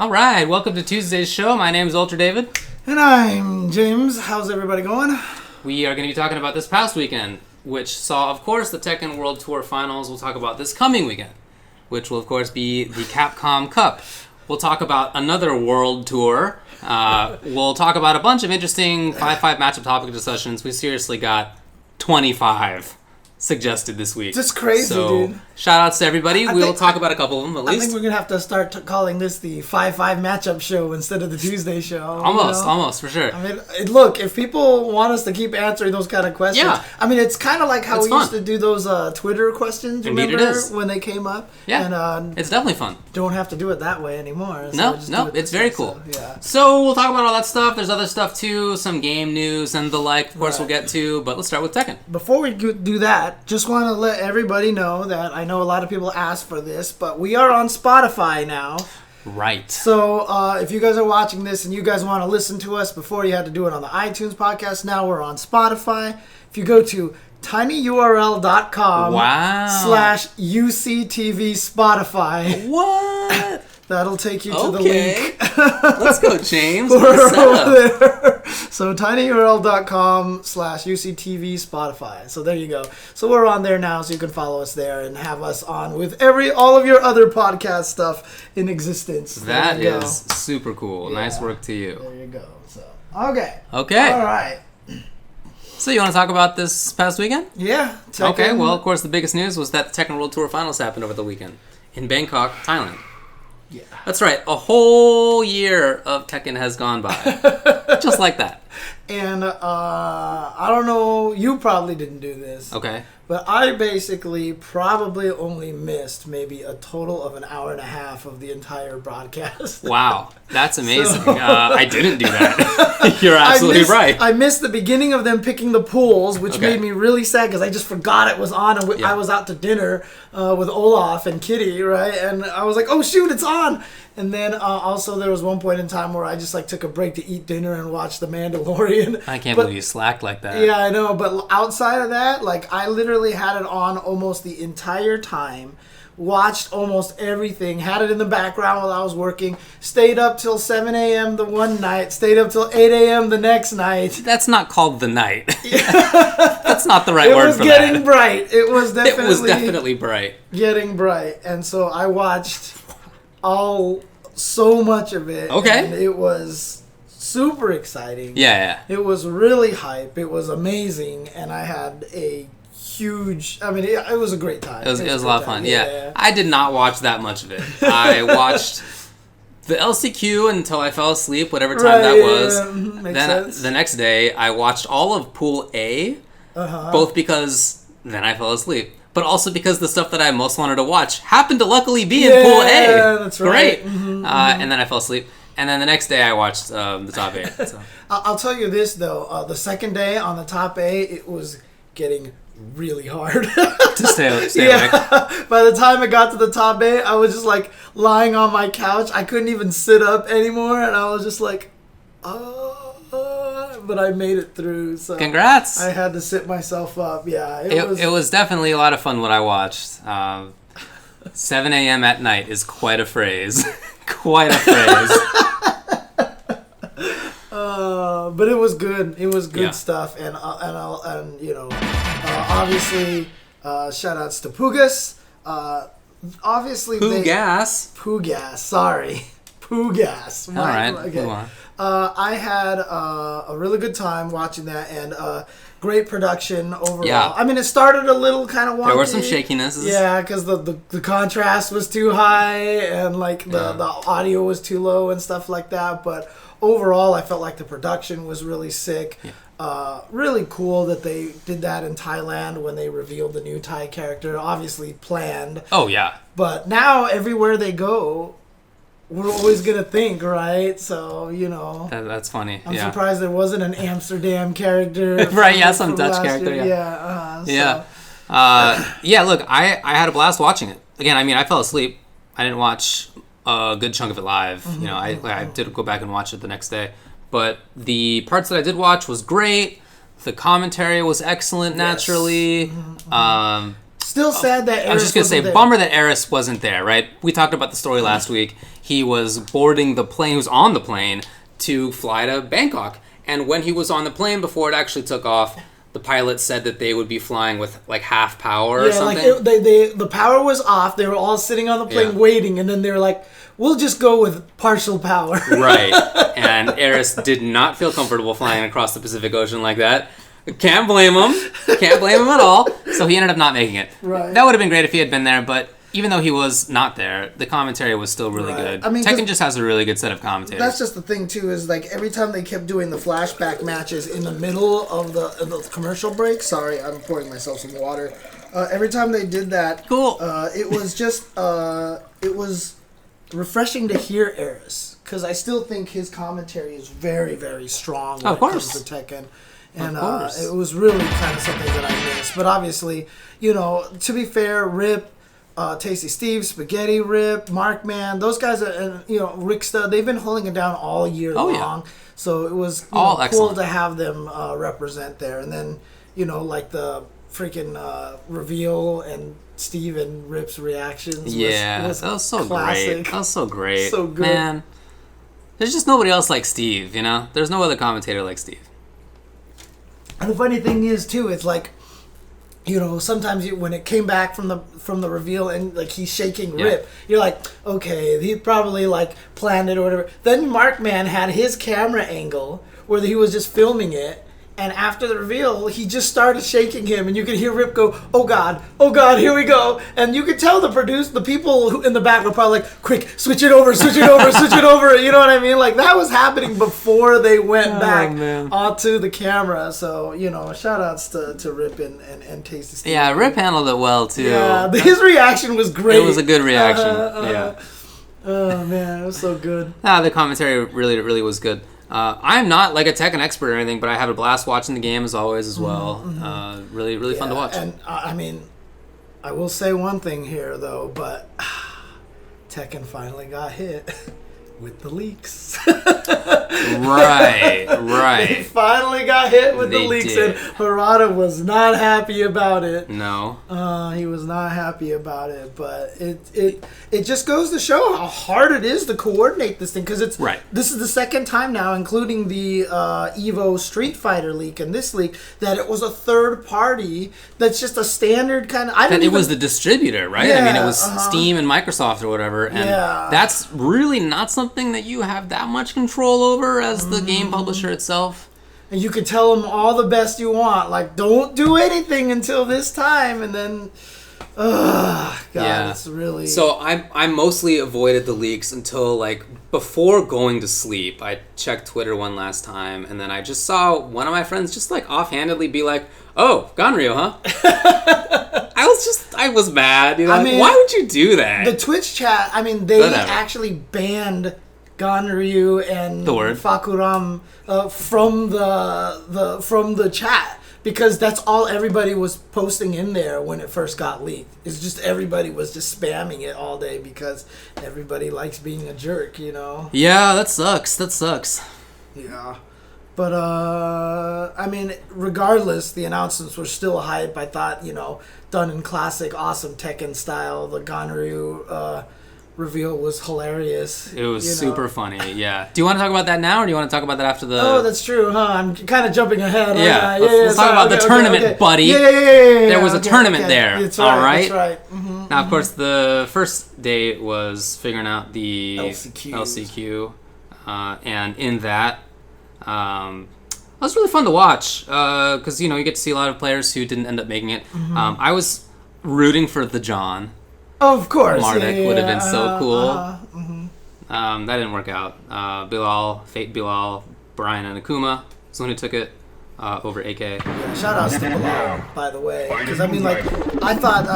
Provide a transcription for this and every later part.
All right, welcome to Tuesday's show. My name is Ultra David. And I'm James. How's everybody going? We are going to be talking about this past weekend, which saw, of course, the Tekken World Tour Finals. We'll talk about this coming weekend, which will, of course, be the Capcom Cup. We'll talk about another World Tour. We'll talk about a bunch of interesting 5-5 matchup topic discussions. We seriously got 25 suggested this week. Just crazy, dude. Shout outs to everybody. We'll talk about a couple of them at least. I think we're going to have to start calling this the 5-5 matchup show instead of the Tuesday show. Almost, for sure. I mean, look, if people want us to keep answering those kind of questions, yeah. I mean, it's kind of like how it's we fun. used to do those Twitter questions, Indeed remember, it is. when they came up? Yeah, and, it's definitely fun. Don't have to do it that way anymore. So no, it's very cool. So we'll talk about all that stuff. There's other stuff too, some game news and the like, of course, we'll get to, but let's start with Tekken. Before we do that, just want to let everybody know that I know a lot of people asked for this, but we are on Spotify now. Right. So if you guys are watching this and you guys want to listen to us, before you had to do it on the iTunes podcast, now we're on Spotify. If you go to tinyurl.com/UCTV Spotify. What? That'll take you to the link. Let's go, James. We're over there. So tinyurl.com/UCTV Spotify. So there you go. So we're on there now, so you can follow us there and have us on with all of your other podcast stuff in existence. That is super cool. Yeah. Nice work to you. There you go. So okay. All right. So you want to talk about this past weekend? Yeah. Tekken. Okay. Well, of course, the biggest news was that the Tekken World Tour Finals happened over the weekend in Bangkok, Thailand. Yeah. That's right. A whole year of Tekken has gone by. Just like that. And I don't know, you probably didn't do this. Okay. But I basically probably only missed maybe a total of an hour and a half of the entire broadcast. Wow. That's amazing. I didn't do that. You're absolutely right. I missed the beginning of them picking the pools, which made me really sad because I just forgot it was on. And I was out to dinner with Olaf and Kitty, right? And I was like, oh, shoot, it's on. And then also there was one point in time where I just took a break to eat dinner and watch The Mandalorian. I can't believe you slacked like that. Yeah, I know. But outside of that, I literally had it on almost the entire time. Watched almost everything. Had it in the background while I was working. Stayed up till 7 a.m. the one night. Stayed up till 8 a.m. the next night. That's not called the night. That's not the right word for that. It was getting bright. It was definitely bright. Getting bright. And so I watched so much of it. Okay. And it was super exciting. Yeah. It was really hype. It was amazing. And I had a huge... I mean, it was a great time. It was a lot of fun. Yeah. I did not watch that much of it. I watched the LCQ until I fell asleep, whatever time that was. Makes sense. The next day, I watched all of Pool A, both because then I fell asleep, but also because the stuff that I most wanted to watch happened to luckily be in Pool A. Yeah, that's right. Great. And then I fell asleep. And then the next day, I watched the top 8. So. I'll tell you this, though. The second day on the top 8, it was getting really hard to stay awake. By the time it got to the top 8, I was just lying on my couch. I couldn't even sit up anymore, and I was just but I made it through. So congrats! I had to sit myself up. Yeah, it was definitely a lot of fun what I watched. 7 a.m. at night is quite a phrase. Quite a phrase. But it was good. It was good stuff, and obviously, shout outs to Pugas. Obviously, Pugas. Sorry, Pugas. All right, move on. I had a really good time watching that, and great production overall. Yeah. I mean, it started a little kind of wonky. There were some shakinesses. Yeah, because the contrast was too high, and the audio was too low and stuff like that. But overall, I felt like the production was really sick. Yeah. Really cool that they did that in Thailand when they revealed the new Thai character. Obviously planned. Oh, yeah. But now, everywhere they go, we're always going to think, right? So, That's funny. I'm surprised there wasn't an Amsterdam character. Right, some Dutch character. Yeah. Look, I had a blast watching it. Again, I mean, I fell asleep. I didn't watch a good chunk of it live. I did go back and watch it the next day. But the parts that I did watch was great. The commentary was excellent naturally. Still sad that Eris I was just going to say, there. bummer that Eris wasn't there, right? We talked about the story last week. He was boarding the plane, he was on the plane to fly to Bangkok. And when he was on the plane, before it actually took off, the pilot said that they would be flying with like half power or something. Like the power was off. They were all sitting on the plane waiting, and then they were like, we'll just go with partial power. Right. And Eris did not feel comfortable flying across the Pacific Ocean like that. Can't blame him. Can't blame him at all. So he ended up not making it. Right. That would have been great if he had been there, but even though he was not there, the commentary was still really good. I mean, Tekken just has a really good set of commentators. That's just the thing, too, is like every time they kept doing the flashback matches in the middle of the commercial break. Sorry, I'm pouring myself some water. Every time they did that, cool. It was just it was refreshing to hear Eris, because I still think his commentary is very, very strong when it comes to Tekken. And it was really kind of something that I missed. But obviously, to be fair, Rip, Tasty Steve, Spaghetti Rip, Markman, those guys, Ricksta, they've been holding it down all year long. Yeah. So it was cool to have them represent there. And then, like the freaking reveal and Steve and Rip's reactions. That was so classic. Great. That was so great. So good. Man, there's just nobody else like Steve, There's no other commentator like Steve. And the funny thing is, too, it's like, sometimes when it came back from the reveal and like he's shaking Rip, you're like, okay, he probably like planned it or whatever. Then Markman had his camera angle where he was just filming it, and after the reveal, he just started shaking him, and you could hear Rip go, oh god, here we go, and you could tell the people who in the back were probably like, quick, switch it over, switch it over, you know what I mean? Like that was happening before they went back onto the camera. So shout outs to Rip and Tasty Steve. Yeah, Rip handled it well too. Yeah, his reaction was great. It was a good reaction. Yeah. Oh man, it was so good. The commentary really was good. I'm not like a Tekken expert or anything, but I have a blast watching the game as always as well. Mm-hmm. Really fun to watch. And I mean, I will say one thing here though, but Tekken finally got hit with the leaks. Right. They finally got hit with the leaks, and Harada was not happy about it. No. He was not happy about it, but it just goes to show how hard it is to coordinate this thing, because this is the second time now, including the Evo Street Fighter leak and this leak, that it was a third party that's just a standard kind of... It was the distributor, right? Yeah, I mean, it was Steam and Microsoft or whatever, and that's really not something that you have that much control over as the game publisher itself. And you could tell them all the best you want, like, don't do anything until this time, and then... it's really... So I mostly avoided the leaks until, like, before going to sleep. I checked Twitter one last time, and then I just saw one of my friends just, like, offhandedly be like, oh, Ganryu, huh? I was mad, I mean, why would you do that? The Twitch chat, I mean, they actually banned Ganryu and Fakuram from the chat, because that's all everybody was posting in there when it first got leaked. It's just everybody was just spamming it all day because everybody likes being a jerk, Yeah, that sucks. Yeah. But, I mean, regardless, the announcements were still hype. I thought, done in classic, awesome Tekken style. The Ganryu reveal was hilarious. It was super funny, yeah. Do you want to talk about that now, or do you want to talk about that after the... Oh, that's true, huh? I'm kind of jumping ahead. Yeah, let's talk about the tournament, buddy. Yeah. There was a tournament there, that's all right? That's right. Mm-hmm, now, of course, the first day was figuring out the LCQ. And in that... it was really fun to watch because you get to see a lot of players who didn't end up making it. Mm-hmm. I was rooting for the John. Of course, Marduk would have been so cool. Mm-hmm. That didn't work out. Fate Bilal, Brian, and Akuma was the one who took it over AK. Yeah, shout outs to Bilal, by the way, because I mean, like, I thought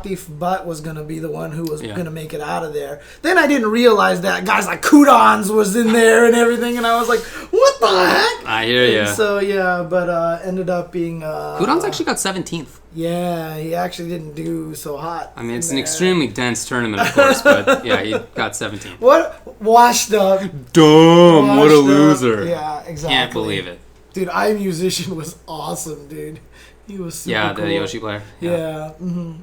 Atif Butt was gonna be the one who was gonna make it out of there. Then I didn't realize that guys like Kudons was in there and everything, and I was like, what the heck? I hear you. So yeah, but ended up being Kudons actually got 17th. Yeah, he actually didn't do so hot. I mean, it's an extremely dense tournament, of course, but yeah, he got 17th. What washed up? Dumb. What a loser. Yeah, exactly. Can't believe it. Dude, iMusician was awesome, dude. He was super cool. The Yoshi player. Yeah. Mm-hmm.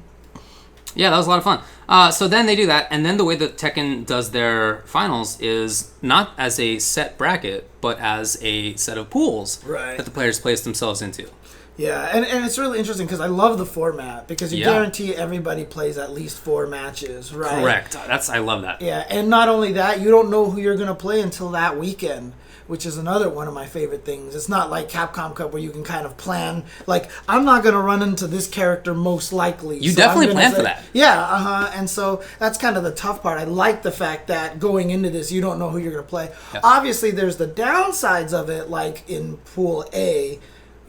Yeah, that was a lot of fun. So then they do that, and then the way that Tekken does their finals is not as a set bracket, but as a set of pools that the players place themselves into. Yeah, and it's really interesting because I love the format because you guarantee everybody plays at least 4 matches, right? Correct. I love that. Yeah, and not only that, you don't know who you're going to play until that weekend, which is another one of my favorite things. It's not like Capcom Cup where you can kind of plan, like, I'm not going to run into this character most likely. You definitely plan for that. Yeah, and so that's kind of the tough part. I like the fact that going into this, you don't know who you're going to play. Yeah. Obviously, there's the downsides of it, like in Pool A,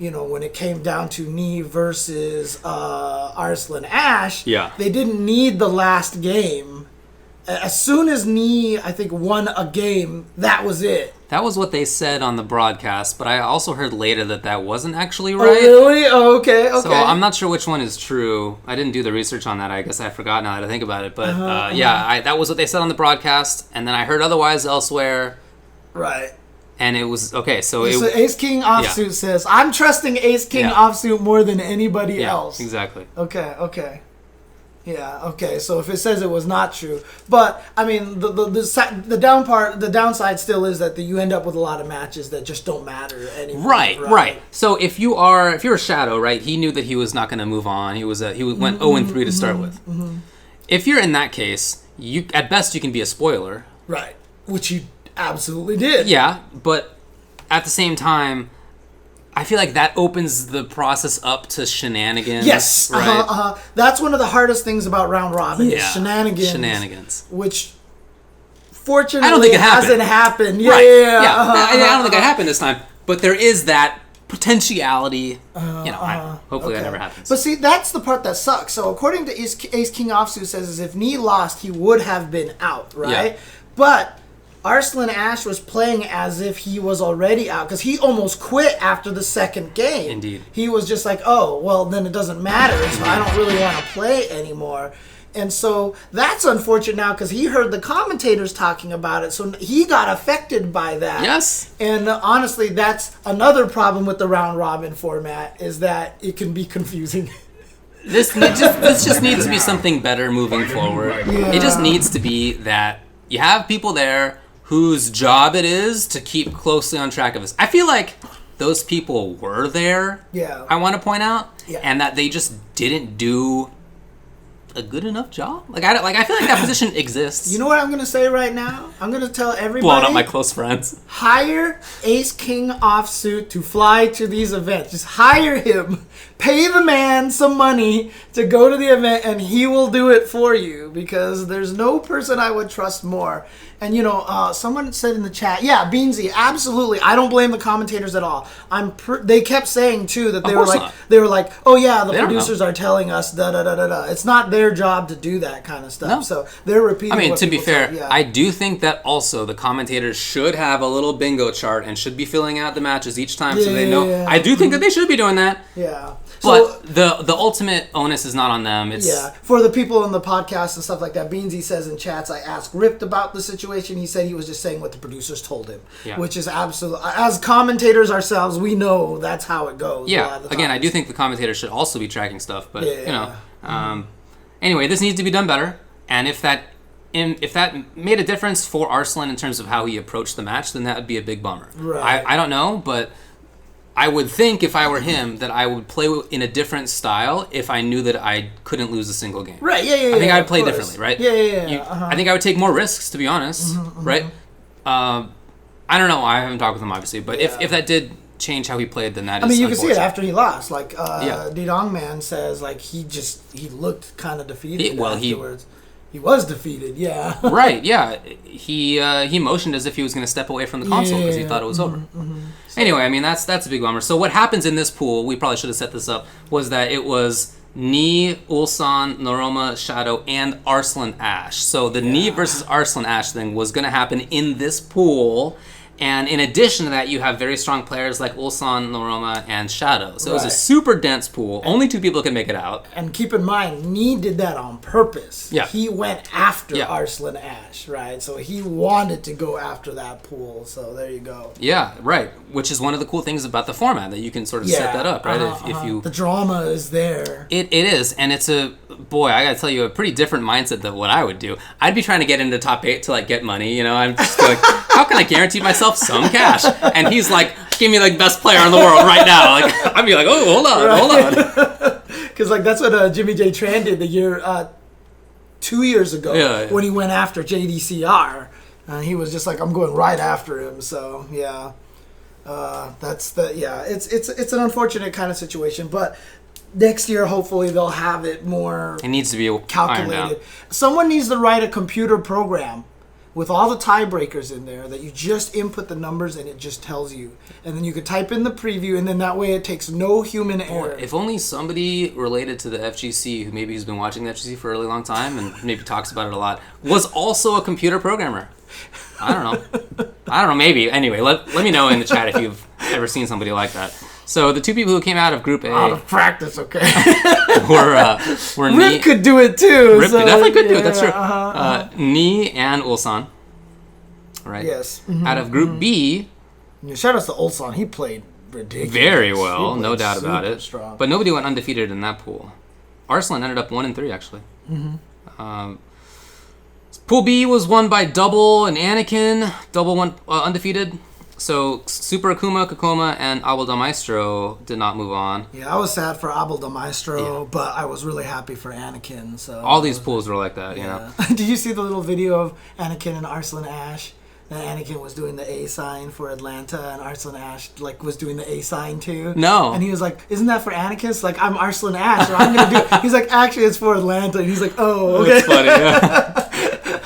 you know, when it came down to Knee versus Arslan Ash, they didn't need the last game. As soon as Knee, I think, won a game, that was it. That was what they said on the broadcast, but I also heard later that wasn't actually right. Oh, really? Oh, okay. So I'm not sure which one is true. I didn't do the research on that. I guess I forgot now that I think about it. But that was what they said on the broadcast, and then I heard otherwise elsewhere. Right. And it was, okay, so Ace King Offsuit says, I'm trusting Ace King Offsuit more than anybody else. Exactly. Okay. Yeah, okay, so if it says it was not true. But, I mean, the downside still is that you end up with a lot of matches that just don't matter anymore. Right. So if you're a Shadow, right, he knew that he was not going to move on. He went 0-3 to start with. Mm-hmm. If you're in that case, at best you can be a spoiler. Right, which you absolutely did. Yeah, but at the same time, I feel like that opens the process up to shenanigans. Yes, right? That's one of the hardest things about round robin is shenanigans. Which, fortunately, I don't think it hasn't happened. Yeah. I don't think it happened this time, but there is that potentiality. Hopefully that never happens. But see, that's the part that sucks. So according to Ace King Offsuit says, is if Knee lost, he would have been out, right? Yeah. But Arslan Ash was playing as if he was already out because he almost quit after the second game. Indeed. He was just like, oh, well, then it doesn't matter, so I don't really want to play anymore. And so that's unfortunate now because he heard the commentators talking about it, so he got affected by that. Yes. And honestly, that's another problem with the round robin format is that it can be confusing. This just needs to be something better moving forward. Yeah. It just needs to be that you have people there whose job it is to keep closely on track of this. I feel like those people were there, I want to point out, and that they just didn't do a good enough job. I feel like that position exists. You know what I'm going to say right now? I'm going to tell everybody. Blowing up my close friends. Hire Ace King Offsuit to fly to these events. Just hire him. Pay the man some money to go to the event, and he will do it for you because there's no person I would trust more. And, someone said in the chat, Beansy, absolutely. I don't blame the commentators at all. They kept saying, too, that they were like, oh, yeah, the producers are telling us da-da-da-da-da. It's not their job to do that kind of stuff. No. So they're repeating what to be fair, say, I do think that also the commentators should have a little bingo chart and should be filling out the matches each time so they know. Yeah. I do think that they should be doing that. Yeah. But the ultimate onus is not on them. It's for the people on the podcast and stuff like that. Beansy says in chats, I asked Ripped about the situation. He said he was just saying what the producers told him, which is absolutely, as commentators ourselves, we know that's how it goes. Yeah. Again, I do think the commentators should also be tracking stuff, but anyway, this needs to be done better. And if that made a difference for Arslan in terms of how he approached the match, then that would be a big bummer. Right. I don't know, but I would think if I were him that I would play in a different style if I knew that I couldn't lose a single game. Right, I think I would play differently, right? Yeah. I think I would take more risks, to be honest, right? I don't know. I haven't talked with him, obviously, but if that did change how he played, then that is you can see it after he lost. Like, Didong Man says, like, he looked kind of defeated afterwards. He was defeated, yeah. Right, yeah. He motioned as if he was going to step away from the console because he thought it was over. So, anyway, I mean, that's a big bummer. So what happens in this pool, we probably should have set this up, was that it was Knee, Ulsan, Noroma, Shadow, and Arslan Ash. So the Knee versus Arslan Ash thing was going to happen in this pool, And in addition to that, you have very strong players like Ulsan, Noroma, and Shadow. So it was a super dense pool. Only 2 people can make it out. And keep in mind, Nee did that on purpose. Yeah. He went after Arslan Ash, right? So he wanted to go after that pool. So there you go. Yeah, right. Which is one of the cool things about the format, that you can sort of set that up, right? If you the drama is there. It is, and it's I gotta tell you, a pretty different mindset than what I would do. I'd be trying to get into top 8 to like get money, you know. I'm just like, how can I guarantee myself some cash? And he's like, give me like best player in the world right now. Like, I'd be like, oh, hold on. Because like that's what Jimmy J Tran did the year 2 years ago when he went after JDCR. He was just like, I'm going right after him. So yeah, it's an unfortunate kind of situation, but next year hopefully they'll have it more. It needs to be calculated. Someone needs to write a computer program with all the tiebreakers in there that you just input the numbers and it just tells you. And then you could type in the preview, and then that way it takes no human error. If only somebody related to the FGC, who maybe has been watching the FGC for a really long time and maybe talks about it a lot, was also a computer programmer. I don't know, maybe. Anyway, let me know in the chat if you've ever seen somebody like that. So the 2 people who came out of Group A... Out of practice, okay. were Rip Nee, could do it too. Rip definitely could do it, that's true. Nee and Ulsan. Right? Yes. Out of Group B... Shout out to Ulsan. He played ridiculous. Very well, no doubt about it. Strong. But nobody went undefeated in that pool. Arslan ended up 1-3, actually. Pool B was won by Double and Anakin. Double went undefeated. So Super Akuma, Kokoma, and Abel da Maestro did not move on. Yeah, I was sad for Abel da Maestro, but I was really happy for Anakin. So all these pools were like that, you know. Did you see the little video of Anakin and Arslan Ash? And Anakin was doing the A sign for Atlanta, and Arslan Ash was doing the A sign too. No. And he was like, "Isn't that for Anakin?" It's like, "I'm Arslan Ash, or I'm gonna do it." He's like, "Actually, it's for Atlanta." And he's like, "Oh, okay." That's funny. Yeah.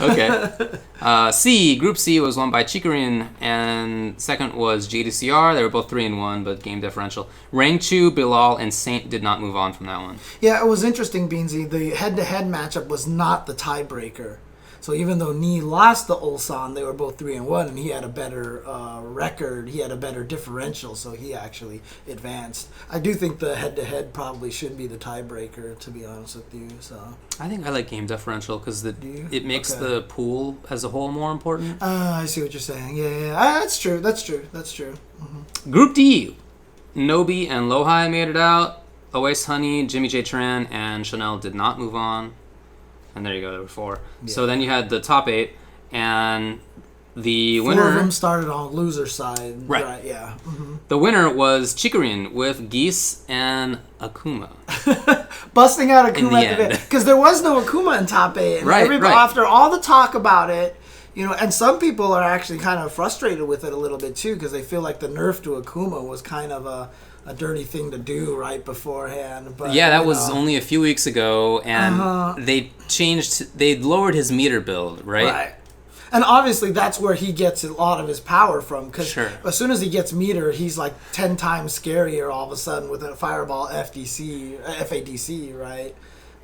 Okay. Group C was won by Chikarin, and second was JDCR. They were both 3-1, but game differential. Rangchu, Bilal, and Saint did not move on from that one. Yeah, it was interesting, Beansy. The head-to-head matchup was not the tiebreaker. So even though Nee lost to Ulsan, they were both 3-1, and he had a better record. He had a better differential, so he actually advanced. I do think the head-to-head probably should be the tiebreaker, to be honest with you. So I think I like game differential because it makes the pool as a whole more important. I see what you're saying. Yeah. That's true. Mm-hmm. Group D, Nobi and Lohai made it out. Oasis Honey, Jimmy J Tran, and Chanel did not move on. And there you go, there were 4. Yeah. So then you had the top 8, and the winner... 4 of them started on loser side. Right. Yeah. Mm-hmm. The winner was Chikarin with Geese and Akuma. Busting out Akuma at the end. Because there was no Akuma in top 8. And right. After all the talk about it, you know, and some people are actually kind of frustrated with it a little bit too, because they feel like the nerf to Akuma was kind of a dirty thing to do right beforehand. But yeah, that was only a few weeks ago, and they lowered his meter build, right? Right. And obviously that's where he gets a lot of his power from, because as soon as he gets meter, he's like 10 times scarier all of a sudden with a Fireball FADC, right?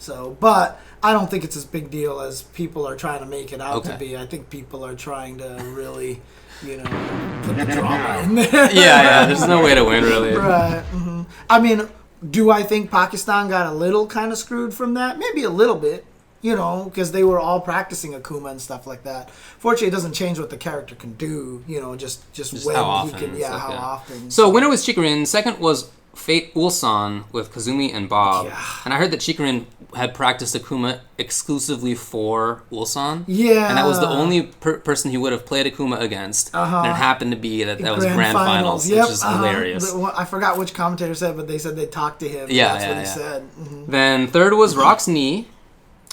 So, but I don't think it's as big deal as people are trying to make it out to be. I think people are trying to really... put the drama in there. Yeah, there's no way to win, really. Right. Mm-hmm. I mean, do I think Pakistan got a little kind of screwed from that? Maybe a little bit, because they were all practicing Akuma and stuff like that. Fortunately, it doesn't change what the character can do, just when how often he can, how often. So winner was Chikarin, second was Fate Ulsan with Kazumi and Bob. Yeah. And I heard that Chikarin had practiced Akuma exclusively for Ulsan. Yeah. And that was the only person he would have played Akuma against. And it happened to be that was Grand Finals, which is hilarious. I forgot which commentator said, but they said they talked to him. That's what he said. Mm-hmm. Then third was Rock's Knee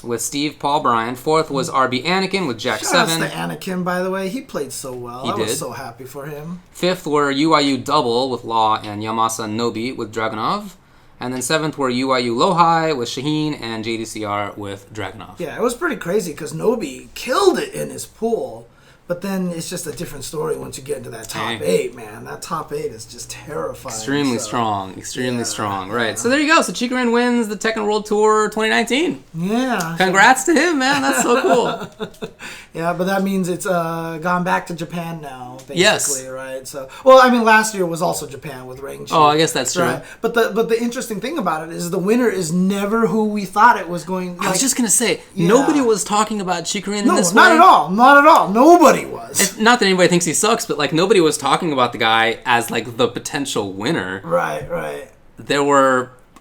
with Steve, Paul, Brian. Fourth was RB Anakin with Jack 7. Shout out to Anakin, by the way. He played so well. I was so happy for him. Fifth were UIU Double with Law and Yamasa Nobi with Dragunov. And then seventh were UIU Lohai with Shaheen and JDCR with Dragunov. Yeah, it was pretty crazy because Nobi killed it in his pool. But then it's just a different story once you get into that top 8, man. That top 8 is just terrifying. Extremely strong. Right. So there you go. So Chikurin wins the Tekken World Tour 2019. Yeah. Congrats to him, man. That's so cool. Yeah, but that means it's gone back to Japan now, basically, yes. right? So, well, I mean, last year was also Japan with Ring Chi. Oh, I guess that's true. Right. But the interesting thing about it is the winner is never who we thought it was going. I was just gonna say, nobody was talking about Chikurin in this way. No, not at all. Nobody was. It's not that anybody thinks he sucks, but like nobody was talking about the guy as like the potential winner. Right.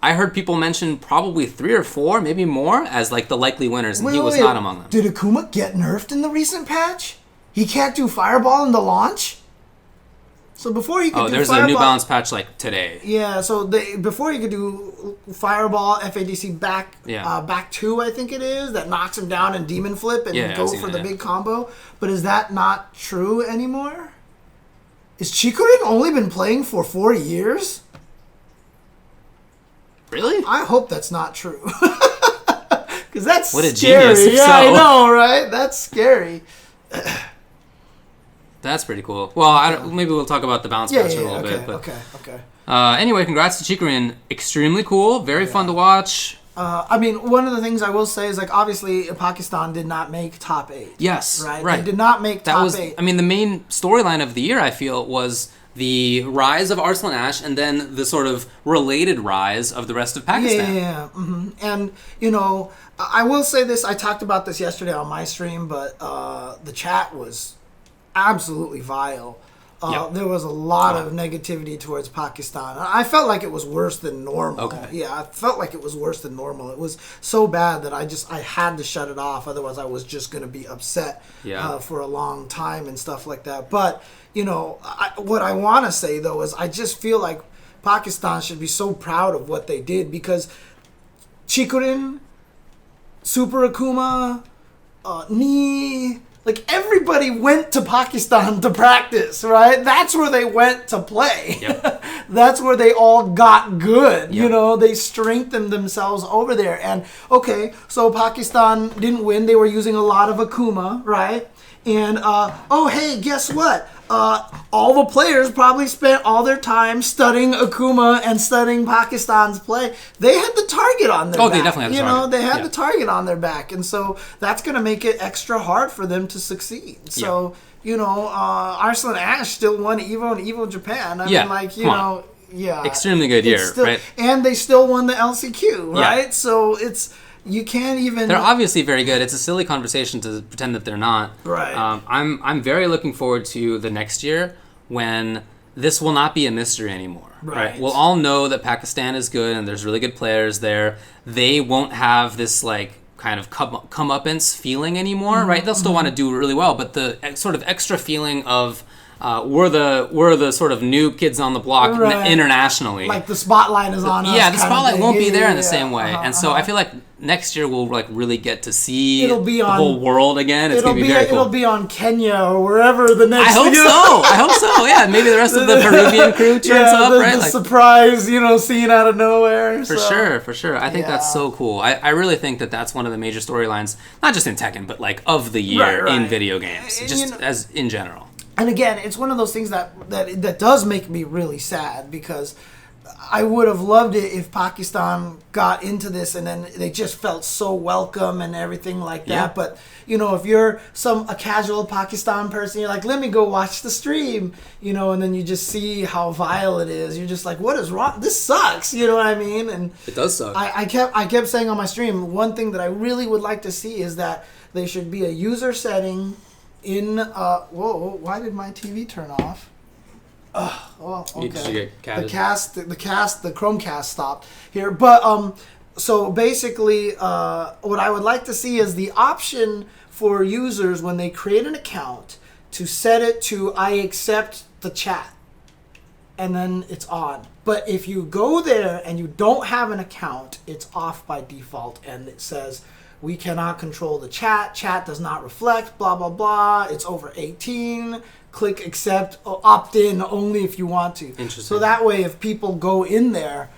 I heard people mention probably 3 or 4, maybe more, as like the likely winners, and he was not among them. Did Akuma get nerfed in the recent patch? He can't do Fireball in the launch? So before he could do there's Fireball, a New Balance patch like today. Yeah, so before you could do Fireball, FADC back 2, I think it is, that knocks him down and Demon Flip and go for the big combo. But is that not true anymore? Is Chikurin only been playing for 4 years? Really? I hope that's not true. Because that's what a scary. Genius, Yeah, I know, right? That's scary. That's pretty cool. Well, maybe we'll talk about the balance patch in a little bit. But, okay. Anyway, congrats to Chikurin. Extremely cool. Very fun to watch. I mean, one of the things I will say is, like, obviously, Pakistan did not make top 8. Yes, right. They did not make top 8. I mean, the main storyline of the year, I feel, was the rise of Arslan Ash and then the sort of related rise of the rest of Pakistan. Yeah. Mm-hmm. And, I will say this. I talked about this yesterday on my stream, but the chat was absolutely vile. There was a lot of negativity towards Pakistan. I felt like it was worse than normal. Okay. Yeah, I felt like it was worse than normal. It was so bad that I had to shut it off. Otherwise, I was just going to be upset for a long time and stuff like that. But, what I want to say, though, is I just feel like Pakistan should be so proud of what they did, because Chikurin, Super Akuma, Ni... Like, everybody went to Pakistan to practice, right? That's where they went to play. Yep. That's where they all got good. Yep. They strengthened themselves over there. And, okay, so Pakistan didn't win. They were using a lot of Akuma, right? And, hey, guess what? All the players probably spent all their time studying Akuma and studying Pakistan's play. They had the target on their back. They definitely had the target. They had the target on their back. And so that's going to make it extra hard for them to succeed. So, Arslan Ash still won EVO and EVO Japan. I mean, like, extremely good year, right? And they still won the LCQ, right? So it's... You can't even... They're obviously very good. It's a silly conversation to pretend that they're not. Right. I'm very looking forward to the next year when this will not be a mystery anymore. Right. We'll all know that Pakistan is good and there's really good players there. They won't have this like kind of comeuppance feeling anymore, right? They'll still want to do really well, but the sort of extra feeling of we're the sort of new kids on the block internationally. Like the spotlight is on us. Yeah, the spotlight won't be there in the same way. And so I feel like next year we'll like really get to see the whole world again. It's going to be very cool. It'll be on Kenya or wherever the next... I hope so. Yeah, maybe the rest of the Peruvian crew turns up, right? The surprise, scene out of nowhere. For sure. I think that's so cool. I really think that that's one of the major storylines, not just in Tekken, but like of the year in video games, just as in general. And again, it's one of those things that does make me really sad, because I would have loved it if Pakistan got into this and then they just felt so welcome and everything like that. Yeah. But, if you're a casual Pakistan person, you're like, let me go watch the stream, and then you just see how vile it is. You're just like, what is wrong? This sucks. You know what I mean? And it does suck. I kept saying on my stream, one thing that I really would like to see is that there should be a user setting in why did my TV turn off? Okay. The Chromecast stopped here. But so basically, what I would like to see is the option for users when they create an account to set it to I accept the chat, and then it's on. But if you go there and you don't have an account, it's off by default, and it says, we cannot control the chat. Chat does not reflect, blah, blah, blah. It's over 18. Click accept, opt in only if you want to. Interesting. So that way, if people go in there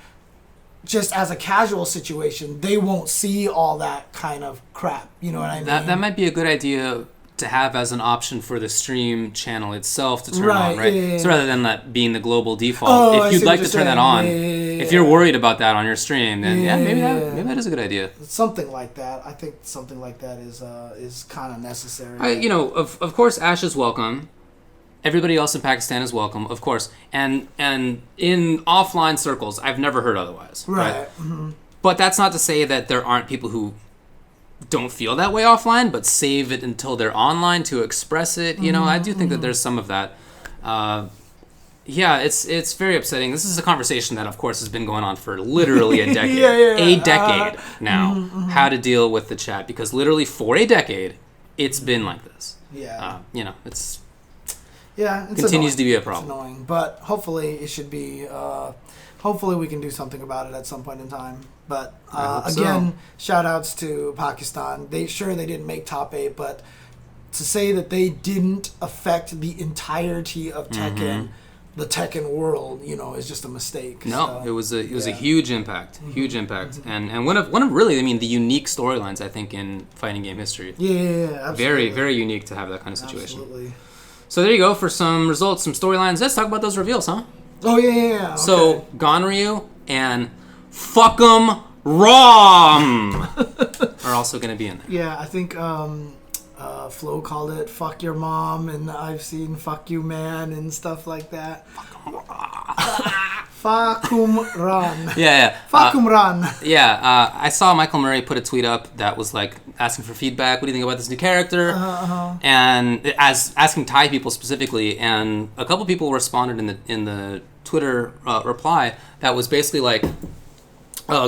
just as a casual situation, they won't see all that kind of crap. You know what I mean? That might be a good idea to have as an option for the stream channel itself to turn on, right? Yeah. So rather than that being the global default, if you'd like to turn that on, if you're worried about that on your stream, then maybe that is a good idea. Something like that. I think something like that is kind of necessary. Of course, Ash is welcome. Everybody else in Pakistan is welcome, of course. And in offline circles, I've never heard otherwise. Right. Mm-hmm. But that's not to say that there aren't people who don't feel that way offline, but save it until they're online to express it. I do think that there's some of that. It's very upsetting. This is a conversation that, of course, has been going on for literally a decade. A decade now. How to deal with the chat, because literally for a decade, it's been like this. It's continues annoying. to be a problem. It's annoying, but hopefully it should be. Hopefully we can do something about it at some point in time. But again, shout outs to Pakistan. They didn't make top 8, but to say that they didn't affect the entirety of Tekken, the Tekken world, is just a mistake. No, it was a huge impact, and one of really, the unique storylines I think in fighting game history. Yeah, absolutely. Very, very unique to have that kind of situation. Absolutely. So there you go for some results, some storylines. Let's talk about those reveals, huh? Oh yeah. Okay. So Gonryu and Fuck'em Rom are also going to be in there. Yeah, I think Flo called it "fuck your mom," and I've seen "fuck you man" and stuff like that. Fuck'em Ron. Yeah. Fuck'em Ron. I saw Michael Murray put a tweet up that was like asking for feedback. What do you think about this new character? And as asking Thai people specifically, and a couple people responded in the Twitter reply that was basically like,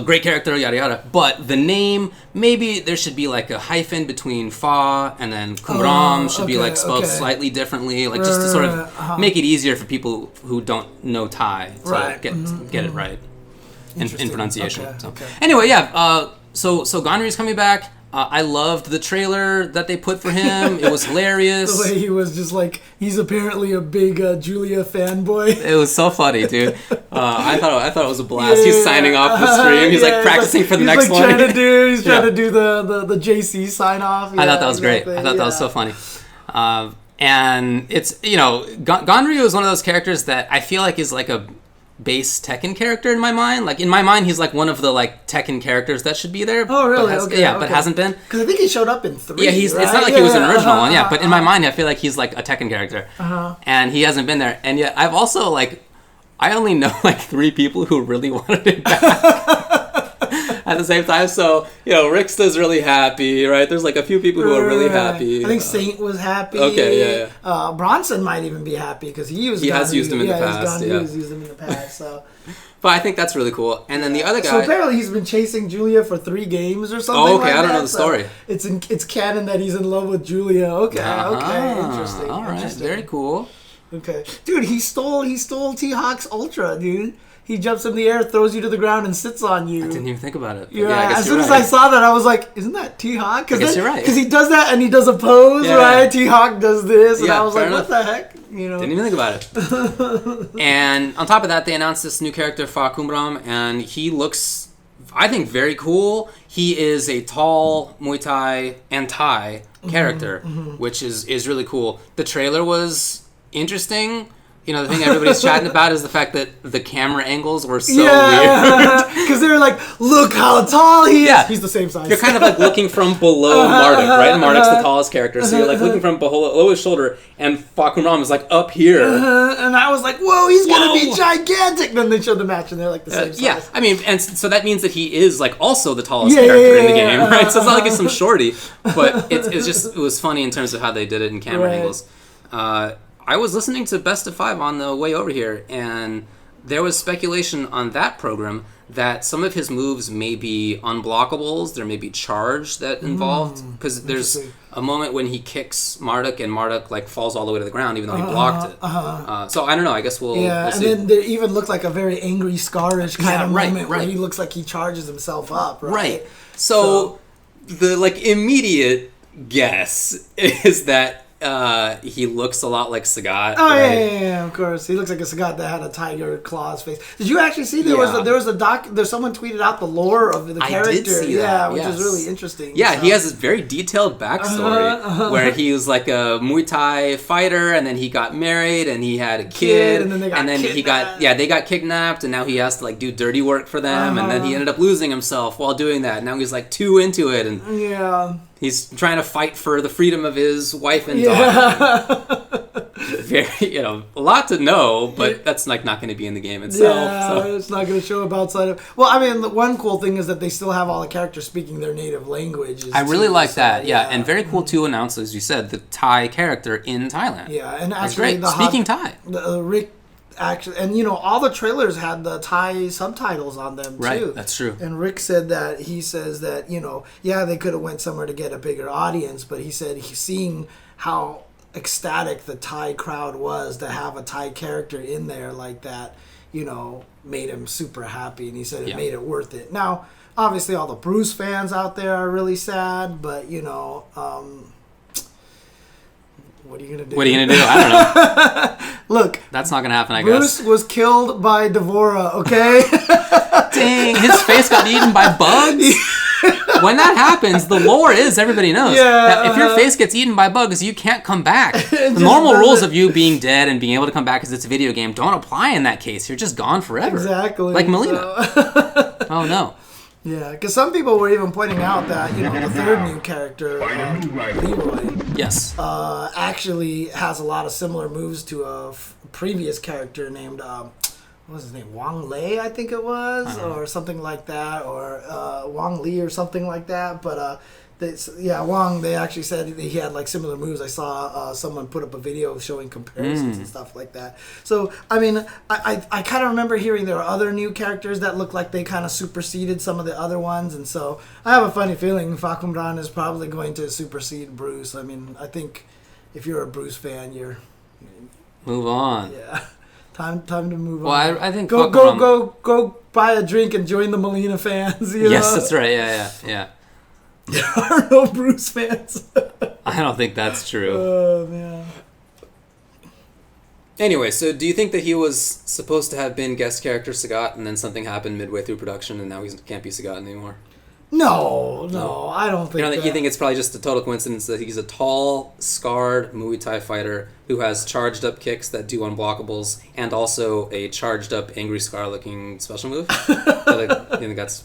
great character, yada yada. But the name, maybe there should be like a hyphen between Fa and then Kumram should be like spelled slightly differently, like just to sort of make it easier for people who don't know Thai to get it right in pronunciation. Anyway, so Gonryu's coming back. I loved the trailer that they put for him. It was hilarious. The way he was just like, he's apparently a big Julia fanboy. It was so funny, dude. I thought it was a blast. He's signing off the stream. He's like practicing for the next one. He's trying to do the JC sign off. I thought that was great. I thought that was so funny. And it's, Gonryu is one of those characters that I feel like is like a base Tekken character in my mind. Like in my mind, he's like one of the like Tekken characters that should be there. Oh, really? But hasn't been. Because I think he showed up in 3. Yeah, it's not like he was an original one. Yeah, but in my mind, I feel like he's like a Tekken character, and he hasn't been there. And yet, I've also I only know like 3 people who really wanted him back. At the same time, so Rixta's really happy, right? There's like a few people who are really happy. I think Saint was happy. Okay, yeah. Bronson might even be happy because he has used him in the past. He's used him in the past. So, but I think that's really cool. And then the other guy. So apparently he's been chasing Julia for 3 games or something. Oh, okay, I don't know the story. It's canon that he's in love with Julia. Okay, interesting. All right, very cool. Okay, dude, he stole T-Hawk's Ultra, dude. He jumps in the air, throws you to the ground, and sits on you. I didn't even think about it. Yeah, as soon as I saw that, I was like, isn't that T-Hawk? I guess you're right. Because he does that, and he does a pose, right? T-Hawk does this, and I was like, what the heck? Didn't even think about it. And on top of that, they announced this new character, Fa Kumram, and he looks, I think, very cool. He is a tall Muay Thai and Thai character, which is really cool. The trailer was interesting. The thing everybody's chatting about is the fact that the camera angles were so weird. Because they were like, look how tall he is. He's the same size. You're kind of like looking from below Marduk, right? And Marduk's the tallest character. So you're like looking from below his shoulder, and Fakunram is like up here. And I was like, whoa, he's going to be gigantic. Then they showed the match, and they're like the same size. Yeah, and so that means that he is like also the tallest character in the game, right? So it's not like it's some shorty. But it was funny in terms of how they did it in camera angles. I was listening to Best of 5 on the way over here, and there was speculation on that program that some of his moves may be unblockables. There may be charge that involved, because there's a moment when he kicks Marduk, and Marduk falls all the way to the ground, even though he blocked it. So I don't know. I guess we'll see. And then there even looked like a very angry Scarish kind of moment where he looks like he charges himself up. Right. So the immediate guess is that he looks a lot like Sagat. Oh right? yeah, of course. He looks like a Sagat that had a tiger claws face. Did you actually see there's someone tweeted out the lore of the character? I did see that, which is really interesting. Yeah, so. he has this very detailed backstory where he was like a Muay Thai fighter, and then he got married, and he had a kid, and then they got kidnapped, and now he has to like do dirty work for them, and then he ended up losing himself while doing that. Now he's like too into it, and he's trying to fight for the freedom of his wife and daughter. Very, a lot to know, but that's like not going to be in the game itself. Yeah, so. It's not going to show up outside of. Well, I mean, the one cool thing is that they still have all the characters speaking their native languages. I really like that. Yeah, and very cool to announce, as you said, the Thai character in Thailand. Yeah, and actually, speaking Thai. Rick. Actually, and all the trailers had the Thai subtitles on them too. Right, that's true. And Rick said that he says that they could have went somewhere to get a bigger audience, but he said he's seeing how ecstatic the Thai crowd was to have a Thai character in there like that, made him super happy, and he said it made it worth it. Now, obviously, all the Bruce fans out there are really sad, but what are you gonna do? What are you gonna do? I don't know. Look, that's not gonna happen. I guess Bruce was killed by Devora. Okay. Dang, his face got eaten by bugs. When that happens, the lore is everybody knows that if your face gets eaten by bugs, you can't come back. The normal rules of you being dead and being able to come back because it's a video game don't apply in that case. You're just gone forever. Exactly. Like Melina. Oh no. Yeah, because some people were even pointing out that the third new character, Leroy, actually has a lot of similar moves to a previous character named what was his name, Wang Lei, I think it was, or something like that, or Wang Li or something like that. But Wang, they actually said he had like similar moves. I saw someone put up a video showing comparisons and stuff like that. So, I mean, I kind of remember hearing there are other new characters that look like they kind of superseded some of the other ones. And so I have a funny feeling Fakumran is probably going to supersede Bruce. I mean, I think if you're a Bruce fan, move on. Yeah. Time to move on. Well, I think go buy a drink and join the Melina fans. Yes, that's right. Yeah. There are no Bruce fans. I don't think that's true. Oh, man. Anyway, so do you think that he was supposed to have been guest character Sagat, and then something happened midway through production, and now he can't be Sagat anymore? No, I don't think that. You think it's probably just a total coincidence that he's a tall, scarred Muay Thai fighter who has charged up kicks that do unblockables, and also a charged up Angry Scar looking special move? You think that's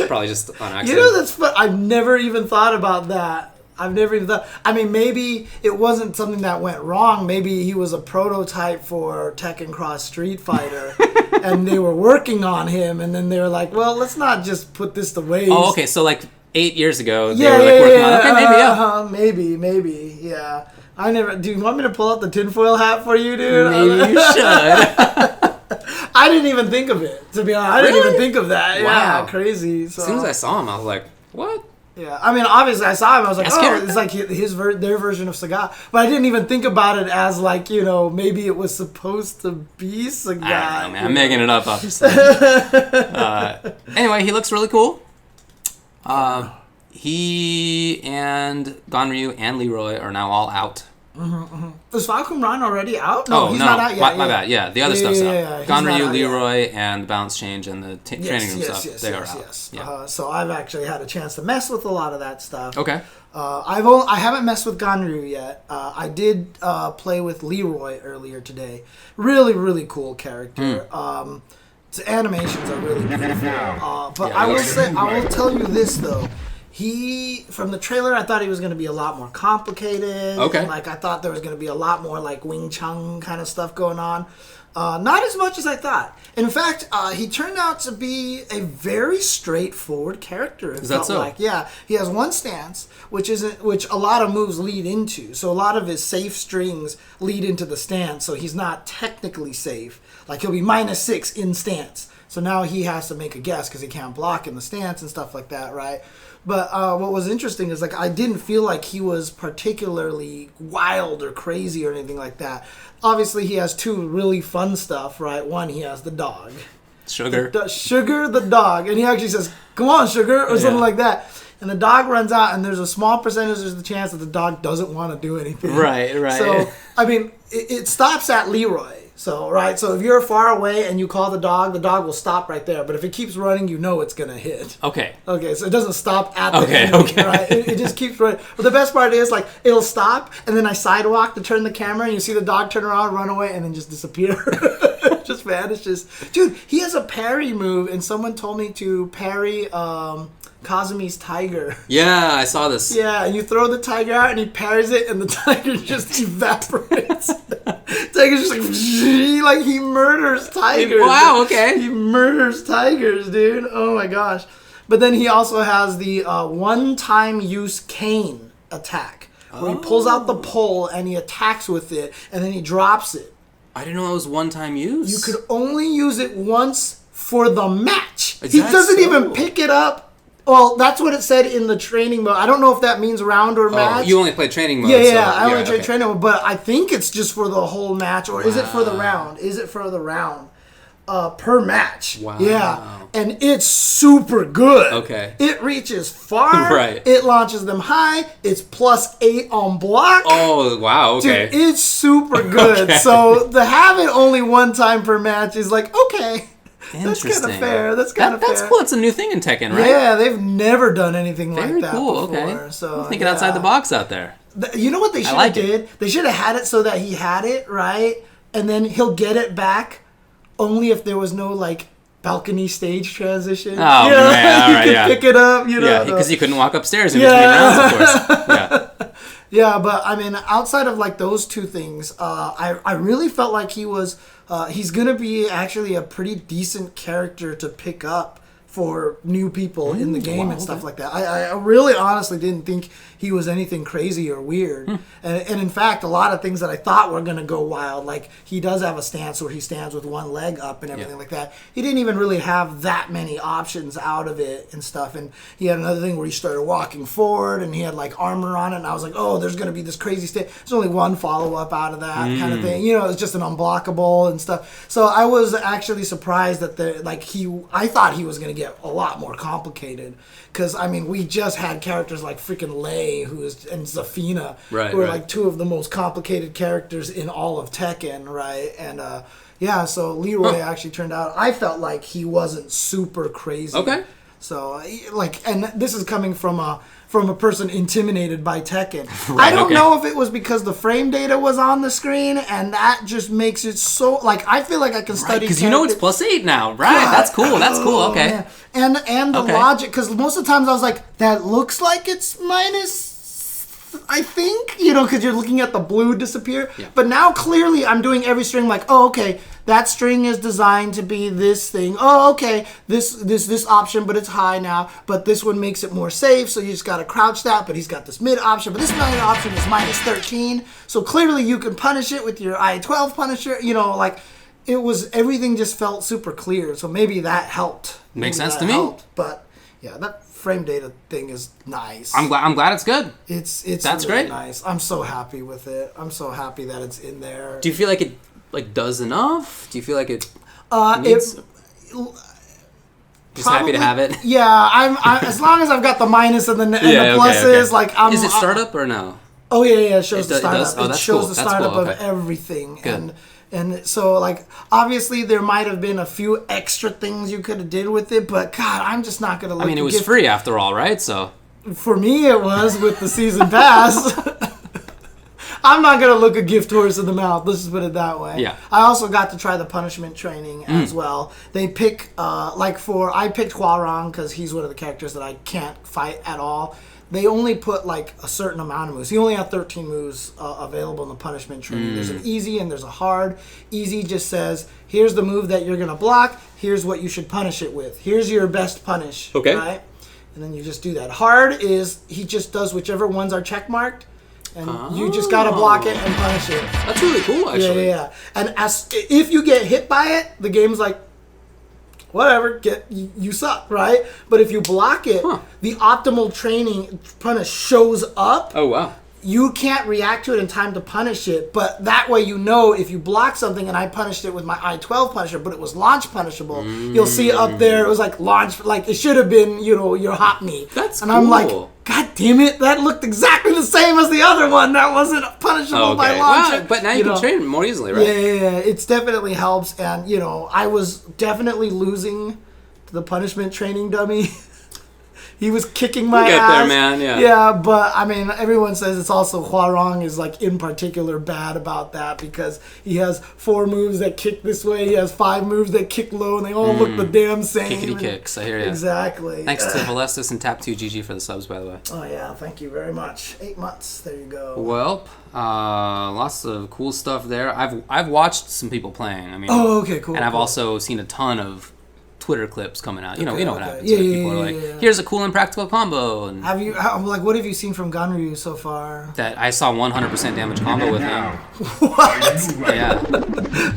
probably just on accident? That's fun. I've never even thought about that. I've never even thought. I mean, maybe it wasn't something that went wrong. Maybe he was a prototype for Tekken Cross Street Fighter, and they were working on him, and then they were like, "Well, let's not just put this to waste." Oh, okay. So like 8 years ago, they were like working on. Okay, maybe, yeah. I never. Do you want me to pull out the tinfoil hat for you, dude? Maybe you should. I didn't even think of it. To be honest, I didn't even think of that. Wow. Yeah, crazy. So. As soon as I saw him, I was like, "What?" Yeah, I mean, obviously, I saw him. I was like, it's like their version of Sagat. But I didn't even think about it as like, maybe it was supposed to be Sagat. I don't know, man. I'm making it up, obviously. Anyway, he looks really cool. He and Ganryu and Leroy are now all out. Is Fakumran already out? No, he's not out yet. My bad. Yeah, the other stuff's out. Ganryu, Leroy, yet. and the balance change and the training room stuff, they are out. Yes. So I've actually had a chance to mess with a lot of that stuff. Okay. I haven't messed with Ganryu yet. I did play with Leroy earlier today. Really, really cool character. The animations are really beautiful. But I will tell you this though. From the trailer, I thought he was going to be a lot more complicated. Okay. And, I thought there was going to be a lot more, Wing Chun kind of stuff going on. Not as much as I thought. In fact, he turned out to be a very straightforward character. Is that so? Yeah. He has one stance, which a lot of moves lead into. So a lot of his safe strings lead into the stance, so he's not technically safe. He'll be -6 in stance. So now he has to make a guess because he can't block in the stance and stuff like that, right? But what was interesting is I didn't feel like he was particularly wild or crazy or anything like that. Obviously, he has two really fun stuff, right? One, he has the dog. Sugar. Sugar the dog. And he actually says, "Come on, Sugar," or something like that. and the dog runs out, and there's a small percentage of the chance that the dog doesn't want to do anything. Right. So, I mean, it stops at Leroy. So, right, so if you're far away and you call the dog will stop right there. But if it keeps running, you know it's going to hit. Okay. Okay, so it doesn't stop at the end, right? It just keeps running. But the best part is, like, it'll stop, and then I sidewalk to turn the camera, and you see the dog turn around, run away, and then just disappear. Just vanishes. Dude, he has a parry move, and someone told me to parry Kazumi's tiger. Yeah, I saw this. Yeah, and you throw the tiger out, and he parries it, and the tiger just evaporates. Tiger's just like he murders tigers. Wow, okay. He murders tigers, dude. Oh my gosh. But then he also has the one-time use cane attack, where he pulls out the pole and he attacks with it, and then he drops it. I didn't know it was one-time use. You could only use it once for the match. He doesn't even pick it up. Well, that's what it said in the training mode. I don't know if that means round or match. Oh, you only play training mode. Yeah, I only play training mode, but I think it's just for the whole match, or is it for the round? Is it for the round? Per match. Wow. Yeah, and it's super good. Okay. It reaches far. Right. It launches them high. It's +8 on block. Oh, wow, okay. Dude, it's super good. Okay. So to have it only one time per match is like, okay. That's kind of fair. That's fair. That's cool. It's a new thing in Tekken, right? Yeah, they've never done anything like that cool. before. Okay. So Thinking outside the box out there. You know what they should have did? They should have had it so that he had it, right? And then he'll get it back only if there was no, like, balcony stage transition. Oh, man. All right, you could pick it up, you know. Yeah, because you couldn't walk upstairs in between rounds, of course. Yeah. Yeah, but, I mean, outside of, like, those two things, I really felt like he's going to be actually a pretty decent character to pick up for new people in the game and stuff like that. I really honestly didn't think he was anything crazy or weird. And in fact, a lot of things that I thought were going to go wild, like he does have a stance where he stands with one leg up and everything like that. He didn't even really have that many options out of it and stuff. And he had another thing where he started walking forward and he had like armor on it. And I was like, oh, there's going to be this crazy state. There's only one follow-up out of that kind of thing. You know, it's just an unblockable and stuff. So I was actually surprised that I thought he was going to get a lot more complicated, because I mean we just had characters like freaking Lei and Zafina, who are like two of the most complicated characters in all of Tekken, right? And so Leroy actually turned out, I felt like he wasn't super crazy. Okay. So and this is coming from a person intimidated by Tekken. I don't know if it was because the frame data was on the screen, and that just makes it so, like, I feel like I can study because you know it's +8 now, right? God. That's cool. That's cool. Okay. Man. And the logic, because most of the times I was like, that looks like it's minus, I think, you know, because you're looking at the blue disappear. Yeah. But now clearly I'm doing every string like, oh, okay, that string is designed to be this thing. Oh, okay, this option, but it's high now. But this one makes it more safe, so you just got to crouch that. But he's got this mid option, but this mid option is -13. So clearly you can punish it with your I-12 Punisher. You know, like, everything just felt super clear. So maybe that helped. Makes sense to me. But yeah, that frame data thing is nice. I'm glad it's good. It's that's really great. Nice. I'm so happy with it. I'm so happy that it's in there. Do you feel like it does enough? Do you feel like it needs... Just happy to have it. Yeah, I'm as long as I've got the minus and the pluses. Okay. Like, is it startup or no? Oh yeah. It shows the startup. Oh, it shows the startup of everything. Good. And so, like, obviously there might have been a few extra things you could have did with it, but God, I'm just not gonna look. I mean, it was free after all, right? So for me, it was with the season pass. I'm not going to look a gift horse in the mouth. Let's just put it that way. Yeah. I also got to try the punishment training as well. They pick, I picked Hwoarang because he's one of the characters that I can't fight at all. They only put like a certain amount of moves. He only had 13 moves available in the punishment training. There's an easy and there's a hard. Easy just says, here's the move that you're going to block. Here's what you should punish it with. Here's your best punish. Okay. Right? And then you just do that. Hard is he just does whichever ones are checkmarked. And you just gotta block it and punish it. That's really cool, actually. Yeah. And if you get hit by it, the game's like, whatever, you suck, right? But if you block it, the optimal training punish shows up. Oh, wow. you can't react to it in time to punish it, but that way you know if you block something and I punished it with my I-12 Punisher, but it was launch punishable, you'll see up there it was like launch, like it should have been, your hot knee. That's and cool. I'm like, God damn it, that looked exactly the same as the other one that wasn't punishable by launch. Well, but now you can train more easily, right? Yeah, it definitely helps. And, I was definitely losing to the punishment training dummy. He was kicking my ass. There, man. Yeah. Yeah, but I mean, everyone says it's also Huarong is like in particular bad about that because he has 4 moves that kick this way. He has 5 moves that kick low, and they all look the damn same. Kickity kicks. I hear you. Exactly. Thanks to Valestis and Tap2GG for the subs, by the way. Oh yeah, thank you very much. 8 months. There you go. Well, lots of cool stuff there. I've watched some people playing. I mean. Oh, okay, cool. And I've cool. also seen a ton of Twitter clips coming out. You know what happens. Yeah, right? People are like, here's a cool and practical combo. And what have you seen from Ganryu so far? that I saw 100% damage combo with him. What? Yeah.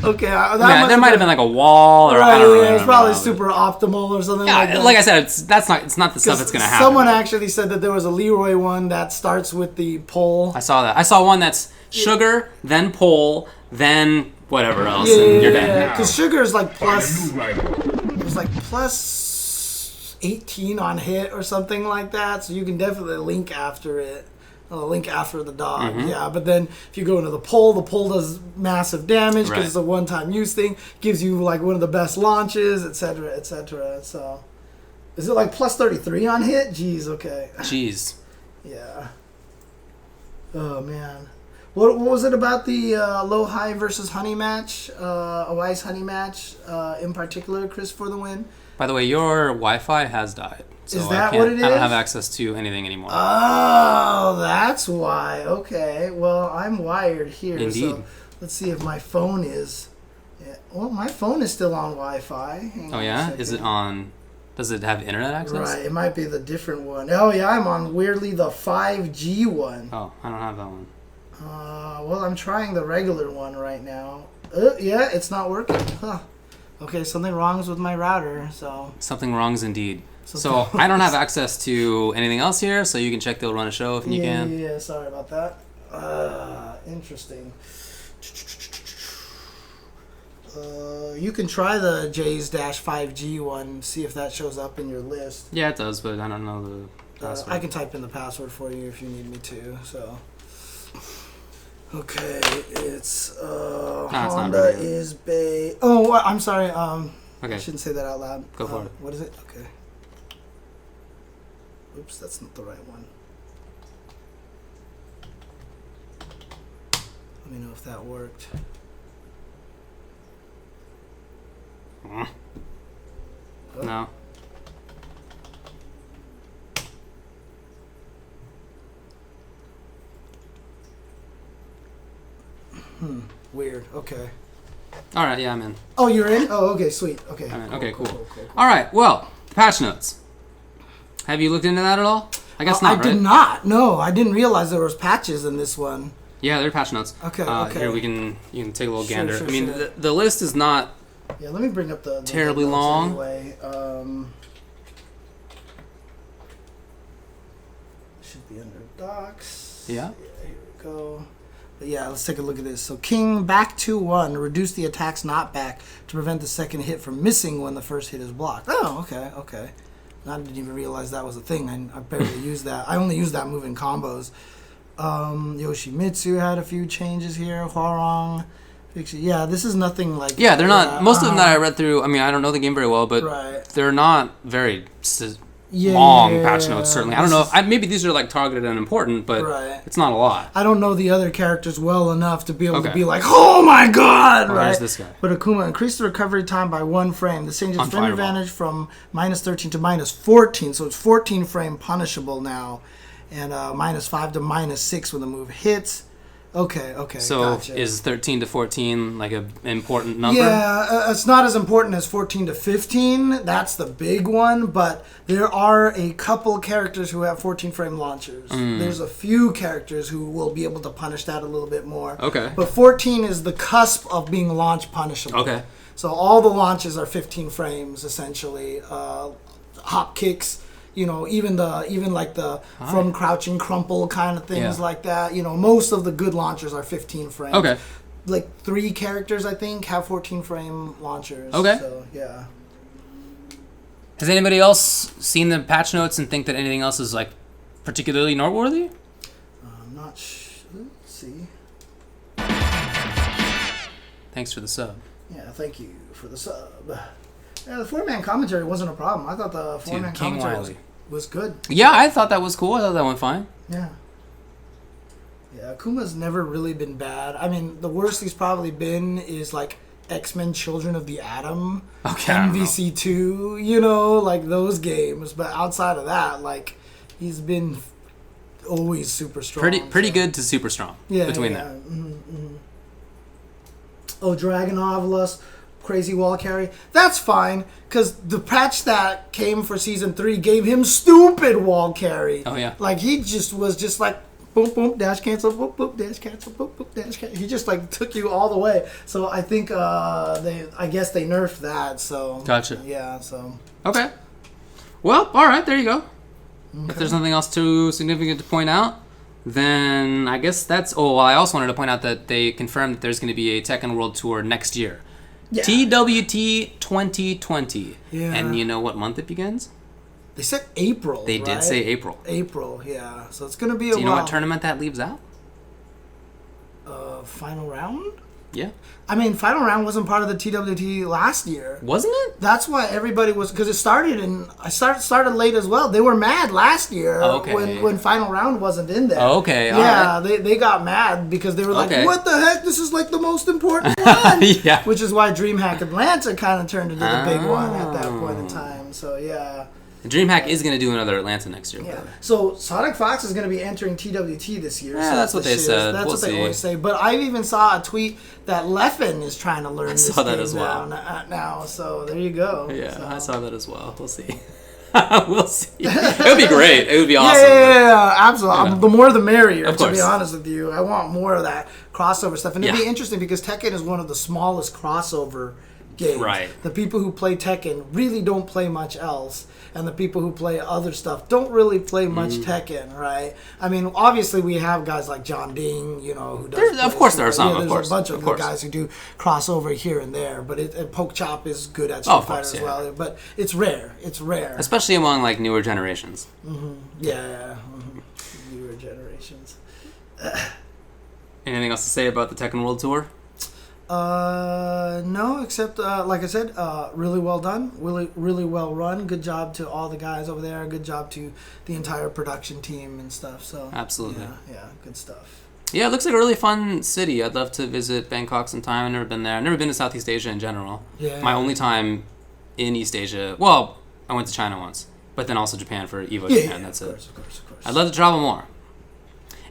Okay. There might have been like a wall, or right, I don't know. It was probably super optimal or something like that. Like I said, it's not the stuff that's gonna happen. Someone actually said that there was a Leroy one that starts with the pole. I saw that. I saw one that's sugar, then pole, then whatever else, and you're dead. Because sugar is like plus. It was like plus 18 on hit or something like that, so you can definitely link after it. Link after the dog, yeah. But then if you go into the pole does massive damage because it's a one-time use thing. Gives you like one of the best launches, etc., etc. So, is it like plus 33 on hit? Jeez, okay. Jeez. Yeah. Oh man. What was it about the low high versus honey match? A wise honey match in particular, Chris, for the win. By the way, your Wi-Fi has died. So is that what it is? I don't have access to anything anymore. Oh, that's why. Okay. Well, I'm wired here. Indeed. So let's see if my phone is. Yeah. Well, my phone is still on Wi-Fi. Hang on yeah? Is it on? Does it have internet access? Right. It might be the different one. Oh yeah, I'm on weirdly the 5G one. Oh, I don't have that one. Well, I'm trying the regular one right now. Yeah, it's not working. Huh. Okay, something wrong's with my router, so... Something wrong's indeed. So, I don't have access to anything else here, so you can check they'll run a show if you can. Yeah, sorry about that. Interesting. You can try the J's-5G one, see if that shows up in your list. Yeah, it does, but I don't know the password. I can type in the password for you if you need me to, so... Okay, it's Honda is Bay. Oh, I'm sorry. Okay. I shouldn't say that out loud. Go for it. What is it? Okay. Oops, that's not the right one. Let me know if that worked. No. Weird. Okay. All right. Yeah, I'm in. Oh, you're in? Oh, okay. Sweet. Okay. Cool. All right. Well, patch notes. Have you looked into that at all? I guess not. I did not. No, I didn't realize there was patches in this one. Yeah, there are patch notes. Okay. Here you can take a little gander. Sure, I mean, the list is not. Yeah, let me bring up the terribly long. Anyway, should be under docs. Yeah. Here we go. But yeah, let's take a look at this. So King back 2-1, reduce the attacks not back to prevent the second hit from missing when the first hit is blocked. Oh, okay. I didn't even realize that was a thing. I barely used that. I only use that move in combos. Yoshimitsu had a few changes here. Huarong. Yeah, this is nothing like... Yeah, they're not... Most of them that I read through, I mean, I don't know the game very well, but they're not very long patch notes, certainly. I don't know. Maybe these are like targeted and important, but it's not a lot. I don't know the other characters well enough to be able to be like, oh my god! Oh, there's this guy. But Akuma, increase the recovery time by 1 frame. This changes frame advantage from -13 to -14, so it's 14 frame punishable now. And -5 to -6 when the move hits. Okay. So gotcha. Is 13 to 14 like an important number? Yeah, it's not as important as 14 to 15. That's the big one, but there are a couple characters who have 14 frame launchers. There's a few characters who will be able to punish that a little bit more. Okay. But 14 is the cusp of being launch punishable. Okay. So all the launches are 15 frames, essentially. Hop kicks even like the from crouching crumple kind of things like that. Most of the good launchers are 15 frames. Okay. Like 3 characters, I think, have 14 frame launchers. Okay. So, yeah. Has anybody else seen the patch notes and think that anything else is like particularly noteworthy? I'm not sure. Let's see. Thanks for the sub. Yeah, thank you for the sub. Yeah, the 4-man commentary wasn't a problem. I thought the 4-man commentary was good. Yeah, I thought that was cool. I thought that went fine. Yeah. Yeah, Akuma's never really been bad. I mean, the worst he's probably been is like X-Men Children of the Atom, MVC2, like those games. But outside of that, like, he's been always super strong. Pretty good to super strong between them. Mm-hmm, mm-hmm. Oh, Dragonov Lust, crazy wall carry. That's fine, because the patch that came for Season 3 gave him stupid wall carry. Oh, yeah. Like, he just was just like, boom, boom, dash cancel, boop, boop, dash cancel, boop, boop, dash cancel. He just, like, took you all the way. So I think I guess they nerfed that, so. Gotcha. Yeah, so. Okay. Well, all right, there you go. Okay. If there's nothing else too significant to point out, then I guess that's... Oh, well, I also wanted to point out that they confirmed that there's going to be a Tekken World Tour next year. Yeah. TWT 2020. Yeah. And you know what month it begins? They said April, They did say April. April, yeah. So it's going to be a while. Do you know what tournament that leaves out? Final round? Yeah. I mean, final round wasn't part of the TWT last year. Wasn't it? That's why everybody was... Because it started I started late as well. They were mad last year when final round wasn't in there. Okay, yeah, right. They got mad because they were like, what the heck? This is like the most important one. Yeah. Which is why DreamHack Atlanta kind of turned into the big one at that point in time. So, yeah. DreamHack is going to do another Atlanta next year. Yeah. So Sonic Fox is going to be entering TWT this year. Yeah, so that's what they said. That's what they always say. But I even saw a tweet that Leffen is trying to learn this game as well. now. So there you go. Yeah, so. I saw that as well. We'll see. We'll see. It would be great. It would be awesome. Yeah, absolutely. The more the merrier, of course. To be honest with you. I want more of that crossover stuff. And it'd be interesting because Tekken is one of the smallest crossover games. Right. The people who play Tekken really don't play much else. And the people who play other stuff don't really play much Tekken, right? I mean, obviously we have guys like John Ding, who does. Of course there are some. There's of course, a bunch of guys who do crossover here and there, but Poke Chop is good at Street Fighter as well. But it's rare. It's rare, especially among like newer generations. Mm-hmm. Yeah. Mm-hmm. Newer generations. Anything else to say about the Tekken World Tour? No, except like I said, really well done, really well run. Good job to all the guys over there. Good job to the entire production team and stuff. So absolutely, yeah, good stuff. Yeah, it looks like a really fun city. I'd love to visit Bangkok sometime. I've never been there. I've never been to Southeast Asia in general. Yeah. My only time in East Asia. Well, I went to China once, but then also Japan for Evo Japan. That's it. Of course. I'd love to travel more.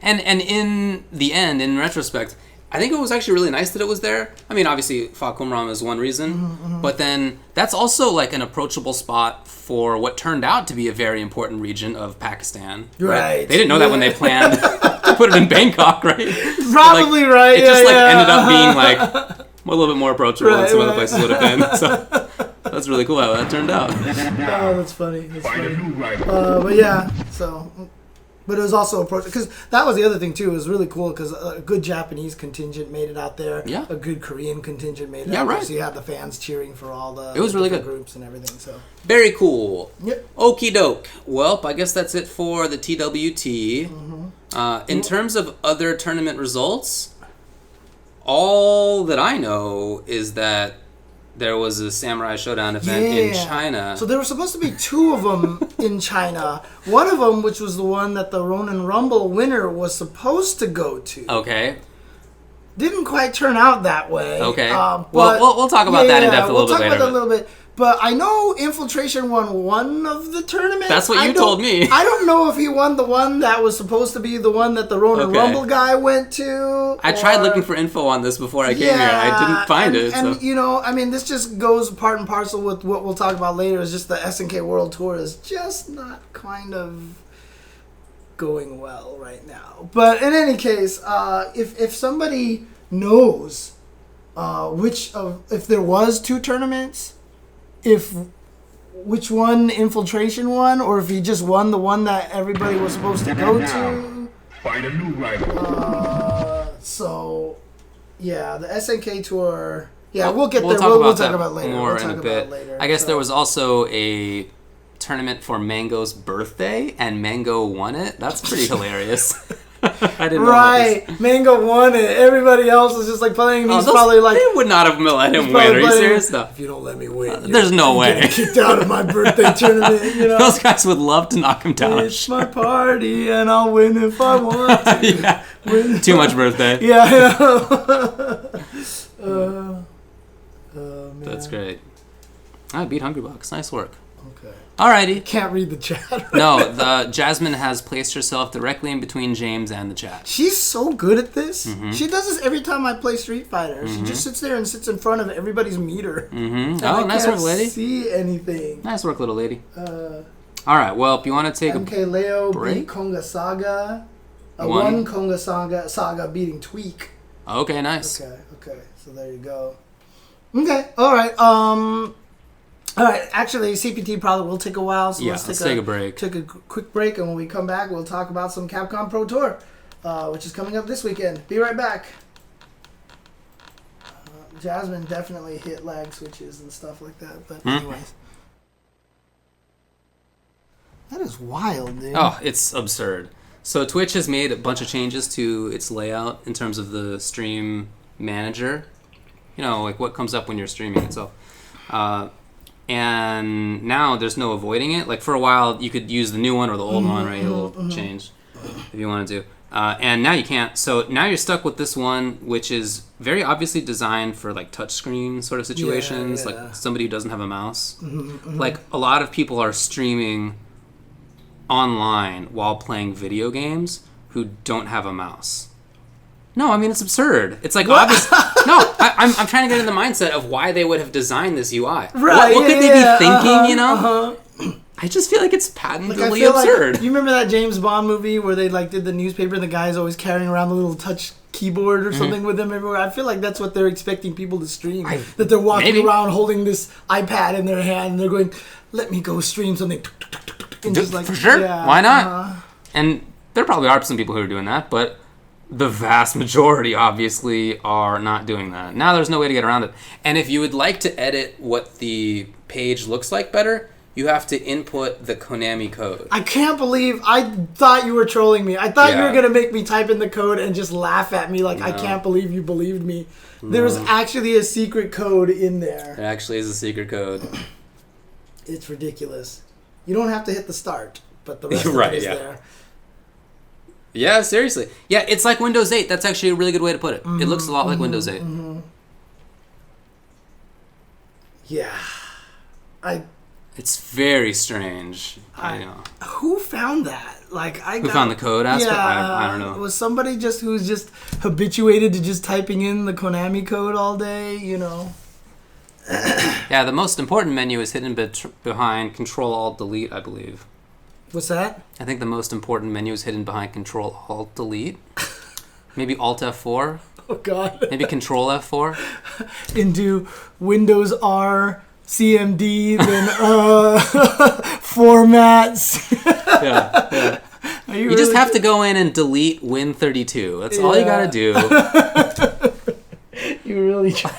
And in the end, in retrospect, I think it was actually really nice that it was there. I mean, obviously, Fa Kumram is one reason, but then that's also like an approachable spot for what turned out to be a very important region of Pakistan. Right. They didn't know that when they planned to put it in Bangkok, right? Probably right. It just ended up being like a little bit more approachable than some other places would have been. So that's really cool how that turned out. Oh, that's funny. But yeah, so... But it was also because that was the other thing too. It was really cool because a good Japanese contingent made it out there. Yeah. A good Korean contingent made it out there. So you had the fans cheering for all the really good groups and everything. So very cool. Yep. Okie doke. Well, I guess that's it for the TWT. Mm-hmm. In terms of other tournament results, all that I know is that there was a Samurai Showdown event in China. So there were supposed to be 2 of them in China. One of them, which was the one that the Ronin Rumble winner was supposed to go to. Okay. Didn't quite turn out that way. Okay. But we'll talk about that in depth a little bit later. We'll talk about that a little bit. But I know Infiltration won one of the tournaments. That's what you told me. I don't know if he won the one that was supposed to be the one that the Ronin Rumble guy went to. I tried looking for info on this before I came here. I didn't find it. And this just goes part and parcel with what we'll talk about later. Is just the SNK World Tour is just not kind of going well right now. But in any case, if somebody knows if there was 2 tournaments, if which one, Infiltration won, or if he just won the one that everybody was supposed to go to. Find a new rival. So, yeah, the SNK tour. Yeah, we'll get we'll there. Talk we'll about talk that about later. more we'll in a bit. Later, I guess there was also a tournament for Mango's birthday, and Mango won it. That's pretty hilarious. I didn't know about this. Mango won it. Everybody else was just like playing. He's probably like, they would not have let him win. Are you serious? No. If you don't let me win, there's no way. Get kicked out of my birthday tournament. You know? Those guys would love to knock him down. It's my party, and I'll win if I want to. Yeah. Too much birthday. Yeah, I know. Man. That's great. I beat Hungrybox. Nice work. Okay. Alrighty. Can't read the chat. Right No, Jasmine has placed herself directly in between James and the chat. She's so good at this. Mm-hmm. She does this every time I play Street Fighter. She just sits there and sits in front of everybody's meter. Mm-hmm. Oh, nice work, lady. See anything? Nice work, little lady. All right. Well, if you want to take MK Leo break? beat Konga Saga. One Konga Saga beating Tweak. Okay, nice. Okay. So there you go. Okay. All right. All right, actually, CPT probably will take a while, so let's take a break. Take a quick break, and when we come back, we'll talk about some Capcom Pro Tour, which is coming up this weekend. Be right back. Jasmine definitely hit lag switches and stuff like that, but anyways. That is wild, dude. Oh, it's absurd. So Twitch has made a bunch of changes to its layout in terms of the stream manager. You know, like what comes up when you're streaming itself. And now there's no avoiding it. Like for a while, you could use the new one or the old one, right? A little change if you wanted to. And now you can't. So now you're stuck with this one, which is very obviously designed for like touchscreen sort of situations, like somebody who doesn't have a mouse. Like a lot of people are streaming online while playing video games who don't have a mouse. No, I mean, it's absurd. It's like obvious. No, I'm trying to get in the mindset of why they would have designed this UI. Right. What could they be thinking, you know? I just feel like it's patently absurd. Like, you remember that James Bond movie where they like did the newspaper and the guy's always carrying around the little touch keyboard or something with them everywhere? I feel like that's what they're expecting people to stream. That they're walking around holding this iPad in their hand and they're going, let me go stream something. And just like, for sure. Why not? And there probably are some people who are doing that, but the vast majority, obviously, are not doing that. Now there's no way to get around it. And if you would like to edit what the page looks like better, you have to input the Konami code. I can't believe... I thought you were trolling me. I thought you were going to make me type in the code and just laugh at me like, no. I can't believe you believed me. No. There was actually a secret code in there. There actually is a secret code. It's ridiculous. You don't have to hit the start, but the rest of it is there. Yeah, seriously. Yeah, it's like Windows 8. That's actually a really good way to put it. It looks a lot like Windows 8. Yeah. It's very strange. I know. Who found that? Who found the code aspect? Yeah, I don't know. Was somebody who's just habituated to just typing in the Konami code all day, you know? Yeah, the most important menu is hidden behind Control-Alt-Delete, I believe. What's that? I think the most important menu is hidden behind Control-Alt-Delete. Maybe Alt-F4. Oh, God. Maybe Control-F4. Into Windows R, CMD, then formats. Yeah. You just have to go in and delete Win32. That's all you gotta do. You really try.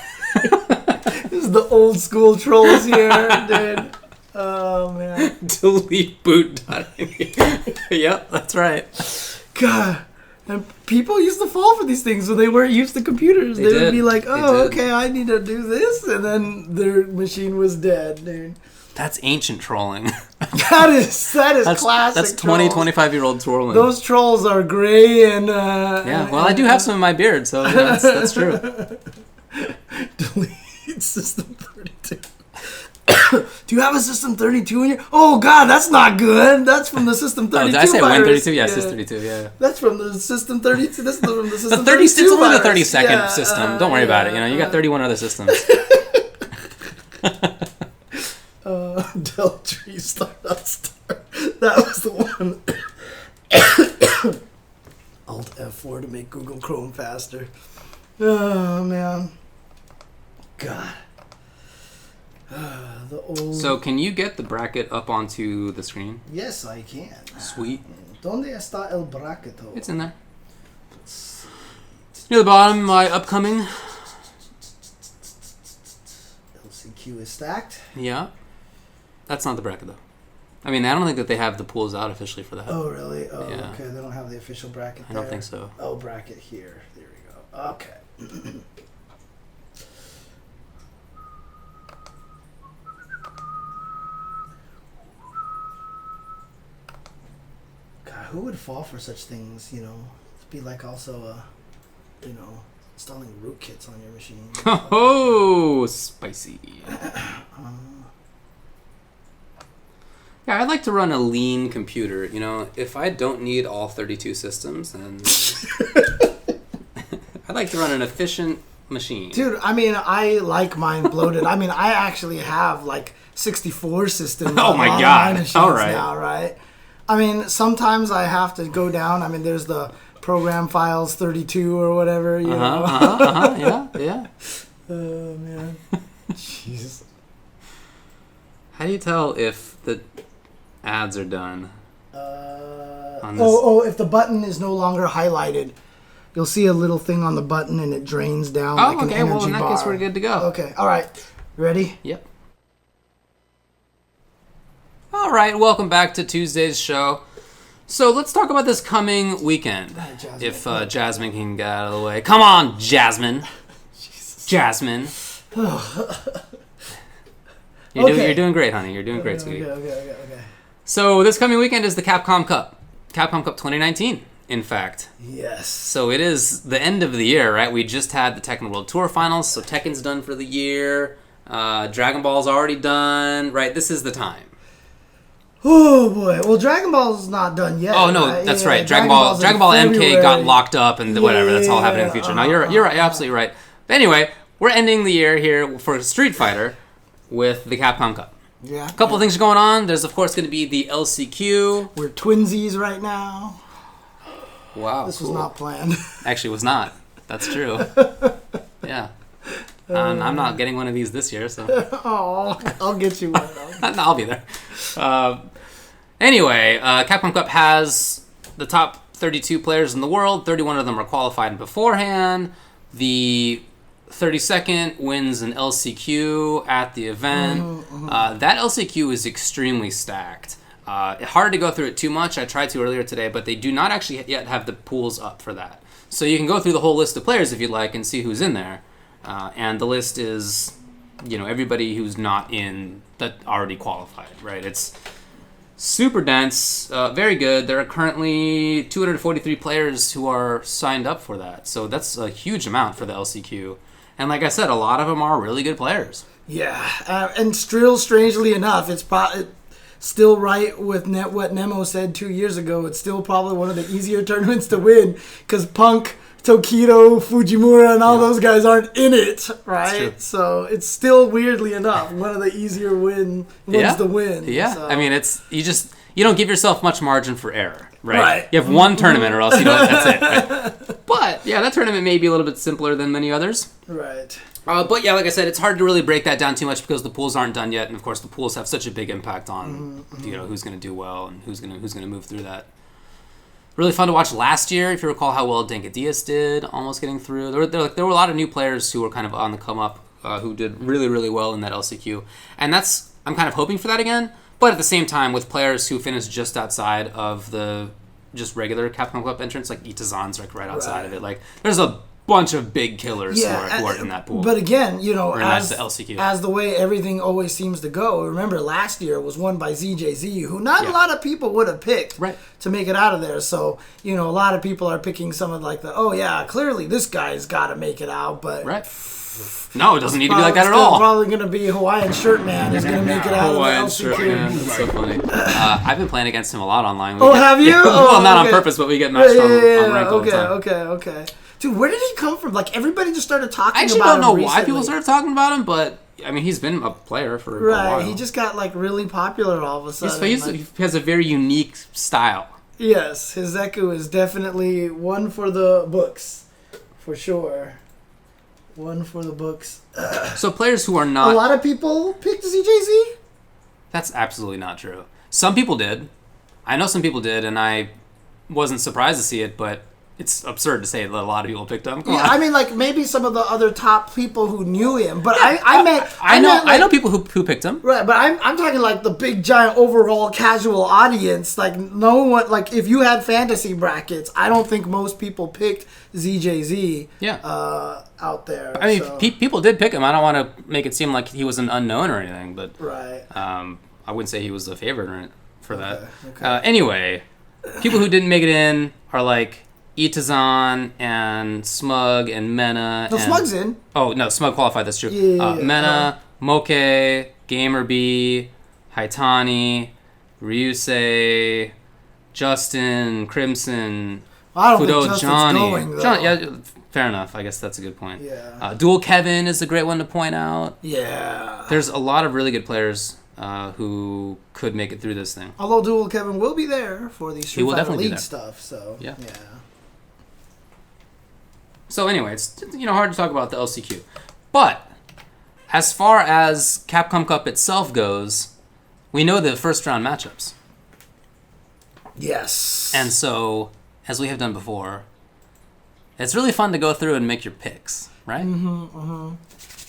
This is the old school trolls here, dude. Oh, man. Delete boot.ini. Yep, that's right. God. And people used to fall for these things when they weren't used to computers. They would be like, oh, okay, I need to do this. And then their machine was dead, dude. That's ancient trolling. That is classic. That's 20, 25-year-old trolling. Those trolls are gray and... yeah, well, I do have some in my beard, so that's true. Delete System 32. Do you have a System 32 in your... Oh, God, that's not good. That's from the System 32 did I say virus. Win32? Yeah, System 32, yeah. That's from the System 32. That's from the System 32 It's only the 32nd system. Don't worry about it. You know, you got 31 other systems. Del Tree Stardust Star. That was the one. Alt F4 to make Google Chrome faster. Oh, man. God. The old... So can you get the bracket up onto the screen? Yes, I can. Sweet. ¿Dónde está el bracketo? It's in there. Near the bottom, my upcoming. LCQ is stacked. Yeah. That's not the bracket, though. I mean, I don't think that they have the pools out officially for that. Oh, really? Oh, yeah. Okay. They don't have the official bracket I there? don't think so. Oh, bracket here. There we go. Okay. God, who would fall for such things, you know? It'd be like also, you know, installing rootkits on your machine. Oh, spicy. Yeah, I'd like to run a lean computer. You know, if I don't need all 32 systems, then I'd like to run an efficient machine. Dude, I mean, I like mine bloated. I mean, I actually have like 64 systems. Oh on my all God. my machines All right. now, right? I mean, sometimes I have to go down. I mean, there's the program files 32 or whatever, you know. Yeah. Oh, man. Jeez. How do you tell if the ads are done? On this? If the button is no longer highlighted, you'll see a little thing on the button and it drains down like an energy bar. Well, in that case, we're good to go. Okay, all right. Ready? Yep. All right, welcome back to Tuesday's show. So let's talk about this coming weekend. Jasmine. If Jasmine can get out of the way. Come on, Jasmine. Jasmine. You're doing great, honey. You're doing great, sweetie. Okay. So this coming weekend is the Capcom Cup. Capcom Cup 2019, in fact. Yes. So it is the end of the year, right? We just had the Tekken World Tour Finals, so Tekken's done for the year. Dragon Ball's already done, right? This is the time. Oh boy! Well, Dragon Ball's not done yet. Oh no, that's right. Dragon Ball MK got locked up and whatever. That's all happening in the future. No, you're right. You're absolutely right. But anyway, we're ending the year here for Street Fighter with the Capcom Cup. Yeah. A couple of things going on. There's of course going to be the LCQ. We're twinsies right now. Wow. This was not planned. Actually, it was not. That's true. Yeah. I'm not getting one of these this year, so. Oh, I'll get you one. I'll be there. Anyway, Capcom Cup has the top 32 players in the world. 31 of them are qualified beforehand. The 32nd wins an LCQ at the event. That LCQ is extremely stacked. Hard to go through it too much. I tried to earlier today, but they do not actually yet have the pools up for that. So you can go through the whole list of players if you'd like and see who's in there. And the list is, you know, everybody who's not in that already qualified, right? It's super dense, very good. There are currently 243 players who are signed up for that. So that's a huge amount for the LCQ. And like I said, a lot of them are really good players. Yeah, and still, strangely enough, it's still right with what Nemo said 2 years ago. It's still probably one of the easier tournaments to win because Punk, Tokido, Fujimura, and all those guys aren't in it, right? So it's still, weirdly enough, one of the easier ones to win. Yeah, so. I mean, you don't give yourself much margin for error, right? You have one tournament or else that's it. Right? But, yeah, that tournament may be a little bit simpler than many others. Right. But, yeah, like I said, it's hard to really break that down too much because the pools aren't done yet. And, of course, the pools have such a big impact on, you know, who's going to do well and who's going to move through that. Really fun to watch last year, if you recall how well Dankadias did, almost getting through. There were a lot of new players who were kind of on the come up, who did really, really well in that LCQ. And I'm kind of hoping for that again. But at the same time, with players who finished just outside of the just regular Capcom Cup entrance, like Itazan's like right outside of it. Like, there's a bunch of big killers who are in that pool. But again, you know, as the LCQ. As the way everything always seems to go. Remember, last year was won by ZJZ, who not a lot of people would have picked to make it out of there. So, you know, a lot of people are picking some of like clearly this guy's got to make it out, but no, it doesn't need to be like that at all. Probably going to be Hawaiian Shirt Man is going to make it out Hawaiian of the LCQ. LCQ. Man. That's so funny. I've been playing against him a lot online. Have you? Well, not on purpose, but we get matched on rank all the time. Okay. Dude, where did he come from? Like, everybody just started talking about him. I actually don't know why people started talking about him, but, I mean, he's been a player for a while. Right, he just got, like, really popular all of a sudden. He has a very unique style. Yes, his Zeku is definitely one for the books, for sure. One for the books. So players who are A not... lot of people picked ZJZ? That's absolutely not true. Some people did. I know some people did, and I wasn't surprised to see it, but it's absurd to say that a lot of people picked him. Come Yeah, on. I mean, like, maybe some of the other top people who knew him, but I meant... I know people who picked him. Right, but I'm talking like the big giant overall casual audience. Like no one, like if you had fantasy brackets, I don't think most people picked ZJZ. Out there. I mean, so. people did pick him. I don't want to make it seem like he was an unknown or anything, but Right. I wouldn't say he was a favorite for that. Okay. Anyway, people who didn't make it in are like Itazan and Smug and Mena. No, Smug's in. Oh no, Smug qualified. That's true. Yeah. Mena, Moke, Gamer B, Haitani, Ryusei, Justin, Crimson, I don't Fudo, think Justin's Johnny. going, though. Yeah, fair enough. I guess that's a good point. Yeah. Dual Kevin is a great one to point out. Yeah. There's a lot of really good players who could make it through this thing. Although Dual Kevin will be there for the Street will Fighter definitely be League there. stuff, so Yeah. yeah. So anyway, it's hard to talk about the LCQ, but as far as Capcom Cup itself goes, we know the first round matchups, Yes. and so as we have done before, it's really fun to go through and make your picks, right?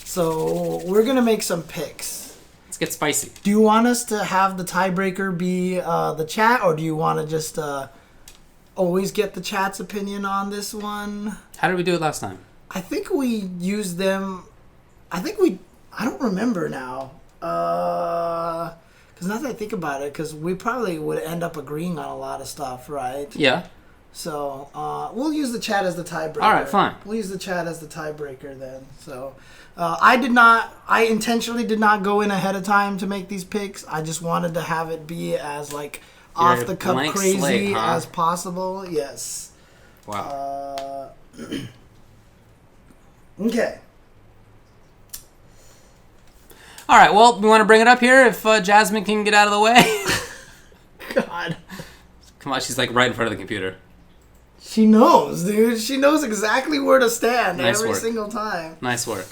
So we're gonna make some picks. Let's get spicy. Do you want us to have the tiebreaker be the chat, or do you want to just always get the chat's opinion on this one? How did we do it last time? I think we used them. I don't remember now. Because now that I think about it, because we probably would end up agreeing on a lot of stuff, right? Yeah. So we'll use the chat as the tiebreaker. All right, fine. We'll use the chat as the tiebreaker then. So I intentionally did not go in ahead of time to make these picks. I just wanted to have it be as like off the cuff blank crazy slate, huh? as possible. Yes. Wow. Okay. All right. Well, we want to bring it up here if Jasmine can get out of the way. God. Come on, she's like right in front of the computer. She knows, dude. She knows exactly where to stand Nice every work. single time. Nice work.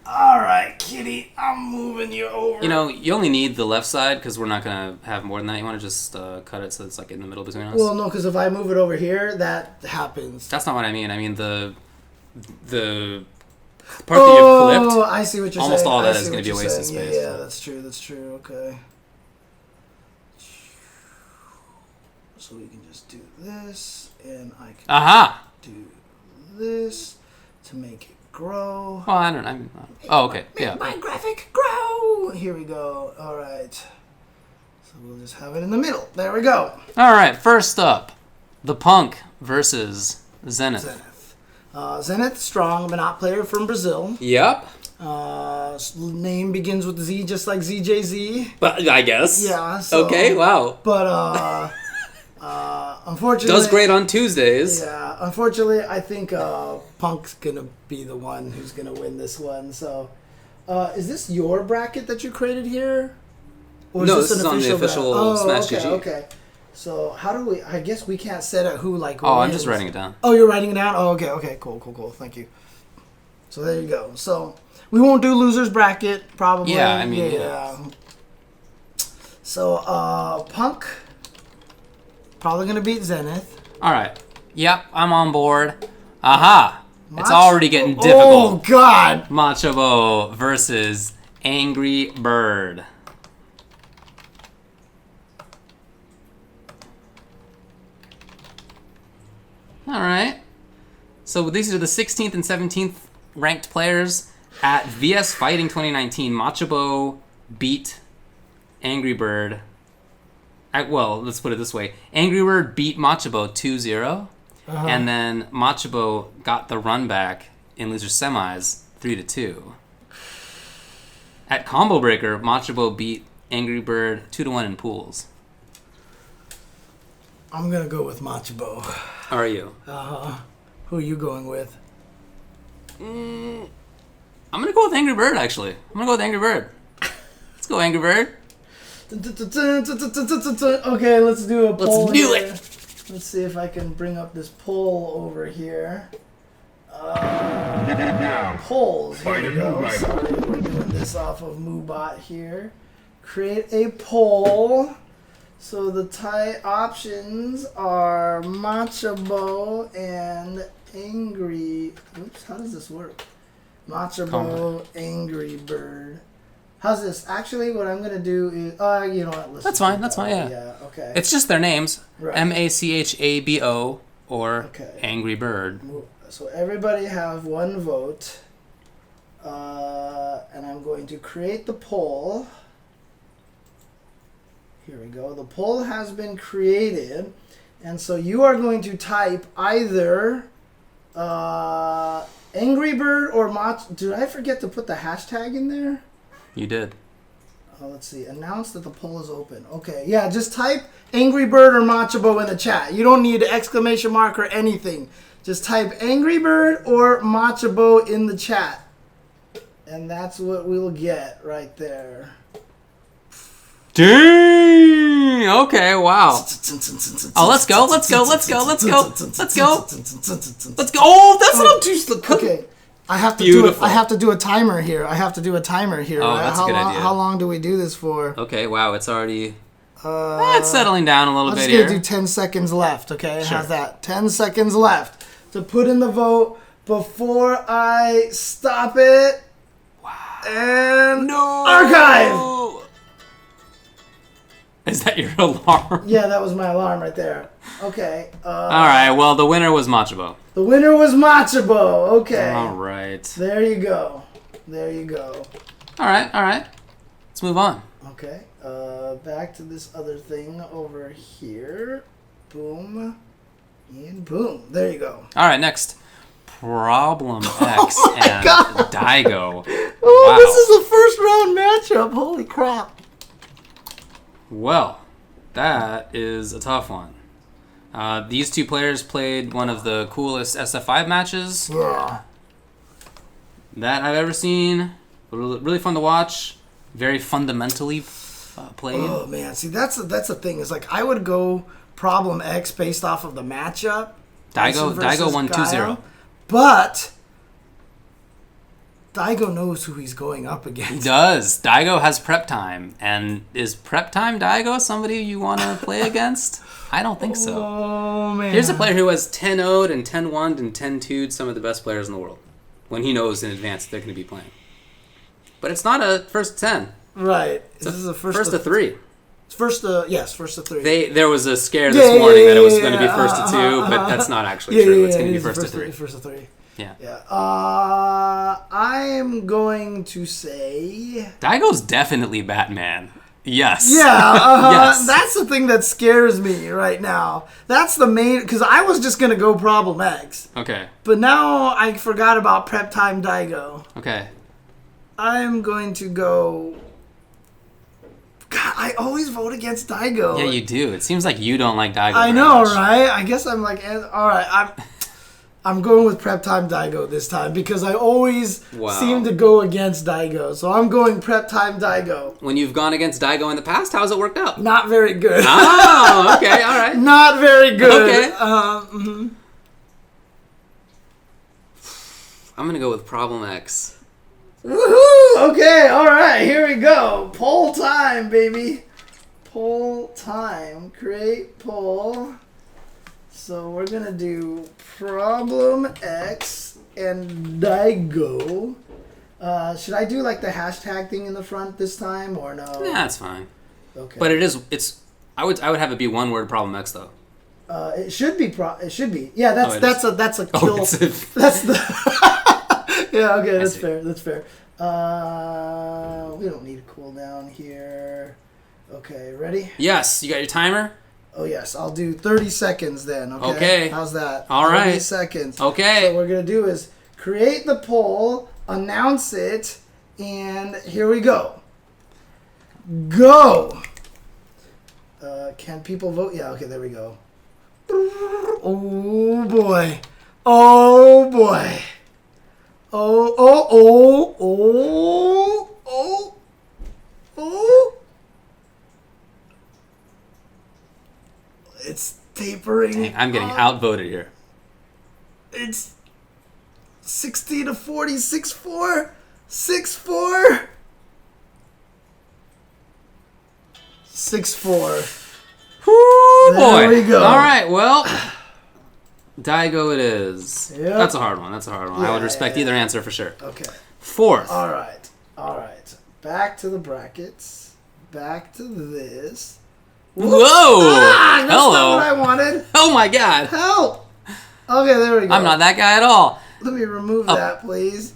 All right, kitty. I'm moving you over. You know, you only need the left side because we're not going to have more than that. You want to just cut it so it's like in the middle between us? Well, no, because if I move it over here, that happens. That's not what I mean. I mean the part that you've clipped. I see what you're Almost saying. all that I is see gonna what be a you're waste of saying. space. Yeah, that's true. That's true. Okay. So we can just do this, and I can Aha! do this to make it grow. Well, I don't know. Oh, okay. Make Yeah. my graphic grow. Here we go. All right. So we'll just have it in the middle. There we go. All right. First up, the Punk versus Zenith. Zenith, strong Minot player from Brazil. Yep. Name begins with Z, just like ZJZ. But I guess. Yeah. So, Okay. Wow. But unfortunately, Does great on Tuesdays. Yeah. Unfortunately, I think Punk's gonna be the one who's gonna win this one. So, is this your bracket that you created here? Or No, this is on the official Smash okay, GG. Okay. So how do we? I guess we can't set it who like. Oh, I'm wins. just writing it down. Oh, you're writing it down. Oh, okay. Okay. Cool. Thank you. So there you go. So we won't do losers bracket probably. Yeah, I mean, yeah. So Punk probably gonna beat Zenith. All right. Yep, I'm on board. Aha! It's Macho- already getting Oh difficult. God! Machobo versus Angry Bird. All right. So these are the 16th and 17th ranked players at VS Fighting 2019. Machobo beat Angry Bird. Well, let's put it this way. Angry Bird beat Machobo 2-0. And then Machobo got the run back in loser semis 3-2. At Combo Breaker, Machobo beat Angry Bird 2-1 in pools. I'm gonna go with Machibo. How are you? Who are you going with? I'm gonna go with Angry Bird, actually. I'm gonna go with Angry Bird. Let's go, Angry Bird. Okay, let's do a poll. Let's do here. it. Let's see if I can bring up this poll over here. Polls. Here Find we a new go. rival. Sorry, we're doing this off of MooBot here. Create a poll. So the options are Machabo and Angry. Oops, how does this work? Machabo, Angry Bird. How's this? Actually, what I'm going to do is... you know what? Let's That's just fine. do That's that. fine, yeah. Yeah, okay. It's just their names. Right. Machabo or Okay. Angry Bird. So everybody have one vote. And I'm going to create the poll. Here we go. The poll has been created. And so you are going to type either Angry Bird or Did I forget to put the hashtag in there? You did. Let's see. Announce that the poll is open. Okay. Yeah, just type Angry Bird or Machabo in the chat. You don't need an exclamation mark or anything. Just type Angry Bird or Machabo in the chat. And that's what we'll get right there. Dang! Okay, wow. Oh, let's go. Let's go. Let's go. Let's go. Let's go. Let's go. Oh, that's what I'm just Okay. I have to Beautiful. I have to do a timer here. Oh, that's a how good long, idea. How long do we do this for? Okay, wow, it's already... it's settling down a little I'm bit just here. going to do 10 seconds left, okay? Sure. How's that? 10 seconds left to put in the vote before I stop it. Wow. And No! archive! Is that your alarm? Yeah, that was my alarm right there. Okay. Alright, well, the winner was Machabo. The winner was Machabo. Okay. Alright. There you go. There you go. Alright. Let's move on. Okay. Back to this other thing over here. Boom. And boom. There you go. Alright, next. Problem X and God. Daigo. Oh, Wow. this is a first round matchup. Holy crap. Well, that is a tough one. These two players played one of the coolest SF5 matches Yeah. that I've ever seen. Really fun to watch. Very fundamentally played. Oh man, see that's the thing. Is like I would go Problem X based off of the matchup. Daigo won 2-0. But Daigo knows who he's going up He against. does. Daigo has prep time. And is prep time Daigo somebody you want to play against? I don't think so. Oh man. Here's a player who has 10-0'd and 10-1'd and 10-2'd some of the best players in the world. When he knows in advance they're going to be playing. But it's not a first 10. Right. This is a First to 3. First to 3. There was a scare this morning that it was going to be first to 2, but that's not actually true. It's going to be first to 3. First to 3. Yeah. Yeah. I'm going to say. Daigo's definitely Batman. Yes. Yeah, Yes. That's the thing that scares me right now. That's the main, because I was just gonna go Problem X, Okay. but now I forgot about Prep Time Daigo. Okay. I'm going to go. God, I always vote against Daigo. Yeah, you do. It seems like you don't like Daigo. I very know, much. right? I guess I'm like, all right. I'm going with Prep Time Daigo this time because I always Wow. seem to go against Daigo. So I'm going Prep Time Daigo. When you've gone against Daigo in the past, how's it worked out? Not very good. Oh, okay, all right. Not very good. Okay. Mhm. I'm going to go with Problem X. Woohoo! Okay, all right, here we go. Poll time, baby. Poll time. Create poll. So we're gonna do Problem X and Daigo. Should I do like the hashtag thing in the front this time or no? Yeah, that's fine. Okay. But it's. I would have it be one word Problem X though. It should be. It should be. Yeah, that's it that's is. a kill. Oh, it's a, That's the. Yeah. Okay. That's see. fair. That's fair. We don't need a cooldown here. Okay. Ready? yes. You got your timer. Oh yes, I'll do 30 seconds then. Okay. Okay. How's that? All 30 right. seconds. Okay. So what we're gonna do is create the poll, announce it, and here we go. Go. Can people vote? Yeah. Okay. There we go. Oh boy. Oh boy. Oh oh oh oh oh oh. It's tapering. Dang, I'm getting outvoted here. It's 60 to 40, 6-4, 6-4, 6-4. Woo, There boy. we go. All right, well, Daigo it is. Yep. That's a hard one. I would respect either answer for sure. Okay. Fourth. All right. Back to the brackets. Back to this. Whoa! That's Hello. not what I wanted. Oh my God! Help! Okay, there we go. I'm not that guy at all. Let me remove that, please.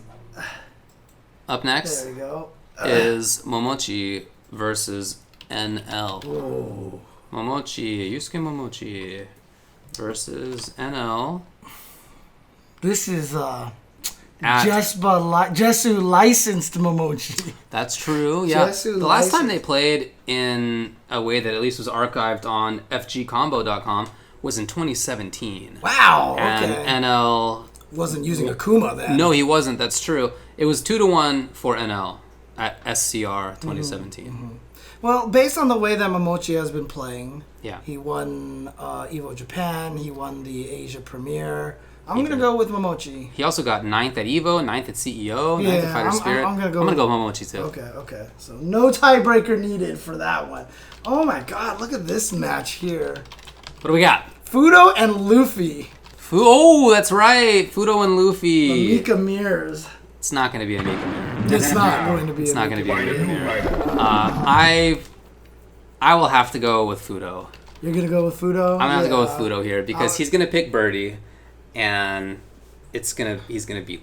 Up next There we go. is Momochi versus NL. Whoa. Momochi, Yusuke Momochi versus NL. This is At- Jesu licensed Momochi. That's true. Yeah. Jesu The last time license. they played in a way that at least was archived on fgcombo.com was in 2017. Wow. And Okay. NL. Wasn't using Akuma then. No, he wasn't. That's true. It was 2-1 for NL at SCR 2017. Well, based on the way that Momochi has been playing, Yeah. he won Evo Japan. He won the Asia Premiere. I'm going to go with Momochi. He also got 9th at Evo, 9th at CEO, 9th Yeah, at Fighter Spirit. I'm gonna go Momochi too. Okay. So no tiebreaker needed for that one. Oh my God, look at this match here. What do we got? Fudo and Luffy. Oh, that's right. Fudo and Luffy. The Mika Mirrors. It's not going to be a Mika mirror. It's not going to be. It's not going to be a Find a Mika new mirror. rival. I will have to go with Fudo. You're going to go with Fudo? I'm going to have to go with Fudo here because he's going to pick Birdie and he's going to beat Luffy.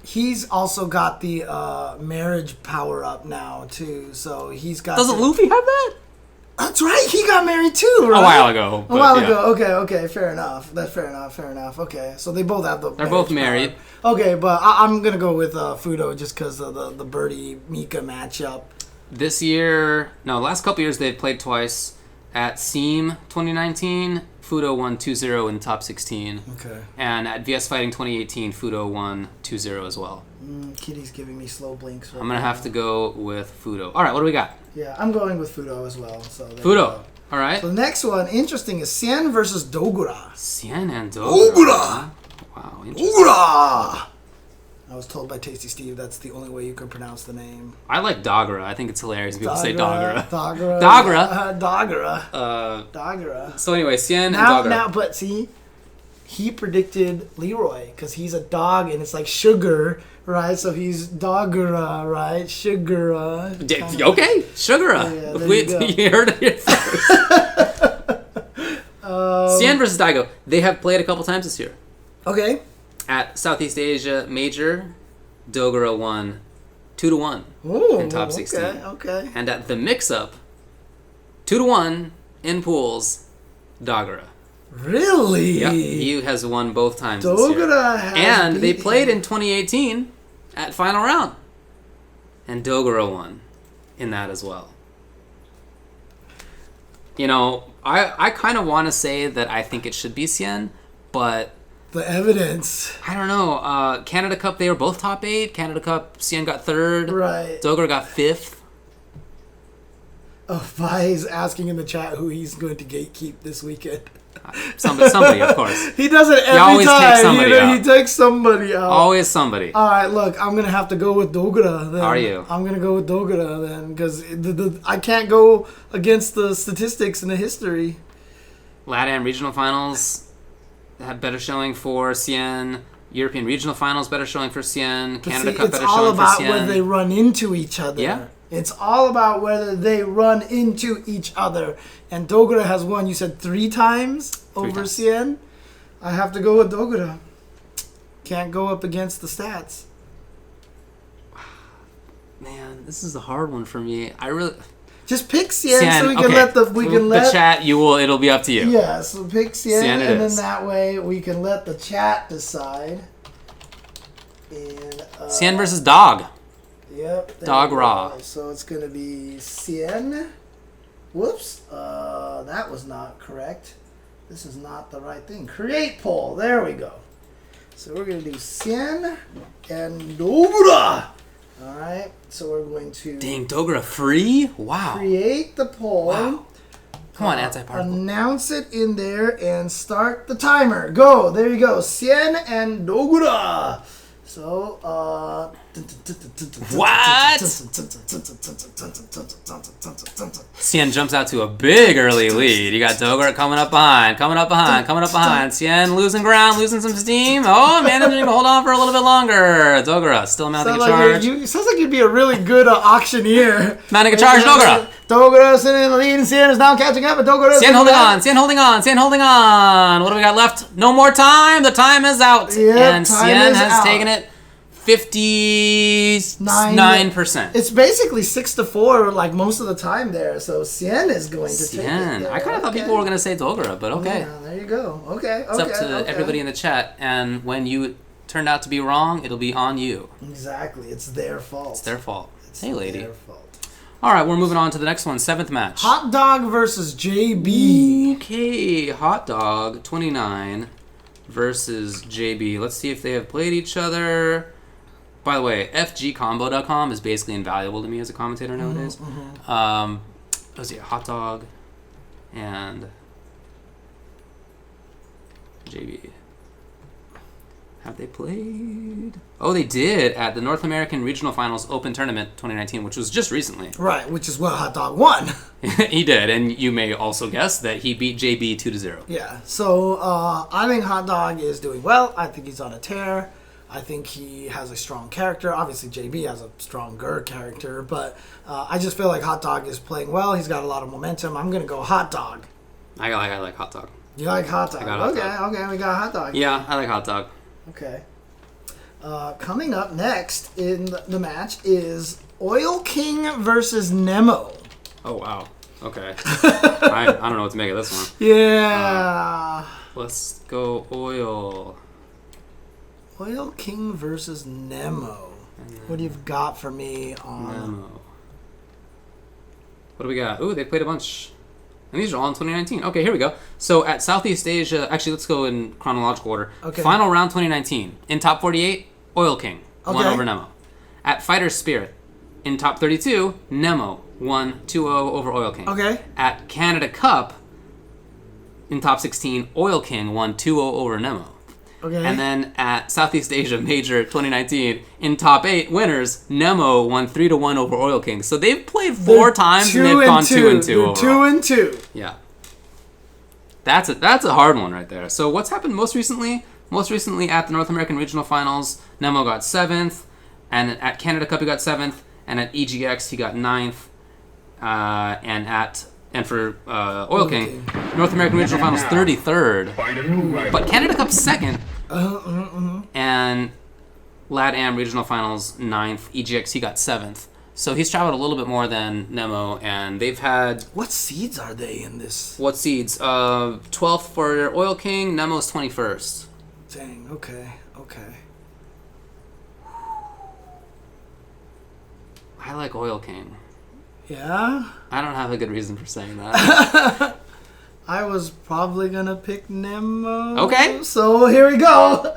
He's also got the marriage power up now too, so he's got. Doesn't Luffy have that? That's right. He got married too, right? A while ago. A while ago. Okay. Fair enough. That's fair enough. Okay, so they both have the. They're both marriage married. power. Okay, but I'm gonna go with Fudo just because of the Birdie Mika matchup. Last couple years they've played twice. At SEAM 2019, Fudo won 2-0 in top 16. Okay. And at VS Fighting 2018, Fudo won 2-0 as well. Kitty's giving me slow blinks. Right I'm going to now. have to go with Fudo. All right, what do we got? Yeah, I'm going with Fudo as well. So there you Fudo. go. All right. So the next one, interesting, is Sien versus Dogura. Sien and Dogura. Dogura! Wow, interesting. Dogura! I was told by Tasty Steve that's the only way you can pronounce the name. I like Dogura. I think it's hilarious when people say Dogura. Dogura. So anyway, Sien and Now, Dogura. but see, he predicted Leroy because he's a dog and it's like sugar, right? So he's Dogura, right? Sugara. Okay, Sugara. Yeah, there you go. You heard it here first. Sien versus Daigo. They have played a couple times this year. Okay. At Southeast Asia Major, Dogura won 2-1 Ooh, in top 16. Okay. And at the mix-up, 2-1 in pools, Dogura. Really? Yep, he has won both times this year. Dogura has And they beaten- played in 2018 at final round. And Dogura won in that as well. You know, I kind of want to say that I think it should be Sien, but the evidence. I don't know. Canada Cup, they were both top 8. Canada Cup, Sien got 3rd. Right. Dogura got 5th. Oh, Vi's asking in the chat who he's going to gatekeep this weekend. Somebody, of course. He does it every always time. take somebody out. He takes somebody out. Always somebody. All right, look, I'm going to have to go with Dogura then. Are you? I'm going to go with Dogura then because I can't go against the statistics and the history. LATAM regional finals had better showing for Sien. European regional finals better showing for Sien. But Canada see, Cup it's better all showing for about Sien. whether they run into each other. Yeah. It's all about whether they run into each other. And Dogura has won, you said 3 times over times. Sien? I have to go with Dogura. Can't go up against the stats. Man, this is a hard one for me. I really Just pick Sien so we can let the chat. It'll be up to you. Yeah, so pick Sien Sien it and is. then that way we can let the chat decide. And Sien versus Dog. Yep. there Dog we go. Raw. So it's gonna be Sien. Whoops. That was not correct. This is not the right thing. Create poll. There we go. So we're gonna do Sien and Dogura. All right. So we're going to Dang, Dogura free? Wow. create the poll. Wow. Come on, anti-particle. Announce it in there and start the timer. Go. There you go. Cien and Dogura. So, What? Cien jumps out to a big early lead. You got Dogura coming up behind. Cien losing ground, losing some steam. Oh, managing to hold on for a little bit longer. Dogura still mounting a charge. Sounds like you'd be a really good auctioneer. Mounting a charge, Dogura. Dogura sitting in the lead, and Cien is now catching up, but Dogura Cien holding on. What do we got left? No more time. The time is out. Yep, and time Cien is has out. taken it 59%. It's basically 6-4 like most of the time there, so Cien is going to take it. There. I kind of thought people were going to say Dogura, but okay. Yeah, there you go. Okay, It's up to everybody in the chat, and when you turned out to be wrong, it'll be on you. Exactly. It's their fault. It's their fault. It's hey, lady. their fault. All right, we're moving on to the next one, 7th match. Hot Dog versus JB. Okay, Hot Dog 29 versus JB. Let's see if they have played each other. By the way, FGCombo.com is basically invaluable to me as a commentator nowadays. Let's see, Hot Dog and JB. Have they played? Oh, they did at the North American Regional Finals Open Tournament 2019, which was just recently. Right, which is what Hot Dog won. He did, and you may also guess that he beat JB 2-0. Yeah, so I think Hot Dog is doing well. I think he's on a tear. I think he has a strong character. Obviously, JB has a stronger character, but I just feel like Hot Dog is playing well. He's got a lot of momentum. I'm going to go Hot Dog. I like Hot Dog. You like Hot Dog? I got Hot Dog. Okay, we got Hot Dog. Yeah, I like Hot Dog. Okay. Coming up next in the match is Oil King versus Nemo. Oh, wow. Okay. I don't know what to make of this one. Yeah. Let's go Oil. Oil King versus Nemo. What do you got for me on Nemo? What do we got? Ooh, they played a bunch. And these are all in 2019. Okay, here we go. So at Southeast Asia, actually, let's go in chronological order. Okay. Final round 2019. In top 48, Oil King won Okay. over Nemo. At Fighter Spirit, in top 32, Nemo won 2-0 over Oil King. Okay. At Canada Cup, in top 16, Oil King won 2-0 over Nemo. Okay. And then at Southeast Asia Major 2019, in top 8 winners, Nemo won 3-1 over Oil King. So they've played 4 times and they've gone 2-2 overall. 2-2. Yeah. That's a hard one right there. So what's happened most recently? Most recently at the North American Regional Finals, Nemo got 7th, and at Canada Cup he got 7th, and at EGX he got 9th, and for Oil King, North American Regional Finals 33rd, but Canada Cup 2nd, and LATAM Regional Finals 9th, EGX he got 7th. So he's traveled a little bit more than Nemo, and they've had... What seeds are they in this? What seeds? 12th for Oil King, Nemo's 21st. Dang, okay. I like Oil King. Yeah? I don't have a good reason for saying that. I was probably going to pick Nemo. Okay. So here we go.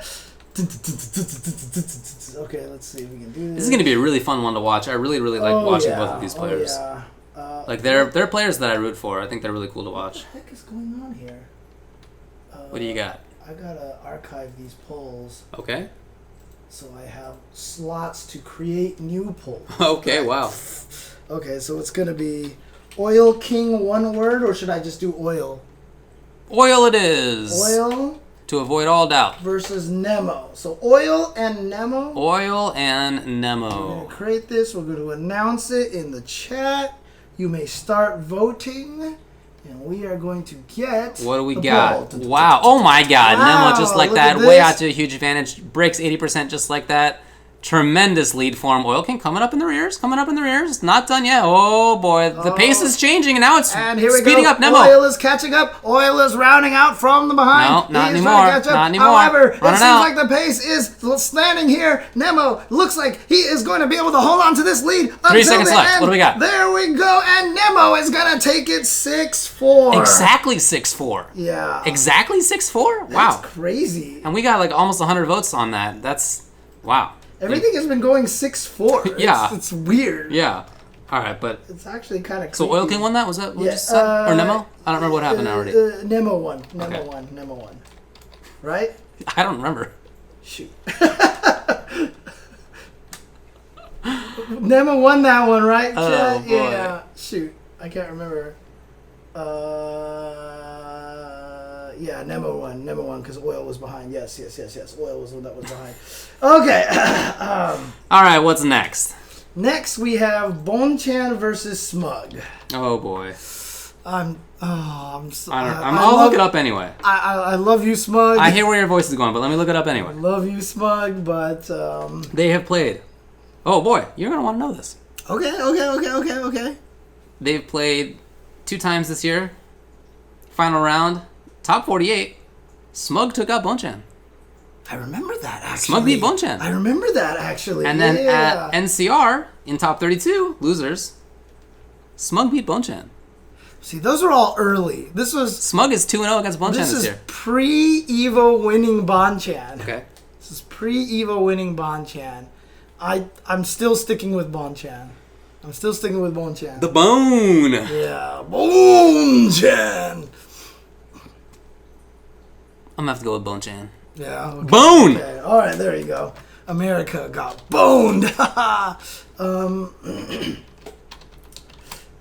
Okay, let's see if we can do this. This is going to be a really fun one to watch. I really like watching both of these players. Like they're players that I root for. I think they're really cool to watch. What the heck is going on here? What do you got? I gotta archive these polls Okay. so I have slots to create new polls. Okay, wow. Okay, so it's gonna be Oil King one word, or should I just do oil? Oil it is. Oil To avoid all doubt. versus Nemo. So Oil and Nemo. Oil and We're Nemo. gonna create this. We're gonna announce it in the chat. You may start voting. And we are going to get... What do we the got? ball. Wow. Oh my god. Wow, Nemo just like look that. at Way this. out to a huge advantage. Breaks 80% just like that. Tremendous lead for him. Oil King coming up in the rears. Not done yet. Oh boy. The pace is changing and now it's And here we speeding go. up. Nemo. Oil is catching up. Oil is rounding out from the behind. No, not He is anymore. trying to catch up. Not anymore. However, it Running seems out. like the pace is standing here. Nemo looks like he is going to be able to hold on to this lead until 3 seconds the left. end. What do we got? There we go. And Nemo is going to take it 6-4. Exactly 6-4. Yeah. Exactly 6-4? Wow. That's crazy. And we got like almost 100 votes on that. That's wow. Everything has been going 6-4. Yeah. It's weird. Yeah. All right, but It's actually kind of so Oil King won that? Was that what you just said? Or Nemo? I don't remember what happened already. Nemo won. Okay. Nemo won. Right? I don't remember. Shoot. Nemo won that one, right? Oh, boy. Yeah. Shoot. I can't remember. Yeah, Nemo won because Oil was behind. Yes. Oil was the one that was behind. Okay. All right, what's next? Next we have Bonchan versus Smug. Oh boy. I'll I'll look it up anyway. I love you, Smug. I hear where your voice is going, but let me look it up anyway. Love you, Smug, but They have played. Oh boy, you're gonna want to know this. Okay. They've played 2 times this year. Final round, top 48. Smug took out Bonchan. I remember that actually. Smug beat Bonchan. I remember that actually. And then at NCR in top 32, losers, Smug beat Bonchan. See, those were all early. This was Smug is 2-0 against Bonchan this year. This is pre-Evo winning Bonchan. Okay. This is pre-Evo winning Bonchan. I'm still sticking with Bonchan. The bone. Yeah, Bonchan. I'm gonna have to go with Bonchan. Yeah. Okay, Bone. Okay. All right, there you go. America got boned.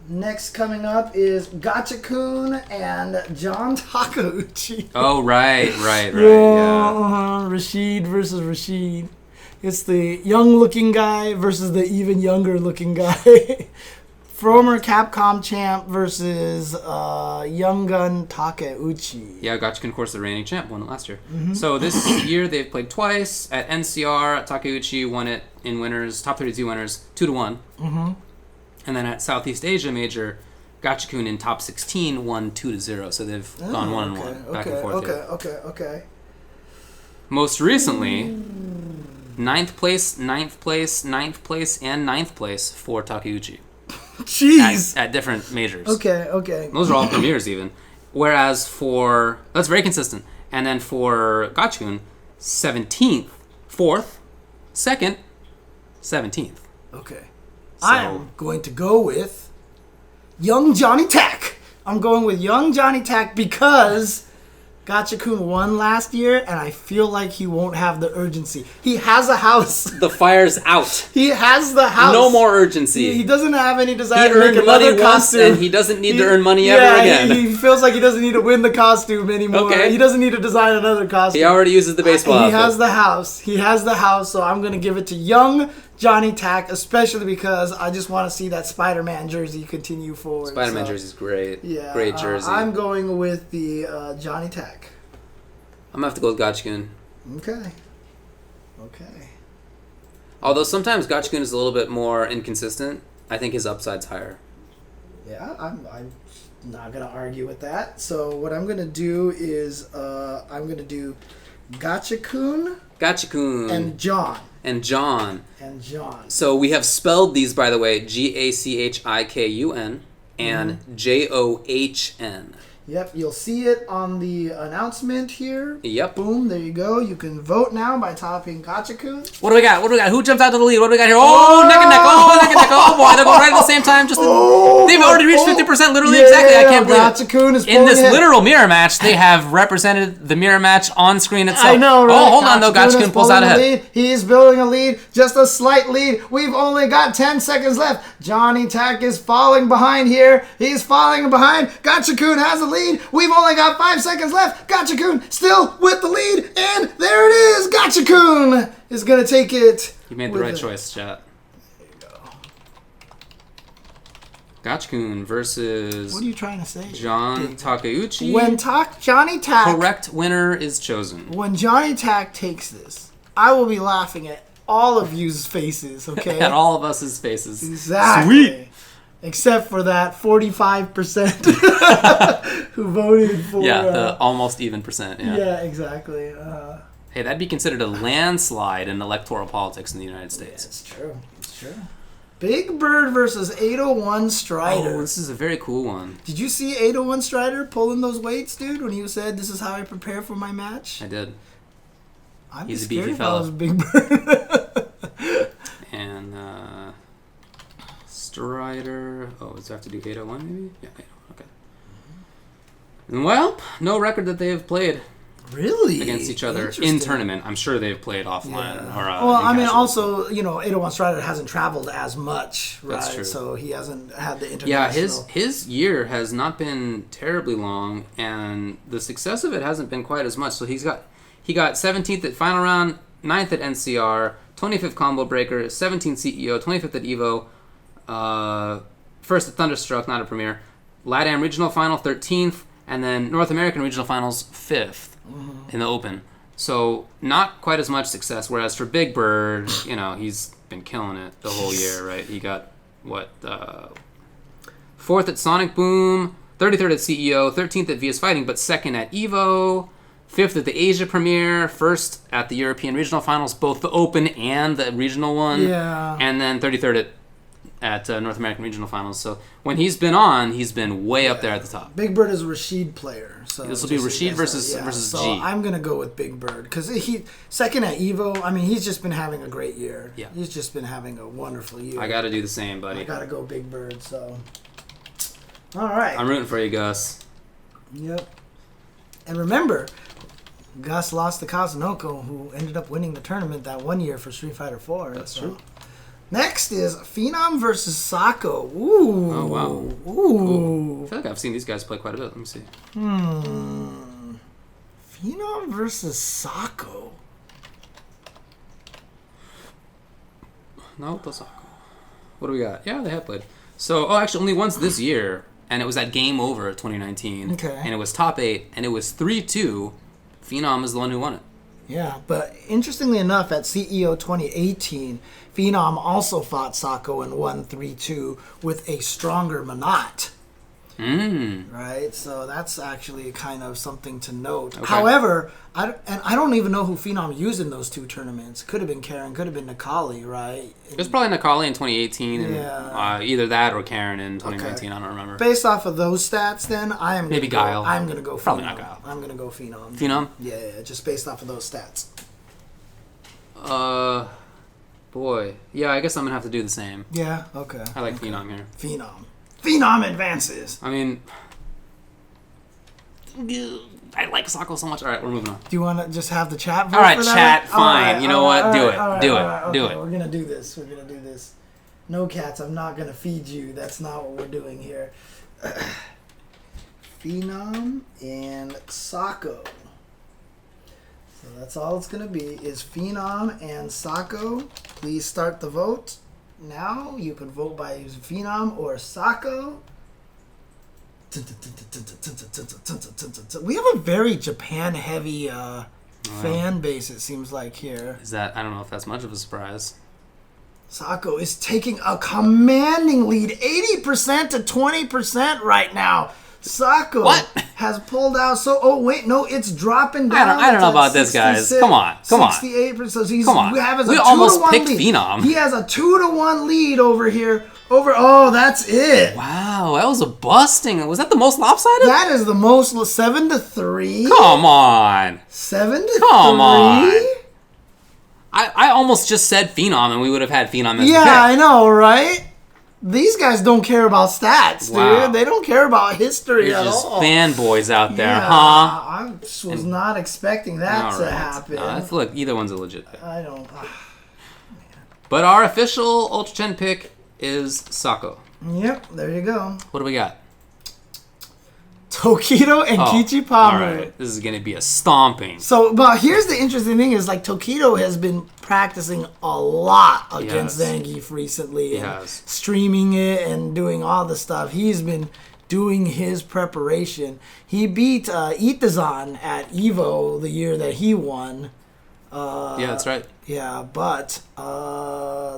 Next coming up is Gotcha-kun and John Takeuchi. Oh, right. Yeah. Rashid versus Rashid. It's the young-looking guy versus the even younger-looking guy. Former Capcom champ versus Young Gun Takeuchi. Yeah, Gotcha-kun, of course, the reigning champ, won it last year. Mm-hmm. So this year they've played twice. At NCR, Takeuchi won it in winners, top 32 winners, 2-1. Mm-hmm. And then at Southeast Asia Major, Gotcha-kun in top 16 won 2-0. So they've gone 1-1, back and forth. Okay. Most recently, 9th place, and 9th place for Takeuchi. Jeez. At different majors. Okay. Those are all premieres even. Whereas that's very consistent. And then for Gotcha-kun, 17th, 4th, 2nd, 17th. Okay. So, I'm going to go with Young Johnny Tak. I'm going with Young Johnny Tak because Gotcha-kun won last year, and I feel like he won't have the urgency. He has a house. The fire's out. He has the house. No more urgency. He doesn't have any desire he to make earned money another once, costume. and he doesn't need to earn money ever again. He feels like he doesn't need to win the costume anymore. Okay. He doesn't need to design another costume. He already uses the baseball He outfit. has the house, so I'm going to give it to Young Johnny Tak, especially because I just want to see that Spider-Man jersey continue forward. Spider-Man jersey's great. Yeah, Great jersey. I'm going with the Johnny Tak. I'm going to have to go with Gotcha-kun. Okay. Although sometimes Gotcha-kun is a little bit more inconsistent, I think his upside's higher. Yeah, I'm not going to argue with that. So what I'm going to do is I'm going to do Gotcha-kun and John. So we have spelled these, by the way, Gachikun and John. Yep, you'll see it on the announcement here. Yep. Boom, there you go. You can vote now by typing Gotcha-kun. What do we got? Who jumps out to the lead? What do we got here? Oh, neck and neck. Oh, boy. They're going right at the same time. They've already reached 50%, literally, exactly. I can't believe Gotcha-kun is in this literal mirror match, they have represented the mirror match on screen itself. I know, right? Oh, hold on, though. Gotcha-kun pulls out ahead. He's building a lead, just a slight lead. We've only got 10 seconds left. Johnny Tak is falling behind here. He's falling behind. Gotcha-kun has a lead. We've only got 5 seconds left. Gotcha-kun still with the lead, and there it is. Gotcha-kun is going to take it. You made the right choice, chat. There you go. Gotcha-kun versus... What are you trying to say? John Takeuchi. When Johnny Tak... Correct winner is chosen. When Johnny Tak takes this, I will be laughing at all of you's faces, okay? At all of us' faces. Exactly. Sweet. Except for that 45% who voted for... Yeah, the almost even percent. Yeah, exactly. Hey, that'd be considered a landslide in electoral politics in the United States. It's true. Big Bird versus 801 Strider. Oh, this is a very cool one. Did you see 801 Strider pulling those weights, dude, when he said, "This is how I prepare for my match"? I did. He's a beefy fella. I was Big Bird. And Strider. Oh, does it have to do 801 maybe? Yeah, 801. Okay. And well, no record that they have played Really? against each other in tournament. I'm sure they've played offline. Yeah. Or, well, I mean, also, 801 Strider hasn't traveled as much, right? That's true. So he hasn't had the international. Yeah, his year has not been terribly long, and the success of it hasn't been quite as much. So he got 17th at final round, 9th at NCR, 25th Combo Breaker, 17th CEO, 25th at EVO, first at Thunderstruck, not a Premier, LATAM Regional Final, 13th, and then North American Regional Finals, 5th in the Open. So not quite as much success, whereas for Big Bird, he's been killing it the whole year, right? He got, 4th at Sonic Boom, 33rd at CEO, 13th at VS Fighting, but 2nd at EVO, 5th at the Asia Premier, 1st at the European Regional Finals, both the Open and the Regional one, and then 33rd at North American Regional Finals. So when he's been on, he's been way up there at the top. Big Bird is a Rashid player. So this will be Rashid versus so G. I'm going to go with Big Bird because he 2nd at EVO. I mean, he's just been having a great year. Yeah. He's just been having a wonderful year. I got to do the same, buddy. I got to go Big Bird, so. All right. I'm rooting for you, Gus. Yep. And remember, Gus lost to Kazunoko, who ended up winning the tournament that one year for Street Fighter 4. That's true. Next is Phenom versus Sako. Ooh. Oh, wow. Ooh. I feel like I've seen these guys play quite a bit. Let me see. Phenom versus Sako. No, plus Sako. What do we got? Yeah, they have played. So, actually, only once this year, and it was at Game Over 2019. Okay. And it was top 8, and it was 3-2. Phenom is the one who won it. Yeah, but interestingly enough, at CEO 2018, Phenom also fought Sako and won 3-2 with a stronger Manat. Right? So that's actually kind of something to note. Okay. However, I don't even know who Phenom used in those two tournaments. Could have been Karen, could have been Nikali, right? It was probably Nikali in 2018, and either that or Karen in 2019. Okay. I don't remember. Based off of those stats, then I am maybe Guile. I'm gonna go Phenom. Probably not Guile. I'm gonna go Phenom. Phenom? Yeah, just based off of those stats. Boy, yeah, I guess I'm gonna have to do the same. Yeah. Okay. I like Phenom here. Phenom advances. I mean, I like Sako so much. All right, we're moving on. Do you want to just have the chat vote? All right, for that chat, one? fine. You know what? Do it. Do it. We're gonna do this. No cats. I'm not gonna feed you. That's not what we're doing here. Phenom and Sako. So that's all it's gonna be. Is Phenom and Sako. Please start the vote now. You can vote by using Phenom or Sako. We have a very Japan-heavy fan base, it seems like, here. Is that? I don't know if that's much of a surprise. Sako is taking a commanding lead, 80% to 20% right now. Sako has pulled out. It's dropping down. I don't know about this, guys. Come on. 68%. So he's Come on. having We a almost 2-1 picked lead. Phenom. He has a 2-1 lead over here. That's it. Wow, that was a busting. Was that the most lopsided? That is the most 7-3. Come on. 7-3. Come on. I almost just said Phenom, and we would have had Phenom as the pick. I know, right? These guys don't care about stats, dude. Wow. They don't care about history You're at just all. fanboys out there, huh? I was not expecting that to happen. Look, either one's a legit pick. I don't. But our official UltraChen pick is Sako. Yep, there you go. What do we got? Tokido and Kichipamu. All right, this is going to be a stomping. So, but here's the interesting thing is, like, Tokido has been practicing a lot against Zangief recently. And streaming it and doing all the stuff. He's been doing his preparation. He beat Itazan at EVO the year that he won. Yeah, that's right. Yeah, but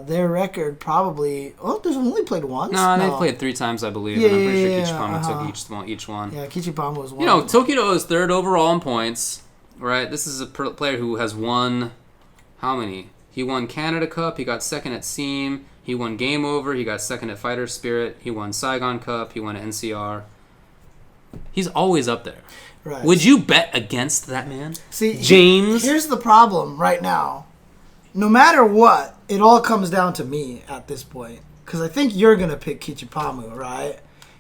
their record probably... Oh, they've only played once? No, they played 3 times, I believe. Yeah, and I'm pretty sure yeah, took each one. Yeah, Kichipamu was one. You know, Tokido is 3rd overall in points, right? This is a player who has won... How many? He won Canada Cup. He got 2nd at SEAM. He won Game Over. He got 2nd at Fighter Spirit. He won Saigon Cup. He won NCR. He's always up there. Right. Would you bet against that man? See, James? Here's the problem right now. No matter what, it all comes down to me at this point. because I think you're going to pick Kichipamu, right?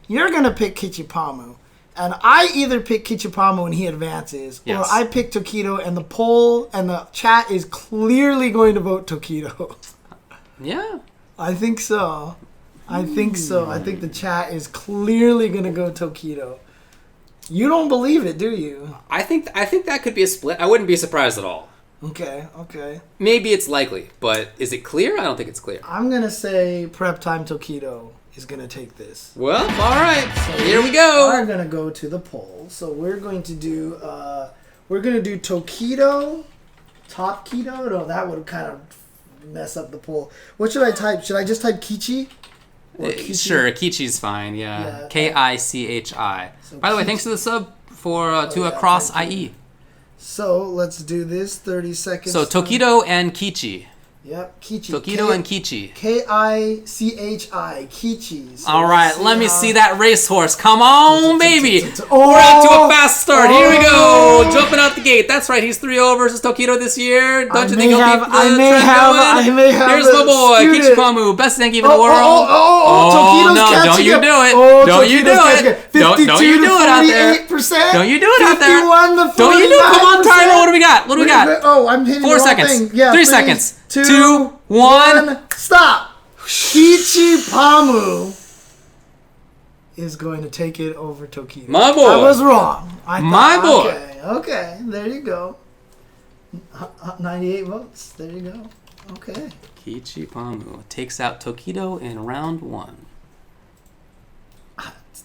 You're going to pick Kichipamu. And I either pick Kichipamu and he advances, or I pick Tokido, and the poll and the chat is clearly going to vote Tokido. Yeah. I think so. I think the chat is clearly going to go Tokido. You don't believe it, do you? I think that could be a split. I wouldn't be surprised at all. Okay. Maybe it's likely, but is it clear? I don't think it's clear. I'm going to say Prep Time Tokido is going to take this. Well, all right. So here we go. We're going to go to the poll. So we're going to do Tokido, Top Kido. No, that would kind of mess up the poll. What should I type? Should I just type Kichi? Sure, Kichi's fine. Yeah. Kichi. So By the way, Kichi. thanks to the sub to Cross IE. So let's do this. 30 seconds. So Tokido and Kichi. Yep, Kichi. Tokido and Kichi. Kichi. Kichi. So all right, let me see that racehorse. Come on, baby. Oh. We're out to a fast start. Here we go. Jumping out the gate. That's right. He's 3-0 versus Tokido this year. Don't you think he'll keep the trend going? I may have Here's my boy, Kichipamu. Best tank even in the world. Tokido's no, catching don't you up. do it. Oh, Don't you do Tokido's it. catching Don't you do it out there. 48%. Don't you do it out there. 51 to 49%. Don't you do it. Come on, timer. What do we got? What do we got? Oh, I'm hitting 4 the wrong seconds. thing. Yeah, 3 please. seconds. 2, 1. Stop. Kichipamu is going to take it over Tokido. My boy. I was wrong. My boy. Okay. There you go. 98 votes. There you go. Okay. Kichipamu takes out Tokido in round 1.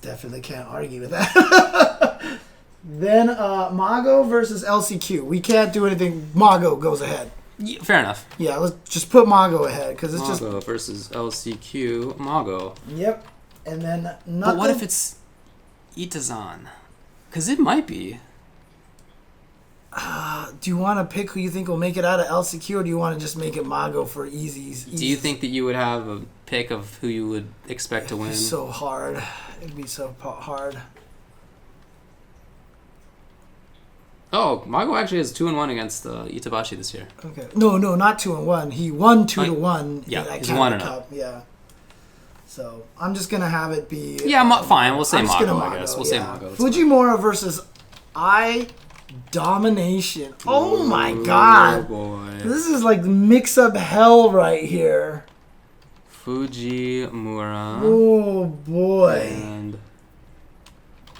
Definitely can't argue with that. Then Mago versus LCQ. We can't do anything. Mago goes ahead. Yeah, fair enough. Yeah, let's just put Mago ahead because it's Mago versus LCQ. Mago. Yep. And then nothing. But what if it's Itazan? Because it might be. Do you want to pick who you think will make it out of LCQ, or do you want to just make it Mago for easies? Do you think that you would have a pick of who you would expect to win? It'd be so hard. It'd be so hard. Oh, Mago actually has 2-1 against Itabashi this year. Okay. No, not 2-1. He won 2-1. Yeah, at he's Canada 1-0. Cup. Yeah. So I'm just gonna have it be. Yeah, fine. We'll say I'm just Mago. gonna I guess we'll say Mago. It's Fujimura versus Domination. Oh my God! boy. This is like mix-up hell right here. Fujimura. Oh boy. And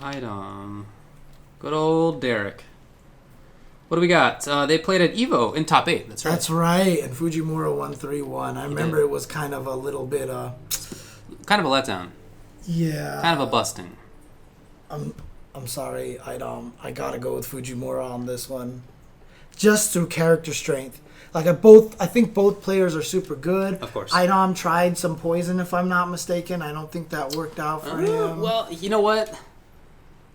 item. Good old Derek. What do we got? They played at Evo in top 8. That's right. That's right. And Fujimura won 3-1. I remember it was kind of a little bit. Kind of a letdown. Yeah. Kind of a busting. I'm sorry. I gotta go with Fujimura on this one, just through character strength. Like I think both players are super good. Of course. Idom tried some poison, if I'm not mistaken. I don't think that worked out for him. Well, you know what?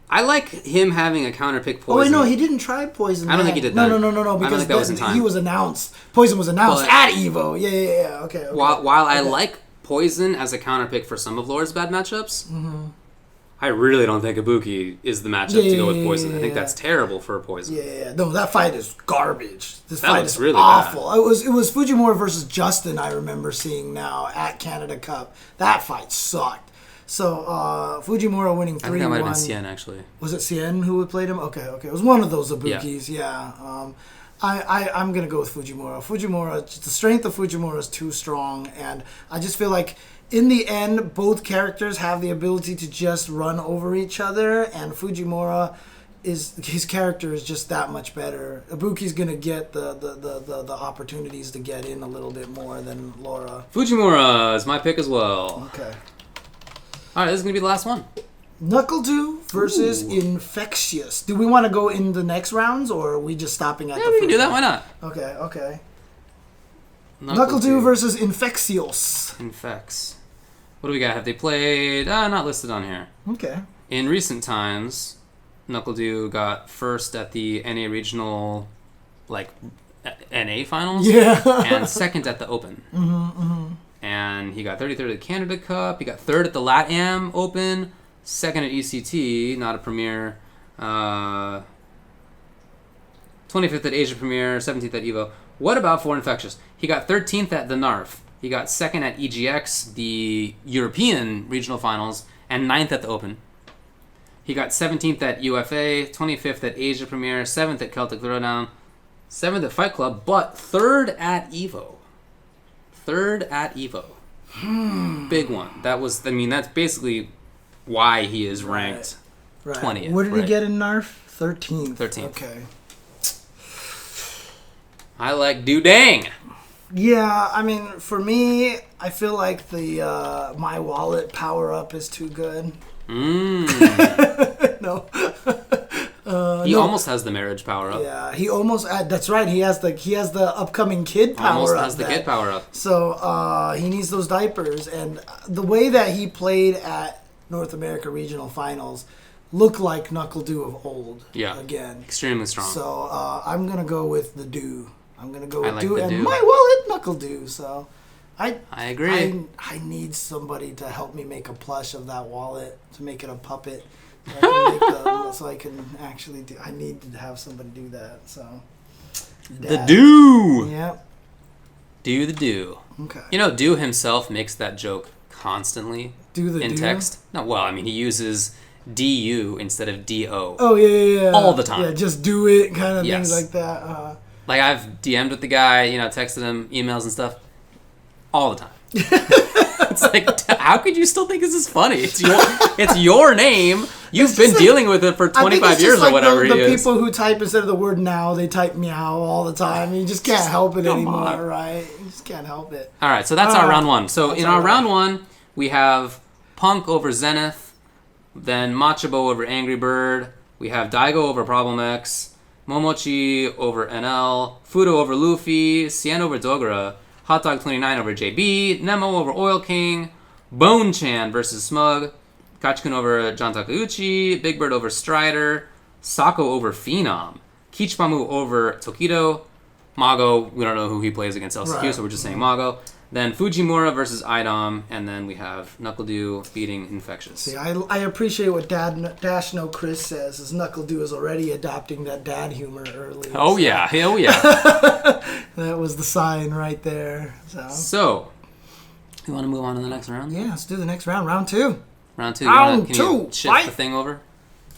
I like him having a counter pick poison. Oh wait, no, he didn't try poison. I don't think he did No, that. no. I Because don't think that was in time. he was announced. Poison was announced But- at Evo. Yeah. Okay. While I like poison as a counter pick for some of Lord's bad matchups, I really don't think Ibuki is the matchup to go with poison. I think that's terrible for a poison. Yeah. No, that fight is garbage. This That fight looks is really awful. It was Fujimura versus Justin. I remember seeing now at Canada Cup. That fight sucked. So Fujimura winning 3-1. I think that might have been Cien, actually. Was it Cien who played him? Okay. It was one of those Ibukis. Yeah. I'm gonna go with Fujimura. The strength of Fujimura is too strong, and I just feel like in the end, both characters have the ability to just run over each other, and Fujimura his character is just that much better. Ibuki's gonna get the opportunities to get in a little bit more than Laura. Fujimura is my pick as well. Okay. All right, this is going to be the last one. Knuckle-Dew versus Infectious. Do we want to go in the next rounds, or are we just stopping at the Yeah, we can first do that. round? Why not? Okay. Knuckle-Dew versus Infectious. Infects. What do we got? Have they played? Not listed on here. Okay. In recent times, Knuckle-Dew got first at the NA regional, NA finals. Yeah. And second at the Open. And he got 33rd at the Canada Cup. He got 3rd at the LATAM Open. 2nd at ECT, not a Premier. 25th at Asia Premier. 17th at EVO. What about for Infectious? He got 13th at the NARF. He got 2nd at EGX, the European regional finals, and 9th at the Open. He got 17th at UFA, 25th at Asia Premier, 7th at Celtic Throwdown, 7th at Fight Club, but 3rd at EVO. 3rd at EVO. Big one. That's basically why he is ranked 20th. What did he get in NARF? 13th. 13th. Okay. I like Dudang. Yeah, I mean, for me, I feel like the My Wallet power-up is too good. No. He almost has the marriage power up. Yeah, he almost. That's right. He has the upcoming kid power almost up. Has the kid power up. So he needs those diapers, and the way that he played at North America Regional Finals looked like Knuckle Dew of old. Yeah. Again. Extremely strong. So I'm gonna go with the Dew. I'm gonna go with Dew and Dew. My Wallet Knuckle Dew. So. I agree. I need somebody to help me make a plush of that wallet to make it a puppet. So I can actually do. I need to have somebody do that. So the Dew. Yep. Do the Dew. Okay. You know, Dew himself makes that joke constantly. In text. No, well, I mean, he uses DU instead of DO. Oh yeah. All the time. Yeah, just do it, kind of Yes. things like that. Like I've DM'd with the guy, texted him emails and stuff. All the time. It's like, how could you still think this is funny? It's your name. You've been dealing with it for 25 years or whatever the people who type instead of the word now, they type meow all the time. You just can't help it anymore, right? You just can't help it. All right, so that's our round one. So in our round one, we have Punk over Zenith, then Machabo over Angry Bird. We have Daigo over Problem X, Momochi over NL, Fudo over Luffy, Cien over Dogura, Hot Dog 29 over JB, Nemo over Oil King, Bone Chan versus Smug, Kachikun over John Takeuchi, Big Bird over Strider, Sako over Phenom, Kichimamu over Tokido, Mago, we don't know who he plays against LCQ, Right. so we're just saying Mago. Then Fujimura versus Idom, and then we have Knuckle Dew beating Infectious. See, I appreciate what Dash No Chris says, is Knuckle Dew is already adopting that dad humor early. Oh, yeah. Hell yeah. That was the sign right there. So, you want to move on to the next round? Yeah, let's do the next round. Round two. Round two. Round Can two. you shift Fight. the thing over?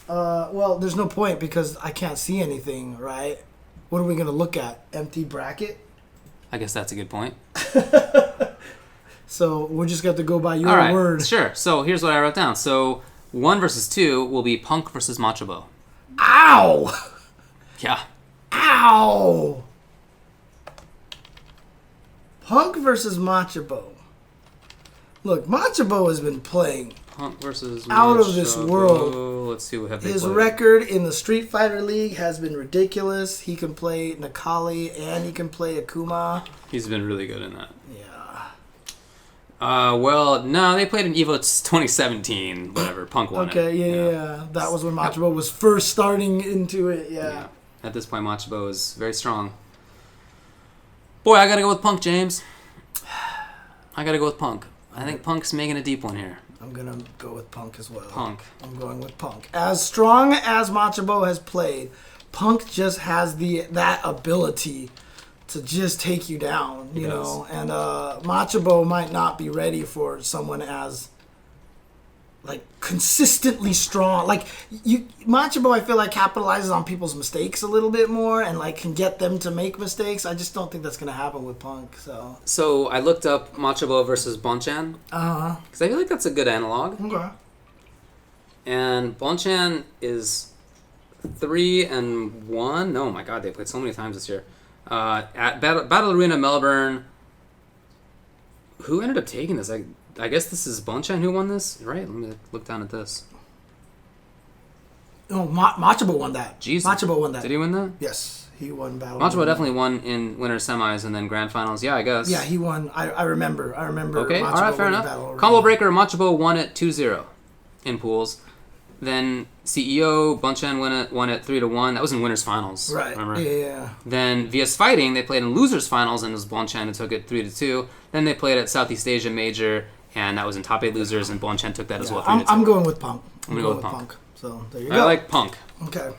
Well, there's no point because I can't see anything, right? What are we going to look at? Empty bracket? I guess that's a good point. So we're just going to go by your All right, word. sure. So here's what I wrote down. So 1 versus 2 will be Punk versus Machabo. Ow! Yeah. Ow! Punk versus Machabo. Look, Machabo has been playing Punk versus out of this world. Let's see what have they His played. record in the Street Fighter League has been ridiculous. He can play Nakali and he can play Akuma. He's been really good in that. Yeah. Well, no, they played in EVO 2017. Whatever, Punk won it. Okay, yeah. That was when Machabo was first starting into it, yeah. At this point, Machabo is very strong. Boy, I gotta go with Punk, James. I gotta go with Punk. I think Punk's making a deep one here. I'm going to go with Punk as well. Punk. I'm going with Punk. As strong as Machabo has played, Punk just has that ability to just take you down, you know. And Machabo might not be ready for someone as consistently strong. Machabo, I feel like capitalizes on people's mistakes a little bit more and can get them to make mistakes. I just don't think that's gonna happen with Punk. So I looked up Machabo versus Bonchan. Because I feel like that's a good analog. Okay. And Bonchan is 3-1. Oh my god, they played so many times this year. At Battle Arena Melbourne. Who ended up taking this? I guess this is Bonchan who won this, right? Let me look down at this. No, Machabo won that. Jeez. Machabo won that. Did he win that? Yes, he won Battle. Machabo definitely won in winter semis and then grand finals. Yeah, I guess. Yeah, he won. I remember. Okay, Machabo all right, fair winning enough. Battle Arena. Combo Breaker, Machabo won it 2-0 in pools. Then CEO, Bonchan won it 3-1. That was in winners finals. Right. Remember? Yeah. Then VS Fighting, they played in losers finals and it was Bonchan who took it 3-2. Then they played at Southeast Asia Major and that was in top 8 losers and Bonchan took that as well. 3-2. I'm going with Punk. I'm going to go with Punk. So there you go. I like Punk. Okay.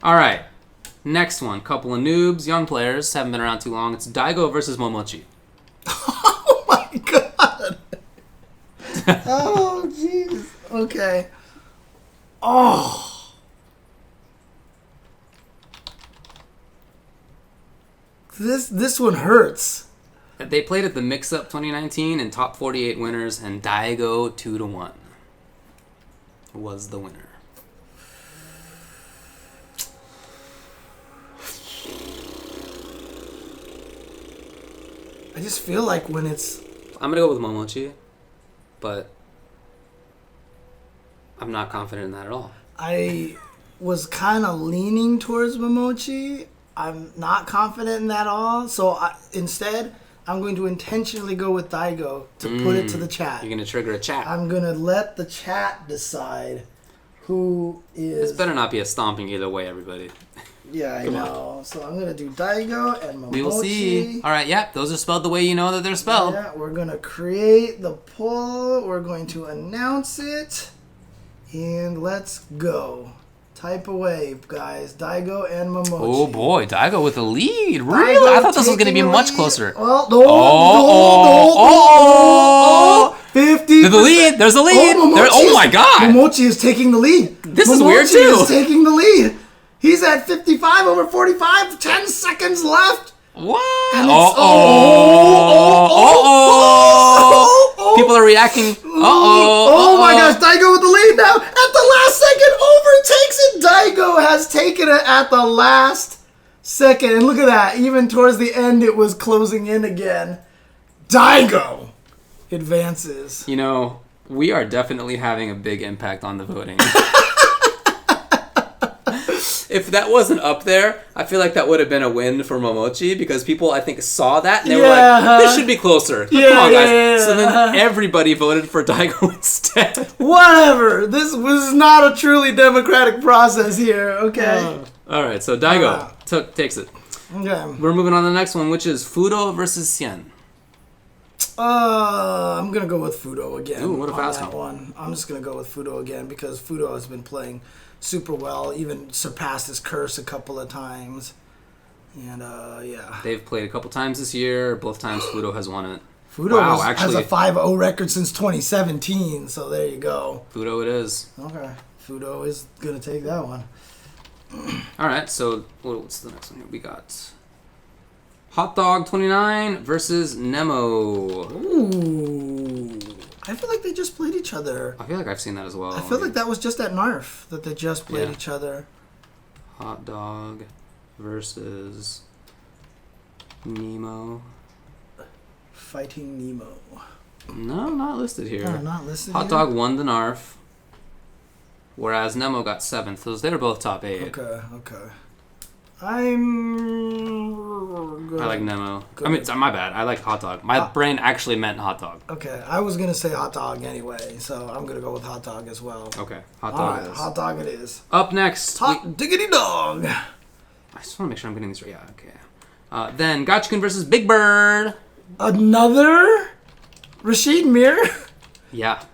All right. Next one. Couple of noobs, young players, haven't been around too long. It's Daigo versus Momochi. Oh, jeez. Okay. Oh. This one hurts. They played at the Mix-Up 2019 and top 48 winners, and Daigo 2-1 was the winner. I just feel like when it's... I'm going to go with Momochi, but I'm not confident in that at all. I was kind of leaning towards Momochi. I'm not confident in that at all. So instead, I'm going to intentionally go with Daigo to put it to the chat. You're going to trigger a chat. I'm going to let the chat decide who is... This better not be a stomping either way, everybody. Yeah, I know. So I'm going to do Daigo and Momochi. We will see. All right, yeah, those are spelled the way you know that they're spelled. Yeah, we're going to create the poll. We're going to announce it. And let's go. Type away, guys. Daigo and Momochi. Oh, boy. Daigo with the lead. Really? I thought this was going to be much closer. Well, no. 50. There's the lead. There's the lead. Oh, my God. Momochi is taking the lead. This is weird, too. Momochi is taking the lead. He's at 55 over 45. 10 seconds left. What? Oh. People are reacting. Oh my gosh, Daigo with the lead now. At the last second, overtakes it. Daigo has taken it at the last second. And look at that. Even towards the end, it was closing in again. Daigo advances. You know, we are definitely having a big impact on the voting. If that wasn't up there, I feel like that would have been a win for Momochi because people, I think, saw that and they were like, this should be closer. Come on, guys. Yeah. So then everybody voted for Daigo instead. Whatever. This was not a truly democratic process here. Okay. All right, so Daigo takes it. Okay. We're moving on to the next one, which is Fudo versus Sien. I'm going to go with Fudo again. Ooh, what a fast one. I'm just going to go with Fudo again because Fudo has been playing super well, even surpassed his curse a couple of times. And, yeah. They've played a couple times this year. Both times Fudo has won it. Fudo has a 5-0 record since 2017, so there you go. Fudo it is. Okay. Fudo is going to take that one. All right, so what's the next one here? We got Hot Dog 29 versus Nemo. Ooh. I feel like they just played each other. I feel like I've seen that as well. I feel like that was just at NARF that they just played each other. Hot Dog versus Nemo. Fighting Nemo. No, not listed here. No, not listed Hot Dog won the NARF, whereas Nemo got 7th. So they were both top 8. Okay. I like Nemo. I mean, my bad. I like Hot Dog. My brain actually meant Hot Dog. Okay, I was going to say Hot Dog anyway, so I'm going to go with Hot Dog as well. Okay, Hot Dog it is. Hot Dog it is. Up next. Hot Diggity Dog. I just want to make sure I'm getting these right. Yeah, okay. Then Gachikun versus Big Bird. Another Rashid Mir? Yeah.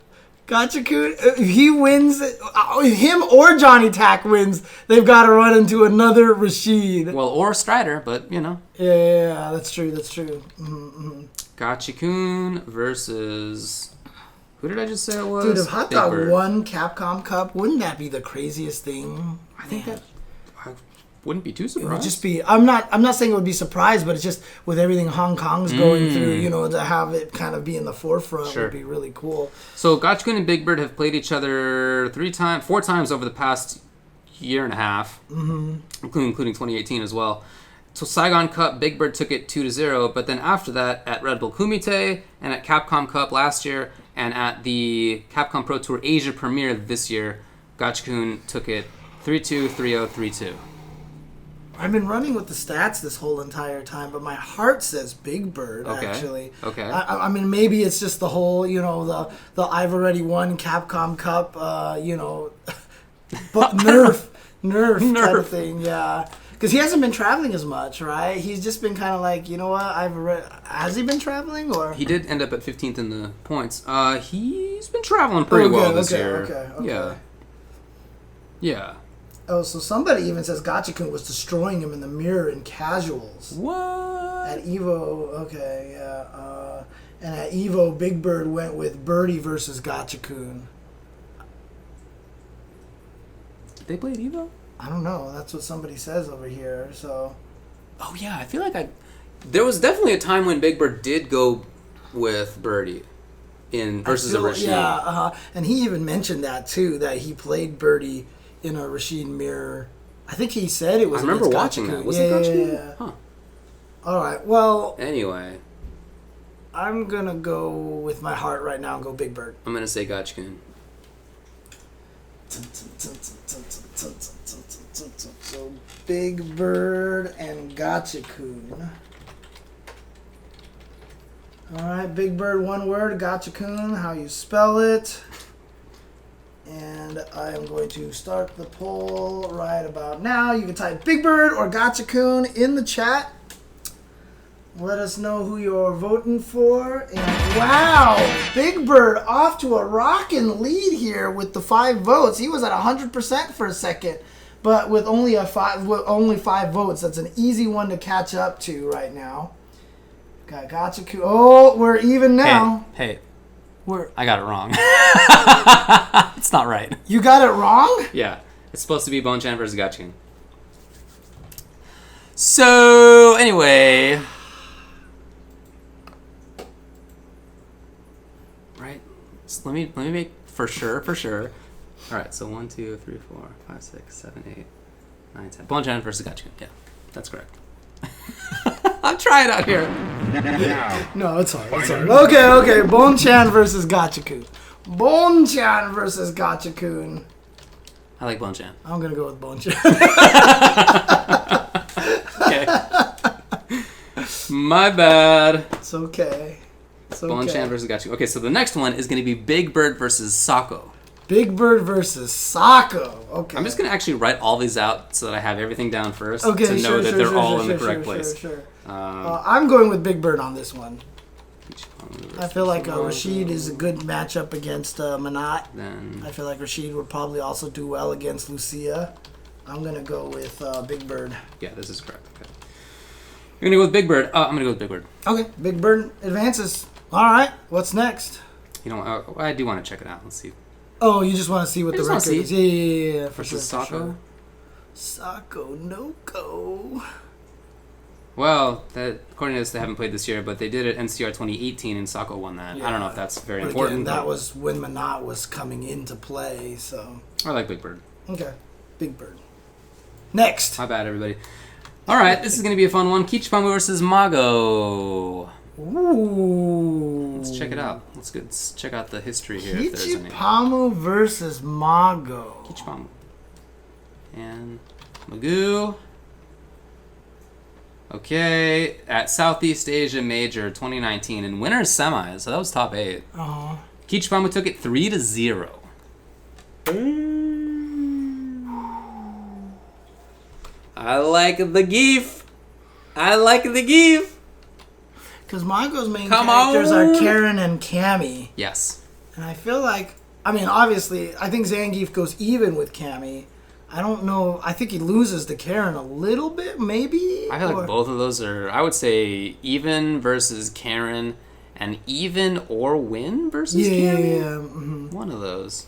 Gachikun, he wins, him or Johnny Tack wins, they've got to run into another Rashid. Well, or Strider, but, you know. Yeah, that's true. Mm-hmm. Gachikun versus... Who did I just say it was? Dude, if Hot Dog won Capcom Cup, wouldn't that be the craziest thing? I think that... I wouldn't be too surprised. It would just be... I'm not saying it would be surprised, but it's just with everything Hong Kong's going through, you know, to have it kind of be in the forefront would be really cool. So Gachikun and Big Bird have played each other 4 times over the past year and a half, including 2018 as well. So Saigon Cup, Big Bird took it 2-0, but then after that, at Red Bull Kumite and at Capcom Cup last year, and at the Capcom Pro Tour Asia Premiere this year, Gachikun took it 3-2, 3-0, 3-2. I've been running with the stats this whole entire time, but my heart says Big Bird, actually. Okay. I mean, maybe it's just the whole, you know, the I've already won Capcom Cup, you know, but nerf kind of thing, yeah. Because he hasn't been traveling as much, right? He's just been kind of like, you know what, has he been traveling? Or he did end up at 15th in the points. He's been traveling pretty well this year. Okay. Yeah. Oh, so somebody even says Gachikun was destroying him in the mirror in casuals. What? At Evo, okay, yeah. And at Evo, Big Bird went with Birdie versus Gotcha-kun. Did they play at Evo? I don't know. That's what somebody says over here. So. Oh yeah, I feel like there was definitely a time when Big Bird did go with Birdie in versus a Rashid. Yeah, and he even mentioned that too. That he played Birdie in a Rashid mirror. I think he said it was. I remember watching that. Was it Gotcha-kun? Yeah. Huh. All right. Well. Anyway, I'm gonna go with my heart right now and go Big Bird. I'm gonna say Gotcha-kun. So Big Bird and Gotcha-kun. Alright, Big Bird, one word, Gotcha-kun, how you spell it. And I am going to start the poll right about now. You can type Big Bird or Gotcha-kun in the chat. Let us know who you're voting for. And wow, Big Bird off to a rockin' lead here with the 5 votes. He was at 100% for a second, but with only only 5 votes, that's an easy one to catch up to right now. Got Gotcha-kun. Oh, we're even now. Hey, we're. I got it wrong. It's not right. You got it wrong? Yeah, it's supposed to be Bonchan versus Gotcha-kun. So anyway. Let me make for sure. All right, so 1, 2, 3, 4, 5, 6, 7, 8, 9, 10. Bonchan versus Gotcha-kun. Yeah, that's correct. I'm trying out here. No, it's hard. Okay. Bonchan versus Gotcha-kun. Bonchan versus Gotcha-kun. I like Bonchan. I'm gonna go with Bonchan. Okay. My bad. It's okay. Bonchan versus Gotcha-kun. Okay, so the next one is going to be Big Bird versus Sako. Big Bird versus Sako. Okay. I'm just going to actually write all these out so that I have everything down first to know that sure, they're all in the correct place. Sure. I'm going with Big Bird on this one. I feel like Rashid is a good matchup against Manat. Then I feel like Rashid would probably also do well against Lucia. I'm going to go with Big Bird. Yeah, this is correct. Okay. You're going to go with Big Bird. I'm going to go with Big Bird. Okay, Big Bird advances. All right, what's next? You know, I do want to check it out. Let's see. Oh, you just want to see what the record is? Yeah, for versus sure. Sako? Sako no go. Well, according to this, they haven't played this year, but they did it NCR 2018, and Sako won that. Yeah. I don't know if that's very important. Again, that was when Manat was coming into play, so. I like Big Bird. Okay, Big Bird. Next. My bad, everybody. All right, this is going to be a fun one. Kichipamu versus Mago. Ooh. Let's check it out. Let's check out the history here. Kichipamu versus Mago. Kichipamu. And Magoo. Okay, at Southeast Asia Major 2019 in winners semis, so that was top 8. Kichipamu took it 3-0. I like the GIF. Because Mago's main characters are Karen and Cammy. Yes. And I feel like, I mean, obviously, I think Zangief goes even with Cammy. I don't know. I think he loses to Karen a little bit, maybe? I feel like both of those are, I would say, even versus Karen and even or win versus Cammy. Yeah. Mm-hmm. One of those.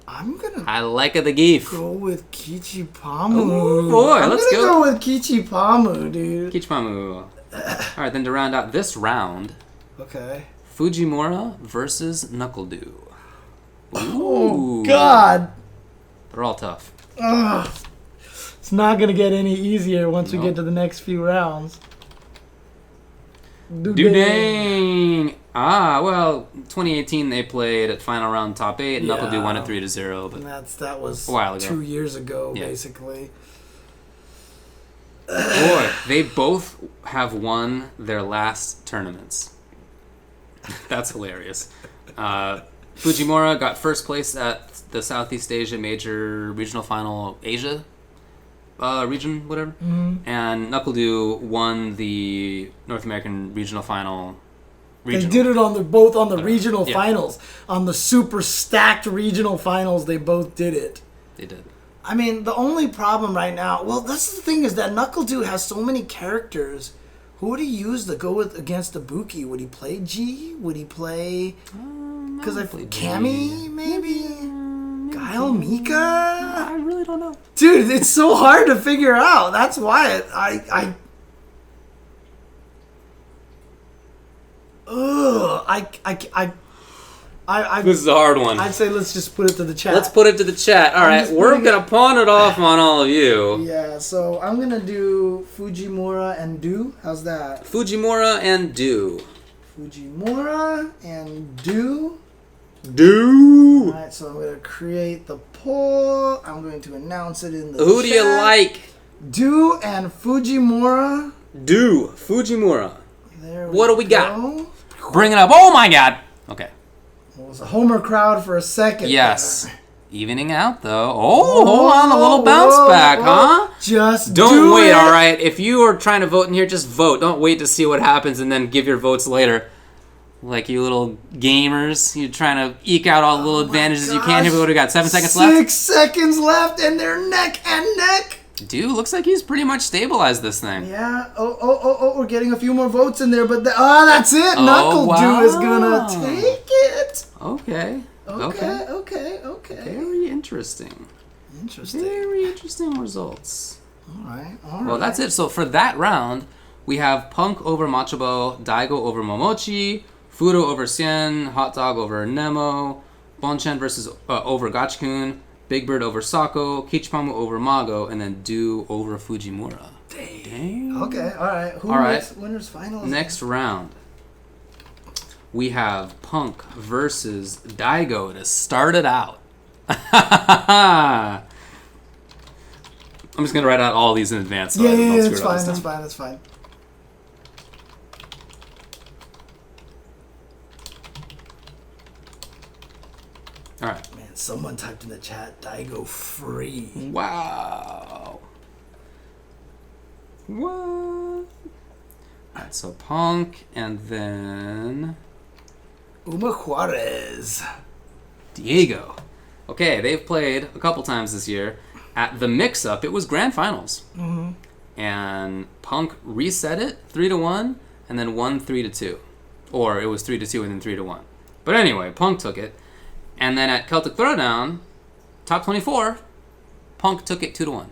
I'm going to... I like the GIF. Go with Kichipamu. Oh, boy, let's go. I'm going to go with Kichipamu, dude. Kichipamu. All right, then to round out this round, okay, Fujimura versus Knuckle-Dew. Oh, God. They're all tough. Ugh. It's not going to get any easier once we get to the next few rounds. Dang. Well, 2018 they played at final round top 8. Yeah. Knuckle-Dew won it 3-0. But that was a while ago. 2 years ago, basically. Boy, they both have won their last tournaments. That's hilarious. Fujimura got first place at the Southeast Asia Major Regional Final Asia region, whatever. Mm-hmm. And Knuckle-Dew won the North American Regional Final. They did it both on the regional finals. On the super stacked regional finals, they both did it. They did. I mean, the only problem right now... Well, that's the thing is that Knuckle-Dew has so many characters Who would he use to go with against Ibuki? Would he play G? Would he play? Because Cammy maybe. Guile Mika. I really don't know, dude. It's so hard to figure out. That's why I this is a hard one. I'd say let's just put it to the chat. Let's put it to the chat. All right, we're gonna pawn it off on all of you. Yeah, so I'm gonna do Fujimura and Do. How's that? Fujimura and Do. Fujimura and Do. Do. Alright, so I'm gonna create the poll. I'm going to announce it in the Who chat. do you like? Do and Fujimura. Do. Fujimura. There What do we go. got? Bring it up. Oh my god. Okay. It was a Homer crowd for a second. Yes. there. Evening out though. Oh, hold on, a little bounce back, huh? Just Don't wait, it. all right? If you are trying to vote in here, just vote. Don't wait to see what happens and then give your votes later. Like you little gamers, you're trying to eke out all the little advantages you can. Here we go. We got 7 seconds left. 6 seconds left, and they're neck and neck. Dude, looks like he's pretty much stabilized this thing. Yeah. Oh, we're getting a few more votes in there, but that's it. Oh, Knuckle wow. Dew is gonna take it. Okay. Okay. Very interesting. Interesting. Very interesting results. All right. Well, that's it. So for that round, we have Punk over Machobo, Daigo over Momochi, Fudo over Sien, Hot Dog over Nemo, Bonchen versus over Gachikun, Big Bird over Sako, Kichipamu over Mago, and then Do over Fujimura. Dang. Okay. All right. Who All right. makes winners finals? Next round, we have Punk versus Daigo to start it out. I'm just gonna write out all these in advance. So Yeah, I don't screw it's it up fine. this That's time. fine. That's fine. All right. Man, someone typed in the chat, Daigo free. Wow. What? Alright, so Punk and then Uma Juarez. Diego. Okay, they've played a couple times this year. At the mix-up, it was grand finals. Mm-hmm. And Punk reset it 3-1 and then won 3-2. Or it was 3-2 and then 3-1. But anyway, Punk took it. And then at Celtic Throwdown, top 24, Punk took it 2-1.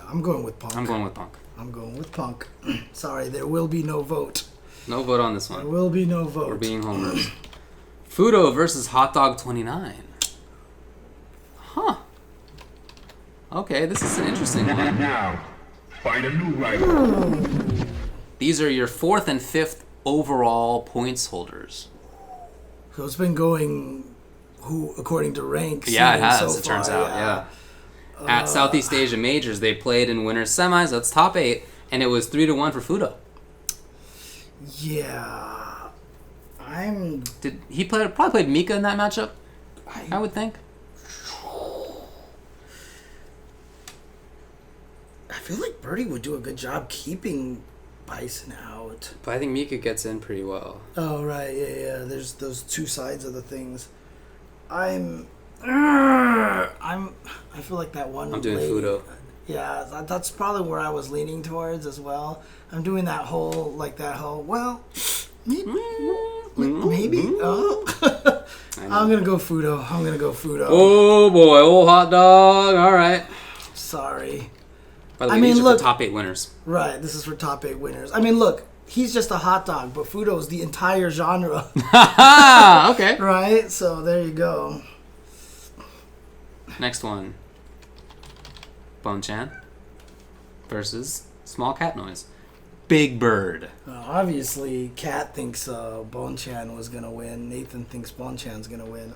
I'm going with Punk. I'm going with Punk. I'm going with Punk. Sorry, there will be no vote. No vote on this There one. will be no vote. We're being homers. Fudo versus Hot Dog 29. Huh. Okay, this is an interesting one. Now, find a new rival. These are your 4th and 5th overall points holders. So it's been going according to rank. Yeah, it has, so it turns far, out, yeah. At Southeast Asia Majors, they played in winners semis, that's top 8, and it was 3-1 for Fudo. Yeah. Did he probably played Mika in that matchup? I would think. I feel like Birdie would do a good job keeping Bison out. But I think Mika gets in pretty well. Oh, right. Yeah. There's those two sides of the things. I feel like that one. I'm doing lady, Fudo. Yeah, that's probably where I was leaning towards as well. I'm doing that whole, well, maybe. Oh. I'm going to go Fudo. Oh boy, old hot dog. All right. Sorry. By the way, these are for top 8 winners. Right, this is for top 8 winners. I mean, look, he's just a hot dog, but Fudo's the entire genre. Okay. Right? So there you go. Next one. Bonchan versus Small Cat Noise. Big Bird. Obviously, Kat thinks Bonchan was going to win. Nathan thinks Bonchan's going to win.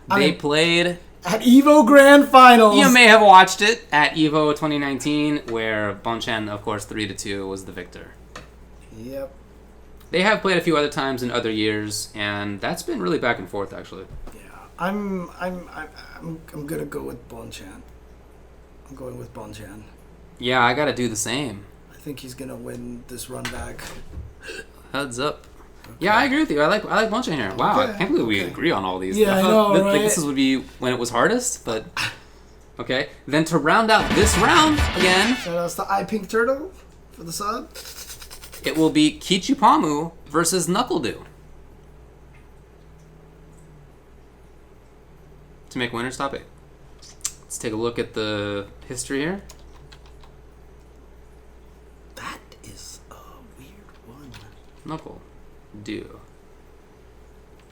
They played at EVO Grand Finals. You may have watched it at EVO 2019, where Bonchan, of course, 3-2 was the victor. Yep. They have played a few other times in other years, and that's been really back and forth, actually. Yeah, I'm gonna go with Bonchan. I'm going with Bonchan. Yeah, I gotta do the same. I think he's gonna win this run back. Heads up. Okay. Yeah, I agree with you. I like Bonchan here. Wow, Okay. I can't believe we agree on all these. Yeah, I know, like, right? this would be when it was hardest, but okay. Then to round out this round again. Shout outs to iPink Turtle for the sub. it will be Kichipamu versus Knuckledew. To make winners top 8. Let's take a look at the history here. That is a weird one. Knuckledew.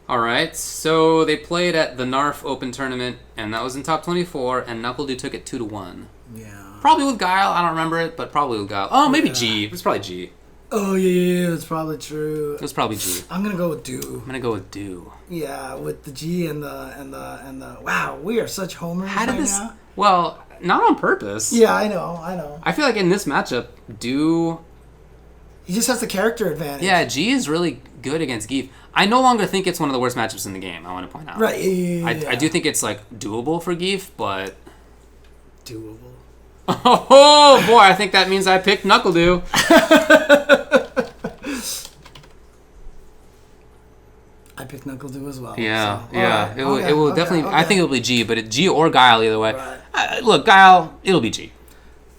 Alright, so they played at the NARF Open Tournament, and that was in top 24, and Knuckledew took it 2-1. Yeah. Probably with Guile, I don't remember it, but probably with Guile. Oh, maybe G. It was probably G. Oh, yeah, it's probably true. It was probably G. I'm going to go with Dew. I'm going to go with Dew. Yeah, with the G and the wow, we are such homers How did right this... now. Well, not on purpose. Yeah, I know. I feel like in this matchup, Dew... He just has the character advantage. Yeah, G is really good against Geef. I no longer think it's one of the worst matchups in the game, I want to point out. Right, yeah. I do think it's, like, doable for Geef, but... Doable. Oh, boy, I think that means I picked Knuckledew. I picked Knuckledew as well. Yeah, so. yeah. Right. It will definitely... Okay. I think it'll be G, but it's G or Guile either way. Right. Look, Guile, it'll be G.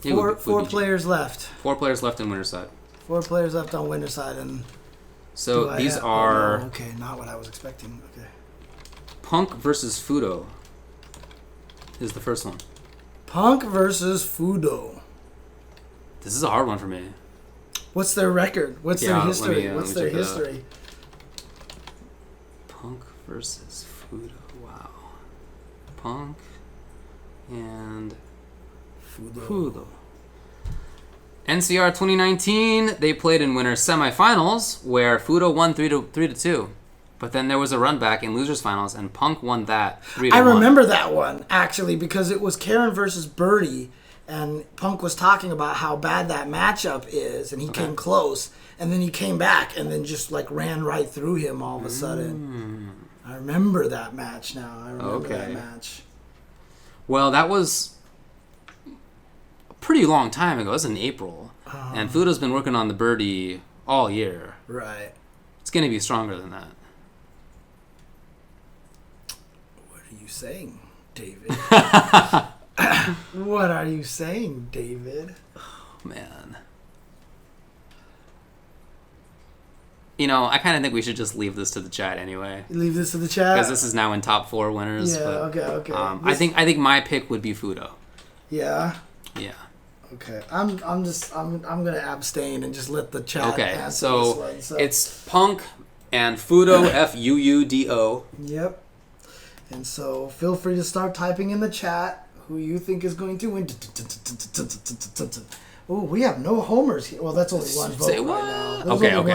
Four players left. 4 players left in winner's side. 4 players left on winner's side, and So these are... Oh, no. Okay, not what I was expecting. Okay. Punk versus Fudo is the first one. Punk versus Fudo. This is a hard one for me. What's their record? What's their history? What's their history? Punk versus Fudo. Wow. Punk and Fudo. NCR 2019, they played in winners semifinals where Fudo won 3-2. But then there was a run back in losers finals and Punk won that 3-1. I remember that one actually because it was Karen versus Birdie, and Punk was talking about how bad that matchup is, and he came close, and then he came back and then just like ran right through him all of a sudden. I remember that match now. I remember that match. Well, that was a pretty long time ago. It was in April. And Fudo's been working on the birdie all year. Right. It's going to be stronger than that. What are you saying, David? What are you saying, David? Oh, man. You know, I kind of think we should just leave this to the chat anyway. Leave this to the chat? Because this is now in top 4 winners. Yeah, but, okay. I think my pick would be Fudo. Yeah? Yeah. Okay. I'm gonna abstain and just let the chat answer so this one. So it's Punk and Fudo, Fuudo. Yep. And so feel free to start typing in the chat who you think is going to win. Oh, we have no homers here. Well, that's only one vote Say right what? now.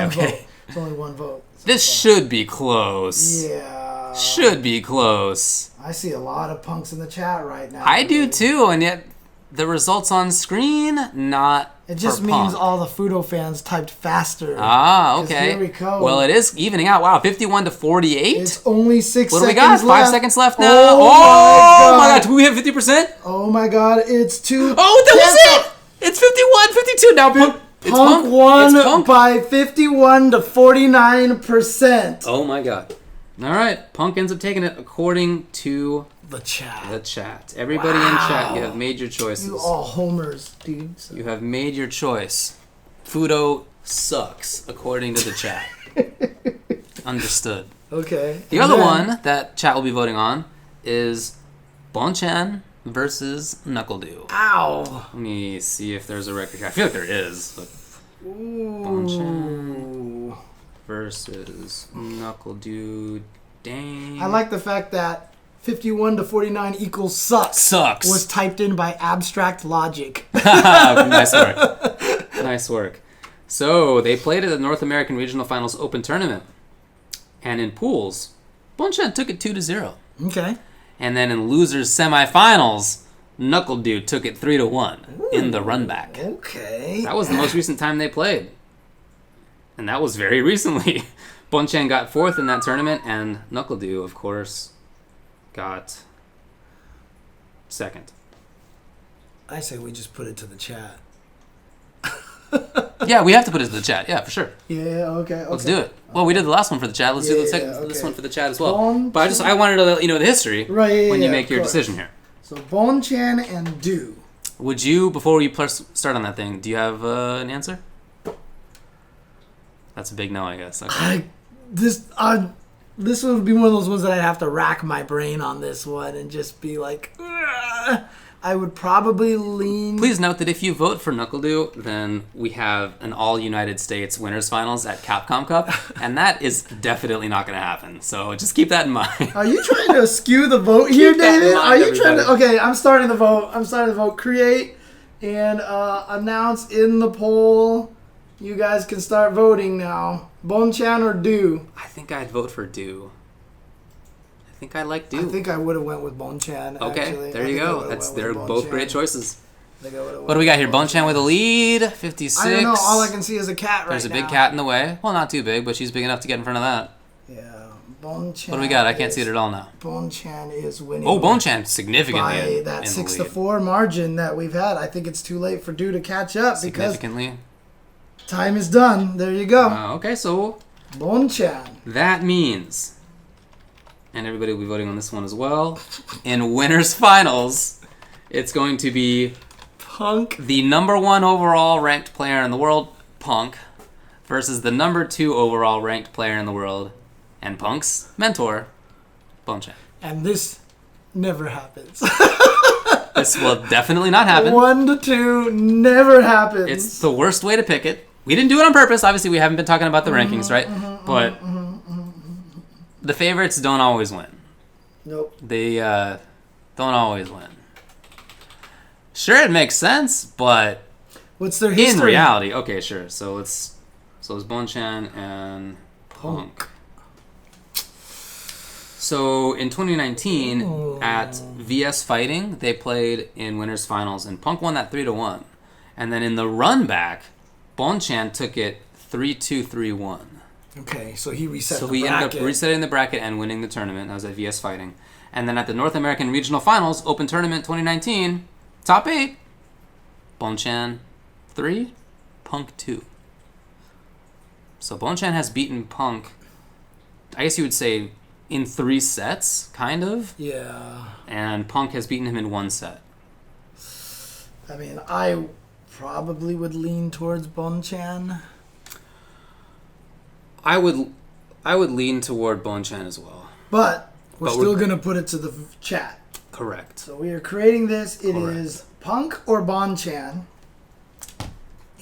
Okay. It's only one vote. This should be close. Yeah. Should be close. I see a lot of punks in the chat right now. I do too, and yet the results on screen, not It just for means Punk. all the Fudo fans typed faster. Ah, 'Cause okay. Here we go. Well, it is evening out. Wow, 51-48. It's only 6 What do seconds we got? left. 5 seconds left now. Oh my god! Do we have 50%? Oh my god, it's 2. Oh, that was it! It's 51-52 now. Punk won by 51 to 49%. Oh my god. All right, Punk ends up taking it according to The chat. the chat. Everybody in chat, you have made your choices. You all homers, dude. So. You have made your choice. Fudo sucks, according to the chat. Understood. Okay. The other one that chat will be voting on is Bonchan versus Knuckledew. Ow. Let me see if there's a record here. I feel like there is. But Bonchan versus Knuckledew. Dang. I like the fact that 51 to 49 equals sucks. Sucks. Was typed in by abstract logic. Nice work. Nice work. So, they played at the North American Regional Finals Open Tournament. And in pools, Bonchan took it 2-0. Okay. And then in losers semifinals, Knuckledew took it 3-1 in the run back. Okay. That was the most recent time they played. And that was very recently. Bonchan got 4th in that tournament, and Knuckledew, of course, got 2nd. I say we just put it to the chat. Yeah, we have to put it to the chat. Yeah, for sure. Yeah, okay. Let's do it. Well, we did the last one for the chat. Let's do this one for the chat as well. But I wanted to let you know the history when you make your decision here. So Bonchan and Dew. Would you, before we start on that thing, do you have an answer? That's a big no, I guess. Okay. This would be one of those ones that I'd have to rack my brain on this one and just be like, ugh. I would probably lean. Please note that if you vote for NuckleDo, then we have an all United States winners finals at Capcom Cup, and that is definitely not going to happen. So just keep that in mind. Are you trying to skew the vote here, David? Are you trying to? Everybody. Okay, I'm starting the vote. Create and announce in the poll. You guys can start voting now. Bonchan or Do? I think I'd vote for Do. I think I like Do. I think I would have went with Bonchan. Okay, actually. there you go. They're both great choices. What do we got here? Bonchan with a lead, 56. I don't know. All I can see is a cat right now. There's a big cat in the way. Well, not too big, but she's big enough to get in front of that. Yeah, Bonchan. What do we got? I can't see it at all now. Bonchan is winning. Oh, Bonchan significantly by that 6-4 margin that we've had. I think it's too late for Do to catch up significantly. Because time is done. There you go. Okay, so Bonchan. That means, and everybody will be voting on this one as well, in winners finals, it's going to be Punk, the number 1 overall ranked player in the world, Punk, versus the number 2 overall ranked player in the world, and Punk's mentor, Bonchan. And this never happens. This will definitely not happen. 1 to 2 never happens. It's the worst way to pick it. We didn't do it on purpose. Obviously, we haven't been talking about the rankings, right? But the favorites don't always win. Nope. They don't always win. Sure, it makes sense, but what's their history? In reality, okay, sure. So it's Bonchan and Punk. So in 2019 at VS Fighting, they played in winners finals, and Punk won that 3-1. And then in the run back, Bonchan took it 3-2, 3-1. Okay, so he reset So the he bracket. ended up resetting the bracket and winning the tournament. That was at VS Fighting. And then at the North American Regional Finals, Open Tournament 2019, top 8, Bonchan 3, Punk 2. So Bonchan has beaten Punk, I guess you would say, in 3 sets, kind of. Yeah. And Punk has beaten him in 1 set. I mean, I probably would lean towards Bonchan. I would lean toward Bonchan as well. But we're still going to put it to the chat. Correct. So we are creating this. It Correct. is Punk or Bonchan.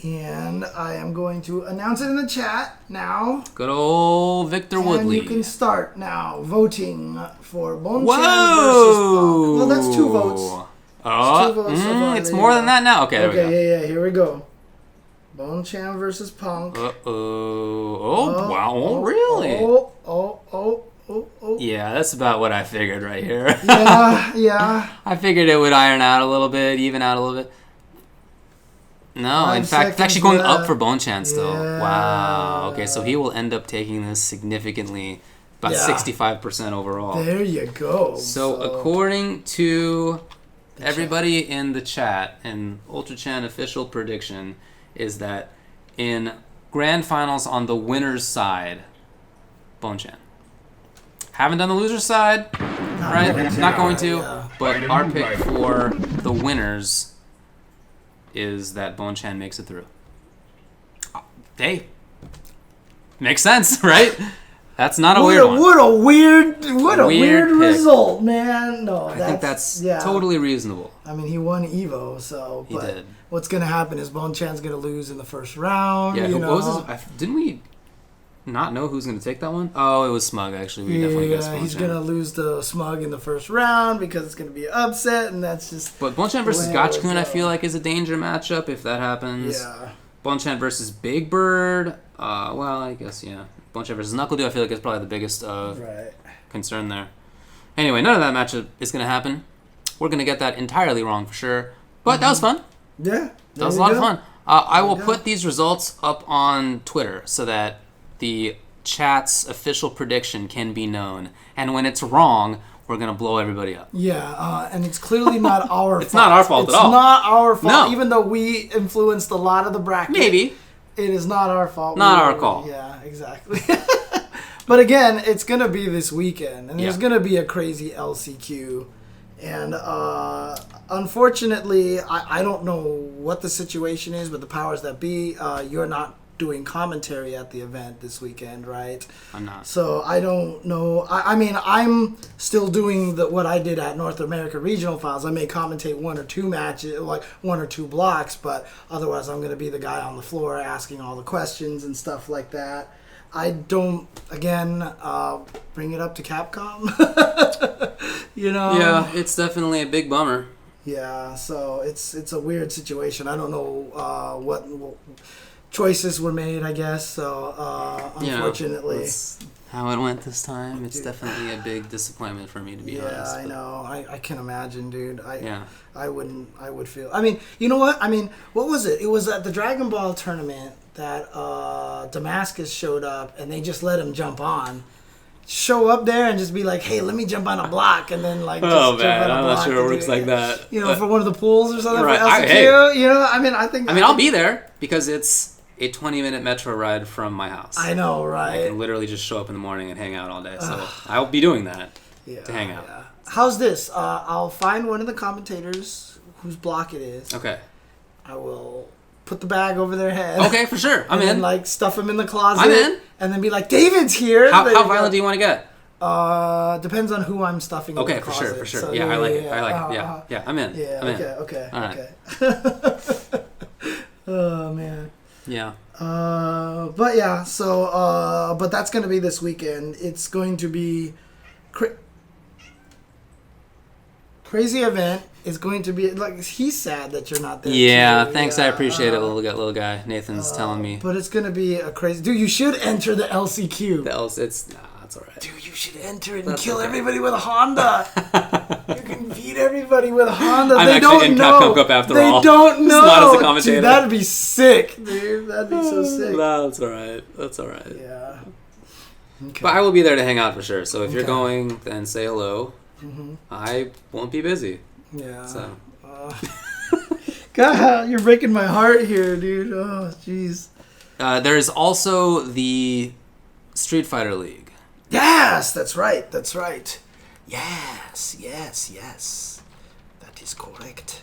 And I am going to announce it in the chat now. Good old Victor And Woodley. you can start now voting for Bonchan Whoa! versus Punk. Well, that's 2 votes. Oh, It's 2 votes so far. it's There more you than go. that now. Okay, there we go. Yeah, here we go. Bonchan versus Punk. Oh, wow. Oh, really? Oh. Yeah, that's about what I figured right here. Yeah. I figured it would iron out a little bit, even out a little bit. No, 5 in fact, it's actually seconds going up left. for Bonchan still. Yeah. Wow. Okay, so he will end up taking this significantly, about 65% overall. There you go. So according to everybody in the chat, and UltraChen official prediction is that in grand finals on the winner's side, Bonchan. Haven't done the loser's side, right? Not going to. Yeah. But our pick for the winners is that Bonchan makes it through. Hey, makes sense, right? That's not a weird one. What a weird pick. result, man. No, I think that's yeah. totally reasonable. I mean, he won Evo, so. He did. What's gonna happen is Bonchan's gonna lose in the first round. Yeah, you know? what was his, didn't we not know who's going to take that one? Oh, it was Smug, actually. We definitely guessed Bonchan. He's gonna lose to Smug in the first round because it's gonna be an upset, and that's just. But Bonchan versus Gotchkun, I feel like, is a danger matchup if that happens. Yeah. Bonchan versus Big Bird. Well, I guess, yeah. Bonchan versus NuckleDo, I feel like is probably the biggest concern there. Anyway, none of that matchup is going to happen. We're going to get that entirely wrong for sure. But that was fun. Yeah. That was a lot of fun. I will put these results up on Twitter so that the chat's official prediction can be known. And when it's wrong, we're going to blow everybody up. Yeah, and it's clearly not our fault. It's not our fault at all. It's not our fault, No. even though we influenced a lot of the bracket. Maybe. It is not our fault. Not our call. Yeah, exactly. But again, it's going to be this weekend, and there's going to be a crazy LCQ. And unfortunately, I don't know what the situation is, but the powers that be, you're not doing commentary at the event this weekend, right? I'm not. So I don't know. I mean, I'm still doing what I did at North America Regional Finals. I may commentate one or two matches, like one or two blocks, but otherwise I'm going to be the guy on the floor asking all the questions and stuff like that. I don't, again, bring it up to Capcom. You know? Yeah, it's definitely a big bummer. Yeah, so it's a weird situation. I don't know what choices were made, I guess. So unfortunately, that's how it went this time. It's definitely a big disappointment for me, to be honest. Yeah, I know. I can imagine, dude. I would feel. I mean, you know what? I mean, what was it? It was at the Dragon Ball tournament that Damascus showed up, and they just let him jump on. Show up there and just be like, hey, let me jump on a block, and then like just jump on a I'm block. not sure it works like that. You know, for one of the pools or something, right. for LCQ. You know, I mean, I'll be there because it's a 20-minute metro ride from my house. I know, right? I can literally just show up in the morning and hang out all day. So I'll be doing that to hang out. Yeah. How's this? I'll find one of the commentators whose block it is. Okay. I will put the bag over their head. Okay, for sure. I'm in. And like stuff them in the closet. I'm in. And then be like, David's here. How violent do you want to get? Depends on who I'm stuffing in the closet. For sure. So, I like it. Yeah, I'm in. Yeah, I'm in. okay. All right. Oh, man. Yeah. But yeah, so, but that's going to be this weekend. It's going to be crazy event. Is going to be, like, he's sad that you're not there. Yeah, too. thanks. I appreciate it, little guy. Nathan's telling me. But it's going to be a crazy... Dude, you should enter the LCQ. It's all right. Dude, you should enter it and kill everybody with a Honda. You can beat everybody with a Honda. I'm they actually don't in know. Capcom Cup after all. They don't know. It's not as a commentator. Dude, that'd be sick, dude. That'd be so sick. No, that's all right. That's all right. Yeah. Okay. But I will be there to hang out for sure. So if you're going, then say hello. Mm-hmm. I won't be busy. Yeah. So. God, you're breaking my heart here, dude. Oh, jeez. There's also the Street Fighter League. Yes, that's right. That's right. Yes. That is correct.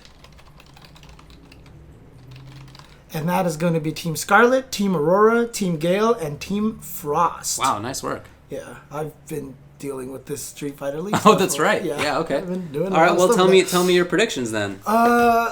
And that is going to be Team Scarlet, Team Aurora, Team Gale, and Team Frost. Wow, nice work. Yeah, I've been dealing with this Street Fighter League. Oh, that's right. Yeah, okay. I've been doing all right, well, tell me your predictions then.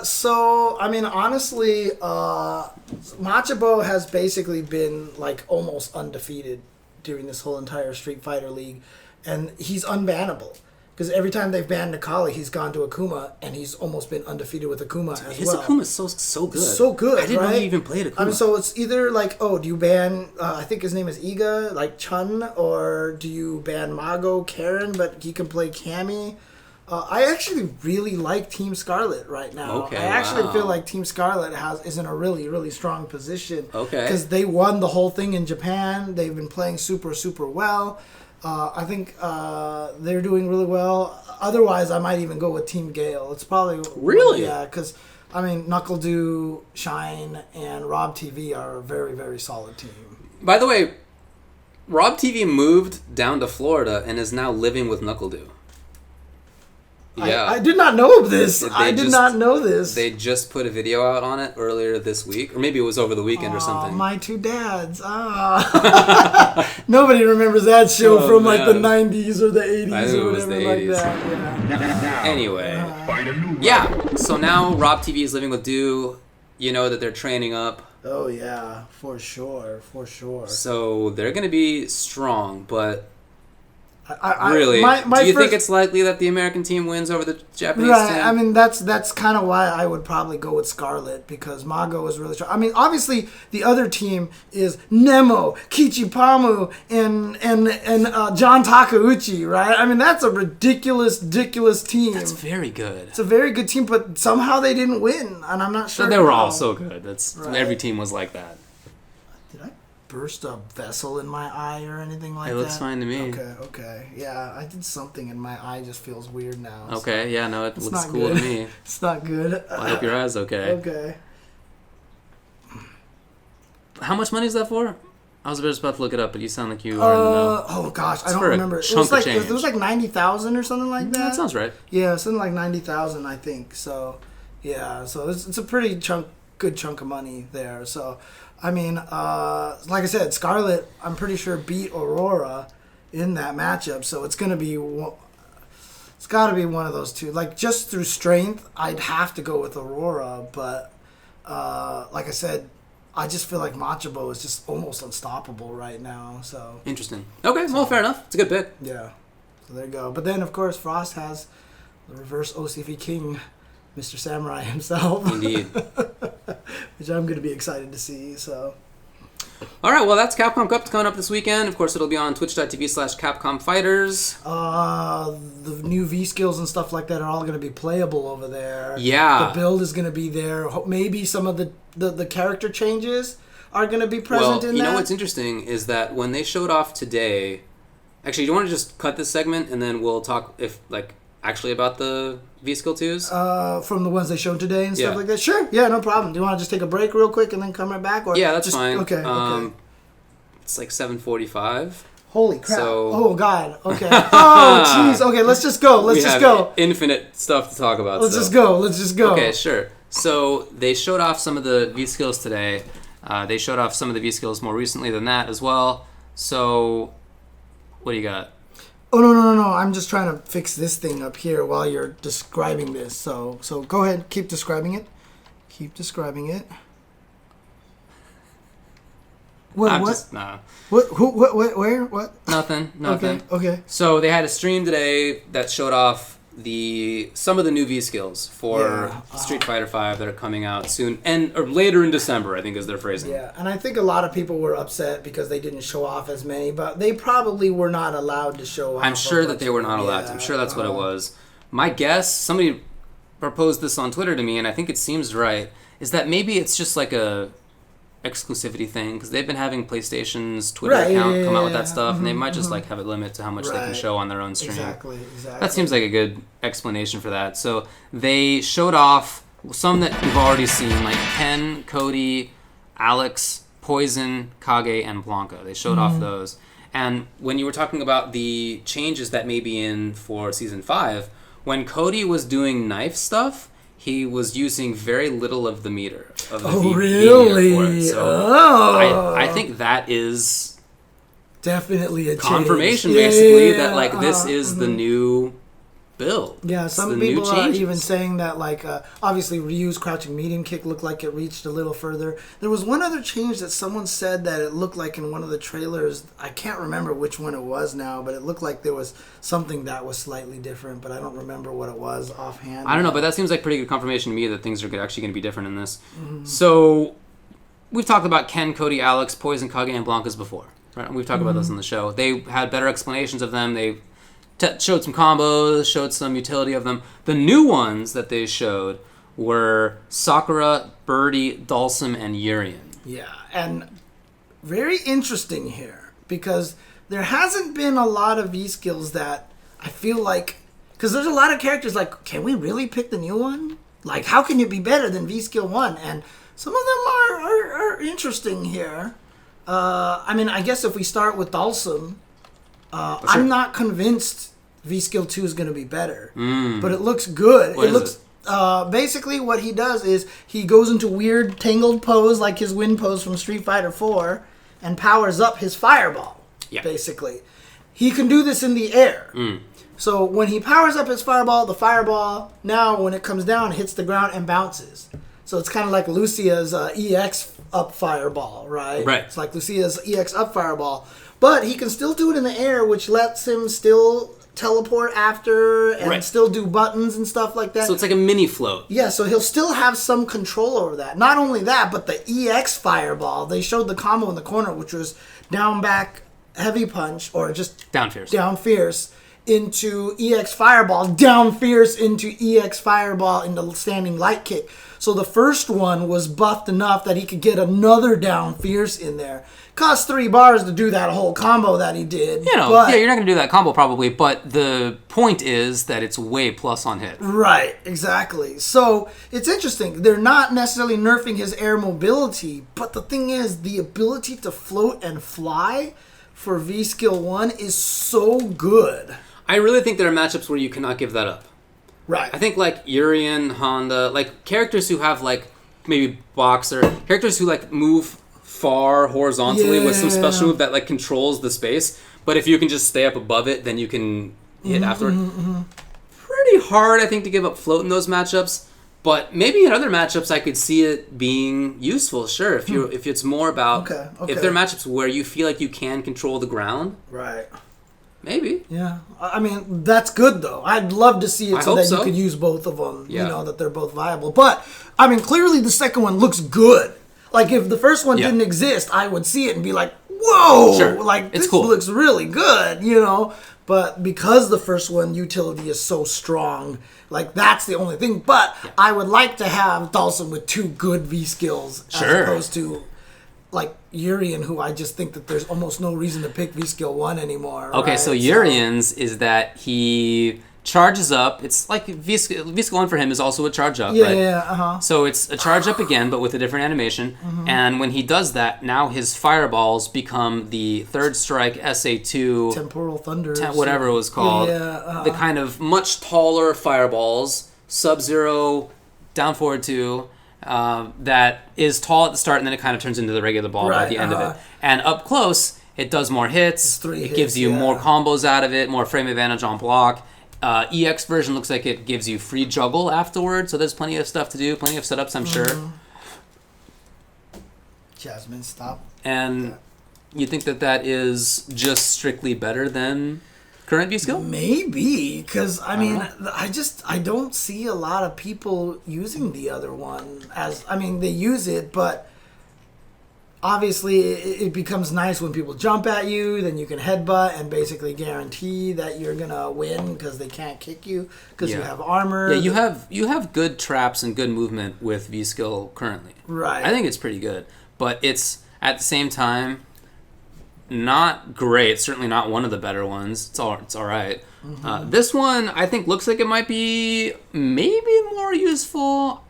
So, I mean, honestly, Matchup has basically been, like, almost undefeated during this whole entire Street Fighter League, and he's unbannable. Because every time they've banned Nikali, he's gone to Akuma, and he's almost been undefeated with Akuma as well. His Akuma's so good. So good, I didn't know right? he even played Akuma. I mean, so it's either like, oh, do you ban, I think his name is Iga, like Chun, or do you ban Mago, Karen, but he can play Cammy? I actually really like Team Scarlet right now. Okay, I actually feel like Team Scarlet is in a really, really strong position. Okay. Because they won the whole thing in Japan. They've been playing super, super well. I think they're doing really well. Otherwise, I might even go with Team Gale. It's probably... Really? Yeah, because, I mean, NuckleDo, Shine, and Rob TV are a very, very solid team. By the way, Rob TV moved down to Florida and is now living with NuckleDo. Yeah. I did not know this. They They just put a video out on it earlier this week, or maybe it was over the weekend or something. My two dads. Nobody remembers that show from like the 90s or the 80s or whatever like that. Yeah. Anyway. Yeah. So now Rob TV is living with Do. You know that they're training up. Oh, yeah. For sure. So they're going to be strong, but... Really? Do you think it's likely that the American team wins over the Japanese team? I mean, that's kind of why I would probably go with Scarlet, because Mago is really strong. I mean, obviously, the other team is Nemo, Kichipamu, and John Takeuchi, right? I mean, that's a ridiculous team. That's very good. It's a very good team, but somehow they didn't win, and I'm not sure. But they were all so good. Every team was like that. Did I burst a vessel in my eye or anything like that? It looks fine to me. Okay. Yeah, I did something and my eye just feels weird now. Okay, so yeah, no, it looks cool good. to me. It's not good. Well, I hope your eye's okay. Okay. How much money is that for? I was just about to look it up, but you sound like you already know. Oh gosh, It's I don't for a remember. chunk of change. It was like 90,000 or something like that. That sounds right. Yeah, something like 90,000, I think. So, yeah, so it's a pretty good chunk of money there. So, I mean, like I said, Scarlet, I'm pretty sure beat Aurora in that matchup, so it's got to be one of those two. Like, just through strength, I'd have to go with Aurora, but like I said, I just feel like Machabo is just almost unstoppable right now. So interesting. Okay, well, fair enough. It's a good pick. Yeah, so there you go. But then, of course, Frost has the reverse OCV King, Mr. Samurai himself. Indeed. Which I'm going to be excited to see. So, all right, well, that's Capcom Cup coming up this weekend. Of course, it'll be on twitch.tv/Capcom Fighters. The new VSkills and stuff like that are all going to be playable over there. Yeah. The build is going to be there. Maybe some of the character changes are going to be present in that. You know what's interesting is that when they showed off today... Actually, do you want to just cut this segment and then we'll talk actually about the VSkill 2s? From the ones they showed today and stuff like that? Sure. Yeah, no problem. Do you want to just take a break real quick and then come right back? Or yeah, that's just, fine. Okay, okay. It's like 7:45. Holy crap. So, oh, God. Okay. Oh, jeez. Okay, let's just go. Let's just go. Infinite stuff to talk about. Let's just go. Let's just go. Okay, sure. So they showed off some of the VSkills today. They showed off some of the VSkills more recently than that as well. So what do you got? Oh, no. I'm just trying to fix this thing up here while you're describing this. So go ahead. Keep describing it. What? Nah. What? Who? What? Where? What? Nothing. Okay. So they had a stream today that showed off some of the new VSkills for Street Fighter V that are coming out soon, or later in December, I think is their phrasing. Yeah, and I think a lot of people were upset because they didn't show off as many, but they probably were not allowed to show off. I'm sure that they were not allowed to. I'm sure that's what it was. My guess, somebody proposed this on Twitter to me, and I think it seems right, is that maybe it's just like a exclusivity thing, because they've been having PlayStation's Twitter account come out with that stuff, and they might just like have a limit to how much they can show on their own stream. Exactly. That seems like a good explanation for that. So they showed off some that you've already seen, like Ken, Cody, Alex, Poison, Kage, and Blanca. They showed off those. And when you were talking about the changes that may be in for Season 5, when Cody was doing knife stuff, he was using very little of the meter. Of the really? For it. So I think that is definitely a confirmation, basically, that like this is the new build. Yeah, some people are even saying that, like, obviously Ryu's crouching medium kick looked like it reached a little further. There was one other change that someone said that it looked like in one of the trailers. I can't remember which one it was now, but it looked like there was something that was slightly different, but I don't remember what it was offhand. I don't know, but that seems like pretty good confirmation to me that things are actually going to be different in this. So we've talked about Ken, Cody, Alex, Poison, Kage, and Blanca's before. Right? We've talked about this on the show. They had better explanations of them. They showed some combos, showed some utility of them. The new ones that they showed were Sakura, Birdie, Dalsum, and Urien. Yeah, and very interesting here, because there hasn't been a lot of V-skills that I feel like... Because there's a lot of characters like, can we really pick the new one? Like, how can it be better than V-skill 1? And some of them are interesting here. I mean, I guess if we start with Dalsum... I'm not convinced VSkill 2 is going to be better, but it looks good. Basically what he does is he goes into weird tangled pose like his wind pose from Street Fighter 4 and powers up his fireball, basically. He can do this in the air. So when he powers up his fireball, the fireball, now when it comes down, hits the ground and bounces. So it's kind of like Lucia's EX up fireball, right? Right. It's like Lucia's EX up fireball. But he can still do it in the air, which lets him still teleport after and still do buttons and stuff like that. So it's like a mini float. Yeah, so he'll still have some control over that. Not only that, but the EX fireball, they showed the combo in the corner, which was down back heavy punch, or just down fierce into EX fireball, down fierce into EX fireball into standing light kick. So the first one was buffed enough that he could get another down fierce in there. Cost 3 bars to do that whole combo that he did. You're not going to do that combo probably, but the point is that it's way plus on hit. Right, exactly. So it's interesting. They're not necessarily nerfing his air mobility, but the thing is, the ability to float and fly for V-Skill 1 is so good. I really think there are matchups where you cannot give that up. Right. I think like Urien, Honda, like characters who have like maybe Boxer, characters who like move far horizontally with some Yeah. special move that like controls the space. But if you can just stay up above it, then you can hit afterward. Pretty hard, I think, to give up float in those matchups. But maybe in other matchups, I could see it being useful. Sure, if it's more about if there are matchups where you feel like you can control the ground, Right. maybe. Yeah. I mean, that's good, though. I'd love to see it so that you could use both of them, Yeah. you know, that they're both viable. But, I mean, clearly the second one looks good. Like, if the first one didn't exist, I would see it and be like, whoa! Sure. Like, It's this cool. looks really good, you know? But because the first one utility is so strong, like, that's the only thing. But I would like to have Dhalsim with 2 good V-skills as opposed to, like, Urian, who I just think that there's almost no reason to pick V-skill 1 anymore. Okay, right? so Urian's is that he charges up. It's like V-skill 1 for him is also a charge up, right? Yeah. So it's a charge up again, but with a different animation. And when he does that, now his fireballs become the third strike SA2, Temporal Thunder. whatever it was called. The kind of much taller fireballs, Sub-Zero, down forward 2, that is tall at the start, and then it kind of turns into the regular ball by the end of it. And up close, it does more hits. It gives you more combos out of it, more frame advantage on block. EX version looks like it gives you free juggle afterward, so there's plenty of stuff to do, plenty of setups, I'm sure. Jasmine, stop. And you think that is just strictly better than current V-skill? Maybe, because, I mean, I don't see a lot of people using the other one as, I mean, they use it, but obviously it becomes nice when people jump at you, then you can headbutt and basically guarantee that you're going to win because they can't kick you because you have armor. Yeah, you have good traps and good movement with V-skill currently. Right. I think it's pretty good, but it's, at the same time, not great. Certainly not one of the better ones. It's all right. This one, I think, looks like it might be maybe more useful.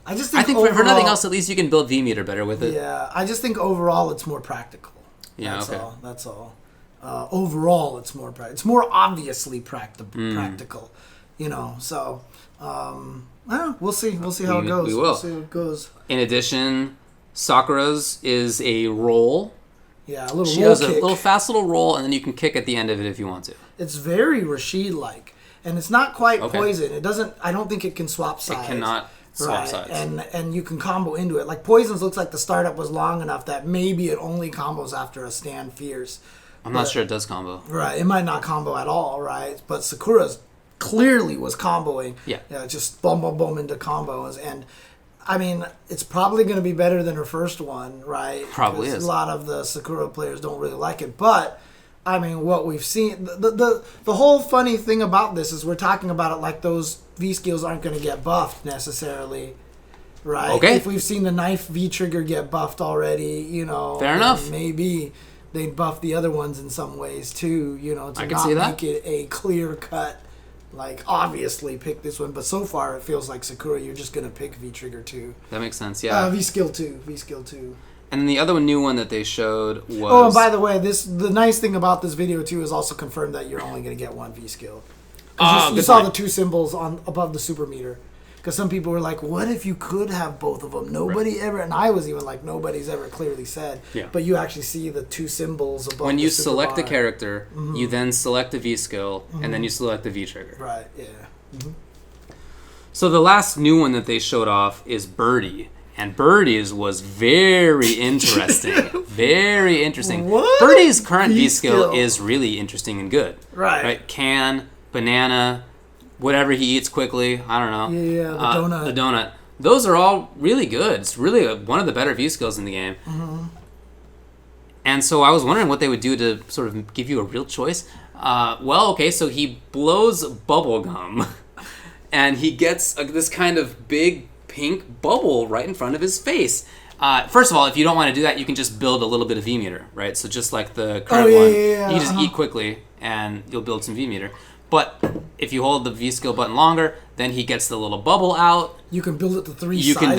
I think overall, for nothing else, at least you can build V-meter better with it. Yeah, I just think overall it's more practical. Yeah, That's all. Overall, it's more practical. It's more obviously practical, you know. So, we'll see. We'll see how it goes. We will. We'll see how it goes. In addition, Sakura's is a roll. Yeah, a little She roll has kick. a little fast little roll, and then you can kick at the end of it if you want to. It's very Rashid-like, and it's not quite poison. It doesn't. I don't think it can swap sides. It cannot swap sides. And you can combo into it. Like Poison's looks like the startup was long enough that maybe it only combos after a stand fierce. I'm not sure it does combo. Right, it might not combo at all, right? But Sakura's clearly was comboing. Yeah. Just boom, boom, boom into combos. And, I mean, it's probably going to be better than her first one, right? Probably is. A lot of the Sakura players don't really like it. But, I mean, what we've seen... The whole funny thing about this is we're talking about it like those V-skills aren't going to get buffed necessarily, right? Okay. If we've seen the knife V-trigger get buffed already, you know... Fair enough. Maybe they'd buff the other ones in some ways, too, you know, to I can not see that. make it a clear-cut... Like, obviously pick this one, but so far it feels like Sakura, you're just going to pick V-Trigger 2. That makes sense, yeah. V-Skill 2. V-Skill 2. And then the other new one that they showed was... Oh, and by the way, the nice thing about this video, too, is also confirmed that you're only going to get one V-Skill. You saw the 2 symbols above the super meter. Because some people were like, what if you could have both of them? Nobody ever... And I was even like, nobody's ever clearly said. Yeah. But you actually see the 2 symbols above When the you super select a bar. character, you then select a V-skill, and then you select the V-trigger. Right, yeah. So the last new one that they showed off is Birdie. And Birdie's was very interesting. Very interesting. What? Birdie's current V-skill. V-skill is really interesting and good. Right. Can, banana, whatever he eats quickly. I don't know. Yeah, the donut. The donut. Those are all really good. It's really one of the better V-skills in the game. Mm-hmm. And so I was wondering what they would do to sort of give you a real choice. So he blows bubble gum, and he gets this kind of big pink bubble right in front of his face. First of all, if you don't want to do that, you can just build a little bit of V-meter, right? So just like the current one, you just eat quickly, and you'll build some V-meter. But if you hold the V-skill button longer, then he gets the little bubble out. You can build it to 3 You sizes. can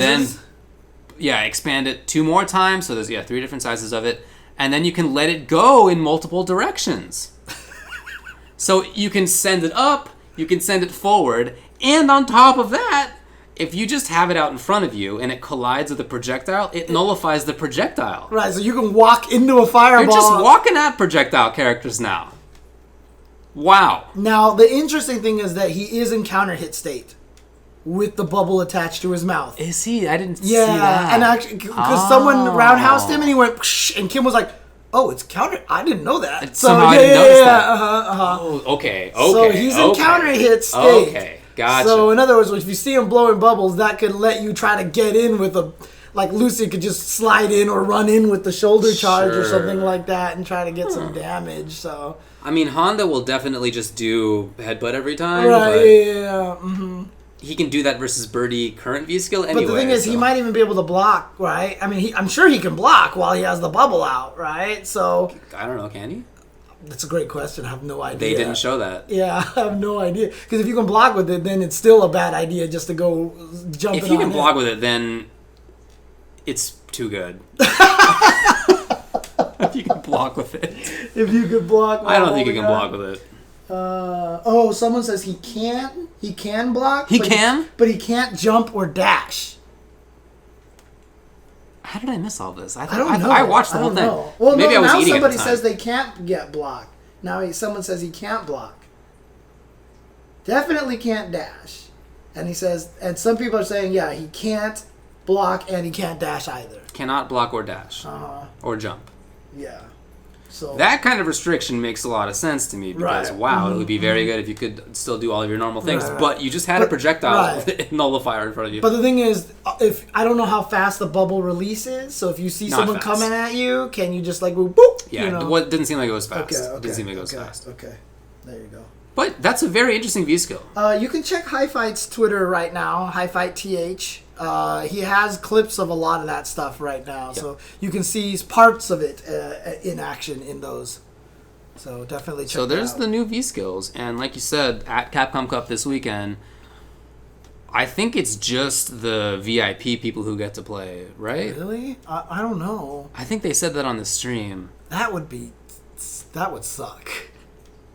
then, expand it 2 more times. So there's 3 different sizes of it. And then you can let it go in multiple directions. So you can send it up, you can send it forward, and on top of that, if you just have it out in front of you and it collides with a projectile, it nullifies the projectile. Right, so you can walk into a fireball. You're just walking at projectile characters now. Wow. Now, the interesting thing is that he is in counter hit state with the bubble attached to his mouth. Is he? I didn't see that. Yeah, and actually, because someone roundhoused him and he went, psh, and Kim was like, oh, it's counter. I didn't know that. Somehow I didn't notice that. Oh, okay. So he's in counter hit state. Okay, gotcha. So in other words, if you see him blowing bubbles, that could let you try to get in with a, like Lucy could just slide in or run in with the shoulder charge or something like that and try to get some damage. So I mean, Honda will definitely just do headbutt every time. Right, but yeah. Mm-hmm. He can do that versus Birdie current VSkill anyway. But the thing is, he might even be able to block, right? I mean, I'm sure he can block while he has the bubble out, right? So I don't know, can he? That's a great question. I have no idea. They didn't show that. Yeah, I have no idea. Because if you can block with it, then it's still a bad idea just to go jump. If you can block with it, then it's too good. If you can block with it. If you could block. I don't think you can block with it. Someone says he can. He can block. He can? But he can't jump or dash. How did I miss all this? I don't know. I watched the whole thing. Well, maybe I was now eating somebody at the time. says they can't get blocked. Now someone says he can't block. Definitely can't dash. And he says, and some people are saying, yeah, he can't block and he can't dash either. Cannot block or dash. Or jump. Yeah. So that kind of restriction makes a lot of sense to me because wow, it would be very good if you could still do all of your normal things, but you just had a projectile nullifier in front of you. But the thing is, if I don't know how fast the bubble releases, so if you see someone coming at you, can you just like boop? Yeah, it didn't seem like it was fast. Okay, didn't seem like it was fast. Okay, there you go. But that's a very interesting VSkill. You can check High Fight's Twitter right now, HighFightTH. He has clips of a lot of that stuff right now, so you can see parts of it in action in those. So definitely check. So there's the new VSkills, and like you said, at Capcom Cup this weekend, I think it's just the VIP people who get to play, right? Really? I don't know. I think they said that on the stream. That would suck.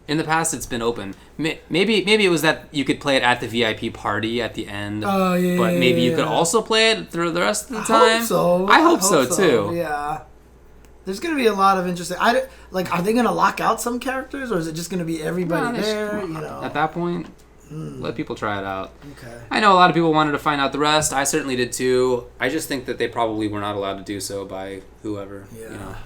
In the past, it's been open. Maybe it was that you could play it at the VIP party at the end. Oh, yeah. But maybe you could also play it through the rest of the time. I hope so too. Yeah. There's going to be a lot of interesting... are they going to lock out some characters, or is it just going to be everybody there? At that point, let people try it out. Okay. I know a lot of people wanted to find out the rest. I certainly did too. I just think that they probably were not allowed to do so by whoever. Yeah.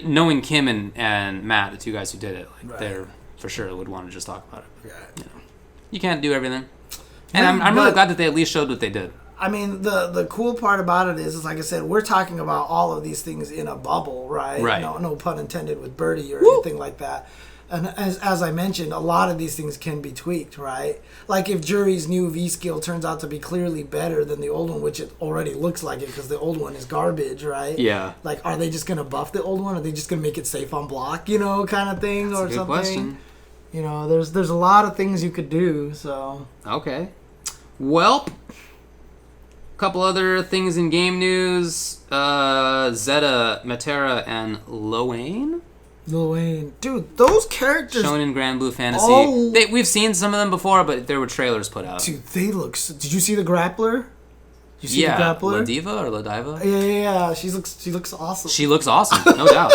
Knowing Kim and Matt, the two guys who did it, they're for sure would want to just talk about it. Yeah. You can't do everything, and I'm really glad that they at least showed what they did. I mean, the cool part about it is like I said, we're talking about all of these things in a bubble, right? Right. No pun intended with Birdie or anything like that. And as I mentioned, a lot of these things can be tweaked, right? Like if Jury's new VSkill turns out to be clearly better than the old one, which it already looks like it because the old one is garbage, right? Yeah. Like, are they just going to buff the old one? Are they just going to make it safe on block, kind of thing? That's or a good something? question. There's a lot of things you could do, so. Okay. Well, a couple other things in game news. Zeta, Matera, and Loane? Lil Wayne. Dude, those characters... shown in Granblue Fantasy. We've seen some of them before, but there were trailers put out. Dude, they look... Did you see the grappler? Did you see the grappler? La Diva or La Diva? Yeah. She looks awesome. She looks awesome, no doubt.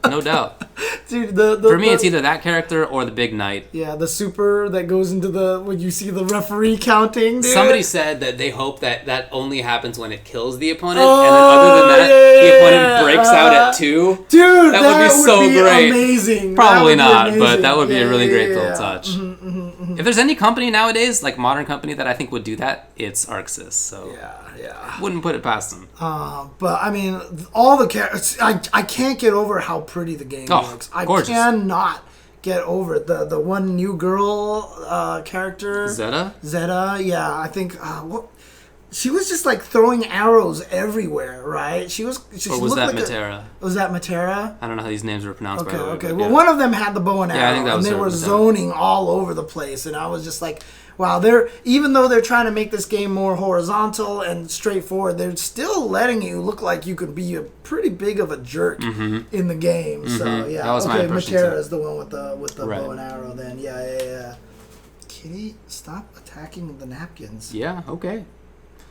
No doubt. Dude, for me, it's either that character or the Big Knight. Yeah, the super that goes into when you see the referee counting, dude. Somebody said that they hope that only happens when it kills the opponent, and then other than that, the opponent breaks out at 2. Dude, that would be so great. Amazing. Probably not, but that would be a really great little touch. Mm-hmm. If there's any company nowadays, like modern company, that I think would do that, it's Arxis. So yeah, wouldn't put it past them. But I mean, all the characters, I can't get over how pretty the game looks. I cannot get over it. The one new girl character, Zeta, yeah, I think she was just like throwing arrows everywhere, right? She was that like Matera? Was that Matera? I don't know how these names were pronounced. Okay. Well, one of them had the bow and arrow, I think that was and they were zoning all over the place, and I was just like, wow, even though they're trying to make this game more horizontal and straightforward, they're still letting you look like you could be a pretty big of a jerk in the game. So yeah, that was my impression Matera too. is the one with the bow and arrow. Then yeah. Kitty, stop attacking the napkins. Yeah, okay.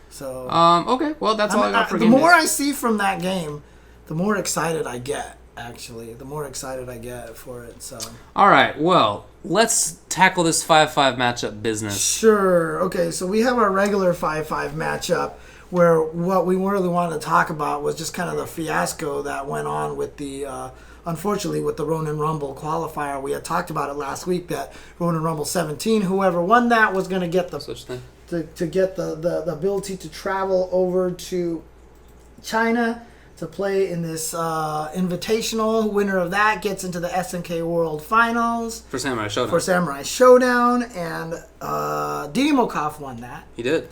So okay, well that's all I got for the game more news. I see from that game, the more excited I get. Actually, the more excited I get for it. So All right, well, let's tackle this 5-5 matchup business. sure. Okay, so we have our regular 5-5 matchup where what we really wanted to talk about was just kind of the fiasco that went on with the. Unfortunately, with the Ronin Rumble qualifier, we had talked about it last week that Ronin Rumble 17, whoever won that was going to get the Such thing. to get the ability to travel over to China to play in this invitational. Winner of that gets into the SNK World Finals For Samurai Showdown. And Didimokov won that. He did.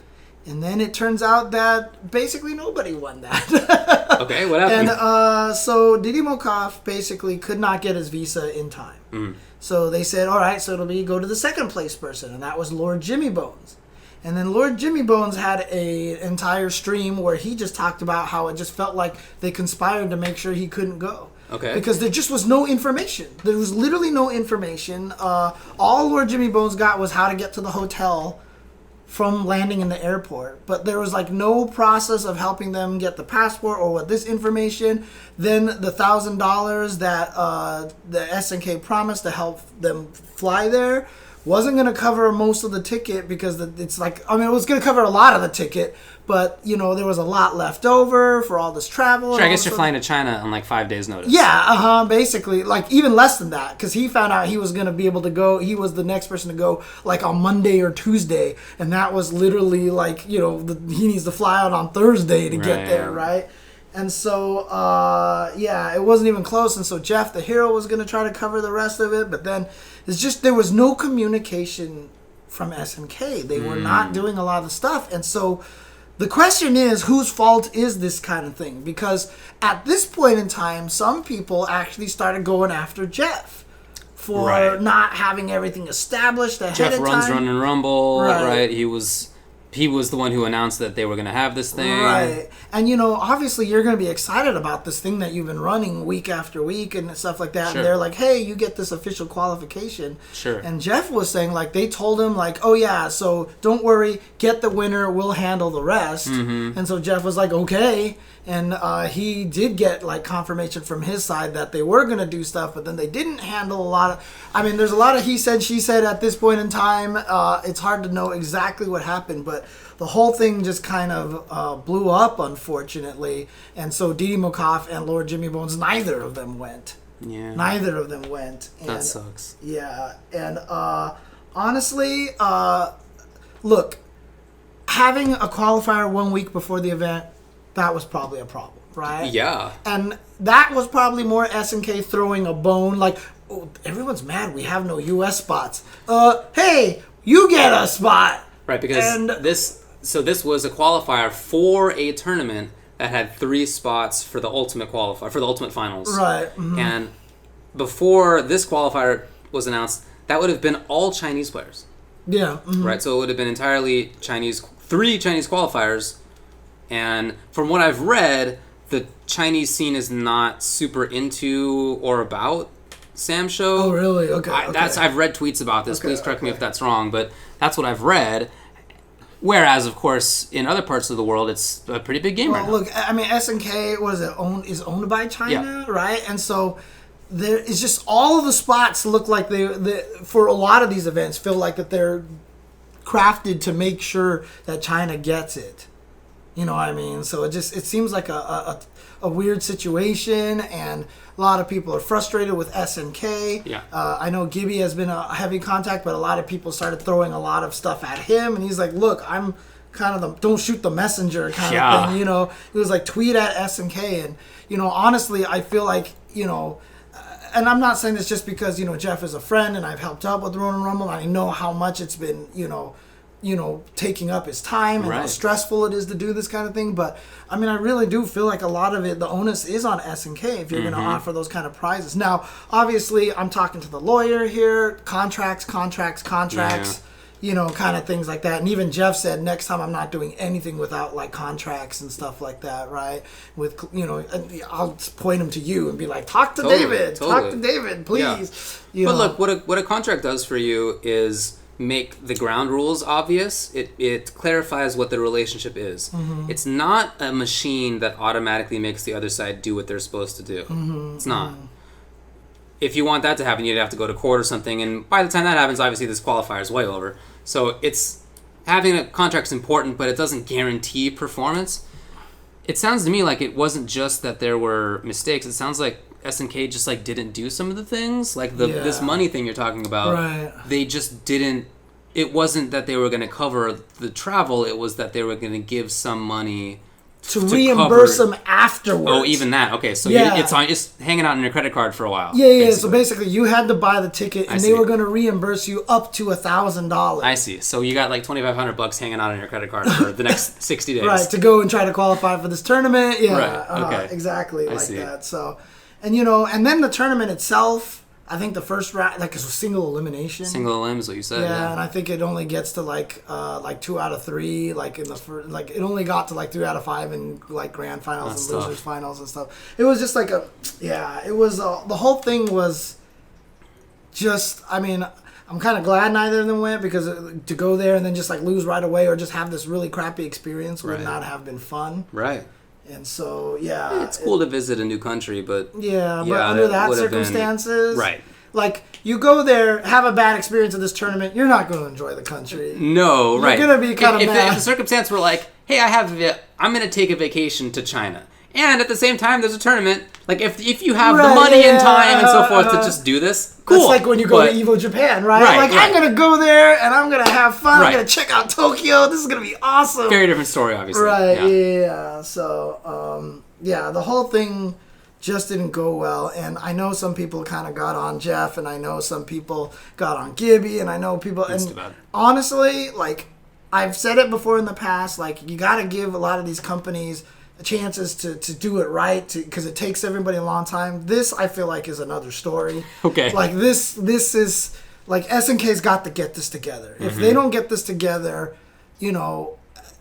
And then it turns out that basically nobody won that. Okay, what happened? And so Didimokov basically could not get his visa in time. So they said, all right, so it'll be go to the second place person, and that was Lord Jimmy Bones. And then Lord Jimmy Bones had an entire stream where he just talked about how it just felt like they conspired to make sure he couldn't go. Okay. Because there just was no information. There was literally no information. All Lord Jimmy Bones got was how to get to the hotel from landing in the airport, but there was like no process of helping them get the passport or what this information. Then the $1,000 that the SNK promised to help them fly there wasn't going to cover most of the ticket because it's like, I mean, it was going to cover a lot of the ticket, but you know, there was a lot left over for all this travel. Sure, I guess you're flying to China on like 5 days notice. Yeah, basically, like even less than that, because he found out he was going to be able to go, he was the next person to go like on Monday or Tuesday, and that was literally like, you know, he needs to fly out on Thursday to get there, right? And so, yeah, it wasn't even close, and so Jeff, the hero, was going to try to cover the rest of it, but then it's just, there was no communication from SNK. They were not doing a lot of stuff, and so the question is, whose fault is this kind of thing? Because at this point in time, some people actually started going after Jeff for not having everything established ahead of time. Jeff runs Ronin Rumble, right? He was the one who announced that they were going to have this thing. Right. And, you know, obviously you're going to be excited about this thing that you've been running week after week and stuff like that. Sure. And they're like, hey, you get this official qualification. Sure. And Jeff was saying, like, they told him, like, oh, yeah, so don't worry, get the winner, we'll handle the rest. Mm-hmm. And so Jeff was like, okay. And he did get, like, confirmation from his side that they were going to do stuff, but then they didn't handle a lot of... I mean, there's a lot of he said, she said at this point in time. It's hard to know exactly what happened, but the whole thing just kind of blew up, unfortunately. And so Didimokov and Lord Jimmy Bones, neither of them went. Yeah. Neither of them went. And, that sucks. Yeah. And honestly, look, having a qualifier 1 week before the event, that was probably a problem, right? Yeah. And that was probably more SNK throwing a bone, like, oh, everyone's mad we have no US spots. Hey, you get a spot. Right, because this was a qualifier for a tournament that had 3 spots for the ultimate qualifier, for the ultimate finals. Right. Mm-hmm. And before this qualifier was announced, that would have been all Chinese players. Yeah. Mm-hmm. Right, so it would have been entirely Chinese, 3 Chinese qualifiers. And from what I've read, the Chinese scene is not super into or about Sam Show. Oh, really? Okay. I've read tweets about this. Please correct me if that's wrong, but that's what I've read. Whereas, of course, in other parts of the world, it's a pretty big game right now. Look, I mean, SNK is owned by China, right? And so there is just all of the spots look like they for a lot of these events feel like that they're crafted to make sure that China gets it. You know what I mean? So it seems like a weird situation, and a lot of people are frustrated with SNK. Yeah. I know Gibby has been a heavy contact, but a lot of people started throwing a lot of stuff at him, and he's like, look, I'm kind of the don't shoot the messenger kind of thing, you know? He was like, tweet at SNK, and, you know, honestly, I feel like, you know, and I'm not saying this just because, you know, Jeff is a friend and I've helped out with Ronin Rumble, and I know how much it's been, you know, taking up his time and how stressful it is to do this kind of thing. But, I mean, I really do feel like a lot of it, the onus is on SNK if you're going to offer those kind of prizes. Now, obviously, I'm talking to the lawyer here, contracts, you know, kind of things like that. And even Jeff said, next time I'm not doing anything without, like, contracts and stuff like that, right? With, you know, I'll point him to you and be like, talk to David, please. Yeah. You but know. look, what a contract does for you is make the ground rules obvious. It clarifies what the relationship is. It's not a machine that automatically makes the other side do what they're supposed to do. It's not. If you want that to happen, you'd have to go to court or something, and by the time that happens, obviously this qualifier is way over. So it's having a contract is important, but it doesn't guarantee performance. It sounds to me like it wasn't just that there were mistakes. It sounds like SNK just like didn't do some of the things, like this money thing you're talking about. Right. They just didn't. It wasn't that they were going to cover the travel. It was that they were going to give some money to reimburse them afterwards. Oh, even that. Okay, so it's hanging out on your credit card for a while. Yeah. Basically. So basically, you had to buy the ticket, and they were going to reimburse you up to $1,000. I see. So you got like $2,500 hanging out on your credit card for the next 60 days. Right, to go and try to qualify for this tournament. Yeah. Right. Okay. Exactly like that. So, and and then the tournament itself. I think the first round, like, it's a single elimination. Single elim is what you said. Yeah, and I think it only gets to like 2 out of 3. Like in the first, like it only got to like 3 out of 5 in like grand finals and losers finals and stuff. It was just like it was the whole thing was just. I mean, I'm kind of glad neither of them went because to go there and then just like lose right away or just have this really crappy experience would not have been fun. Right. And so, it's cool to visit a new country, but but under that circumstances, right? Like you go there, have a bad experience in this tournament, you're not going to enjoy the country. No, right? You're going to be kind of mad. If the circumstance were like, hey, I'm going to take a vacation to China, and at the same time there's a tournament. Like if you have the money and time and so forth to just do this, cool. It's like when you go to Evo Japan, right? I'm gonna go there and I'm gonna have fun. I'm gonna check out Tokyo. This is gonna be awesome. Very different story, obviously. Right? Yeah. So the whole thing just didn't go well, and I know some people kind of got on Jeff, and I know some people got on Gibby, and I know people. That's too bad. Honestly, like I've said it before in the past, like you got to give a lot of these companies chances to do it right because it takes everybody a long time. This I feel like is another story. Okay. Like this is like SNK's got to get this together. If they don't get this together,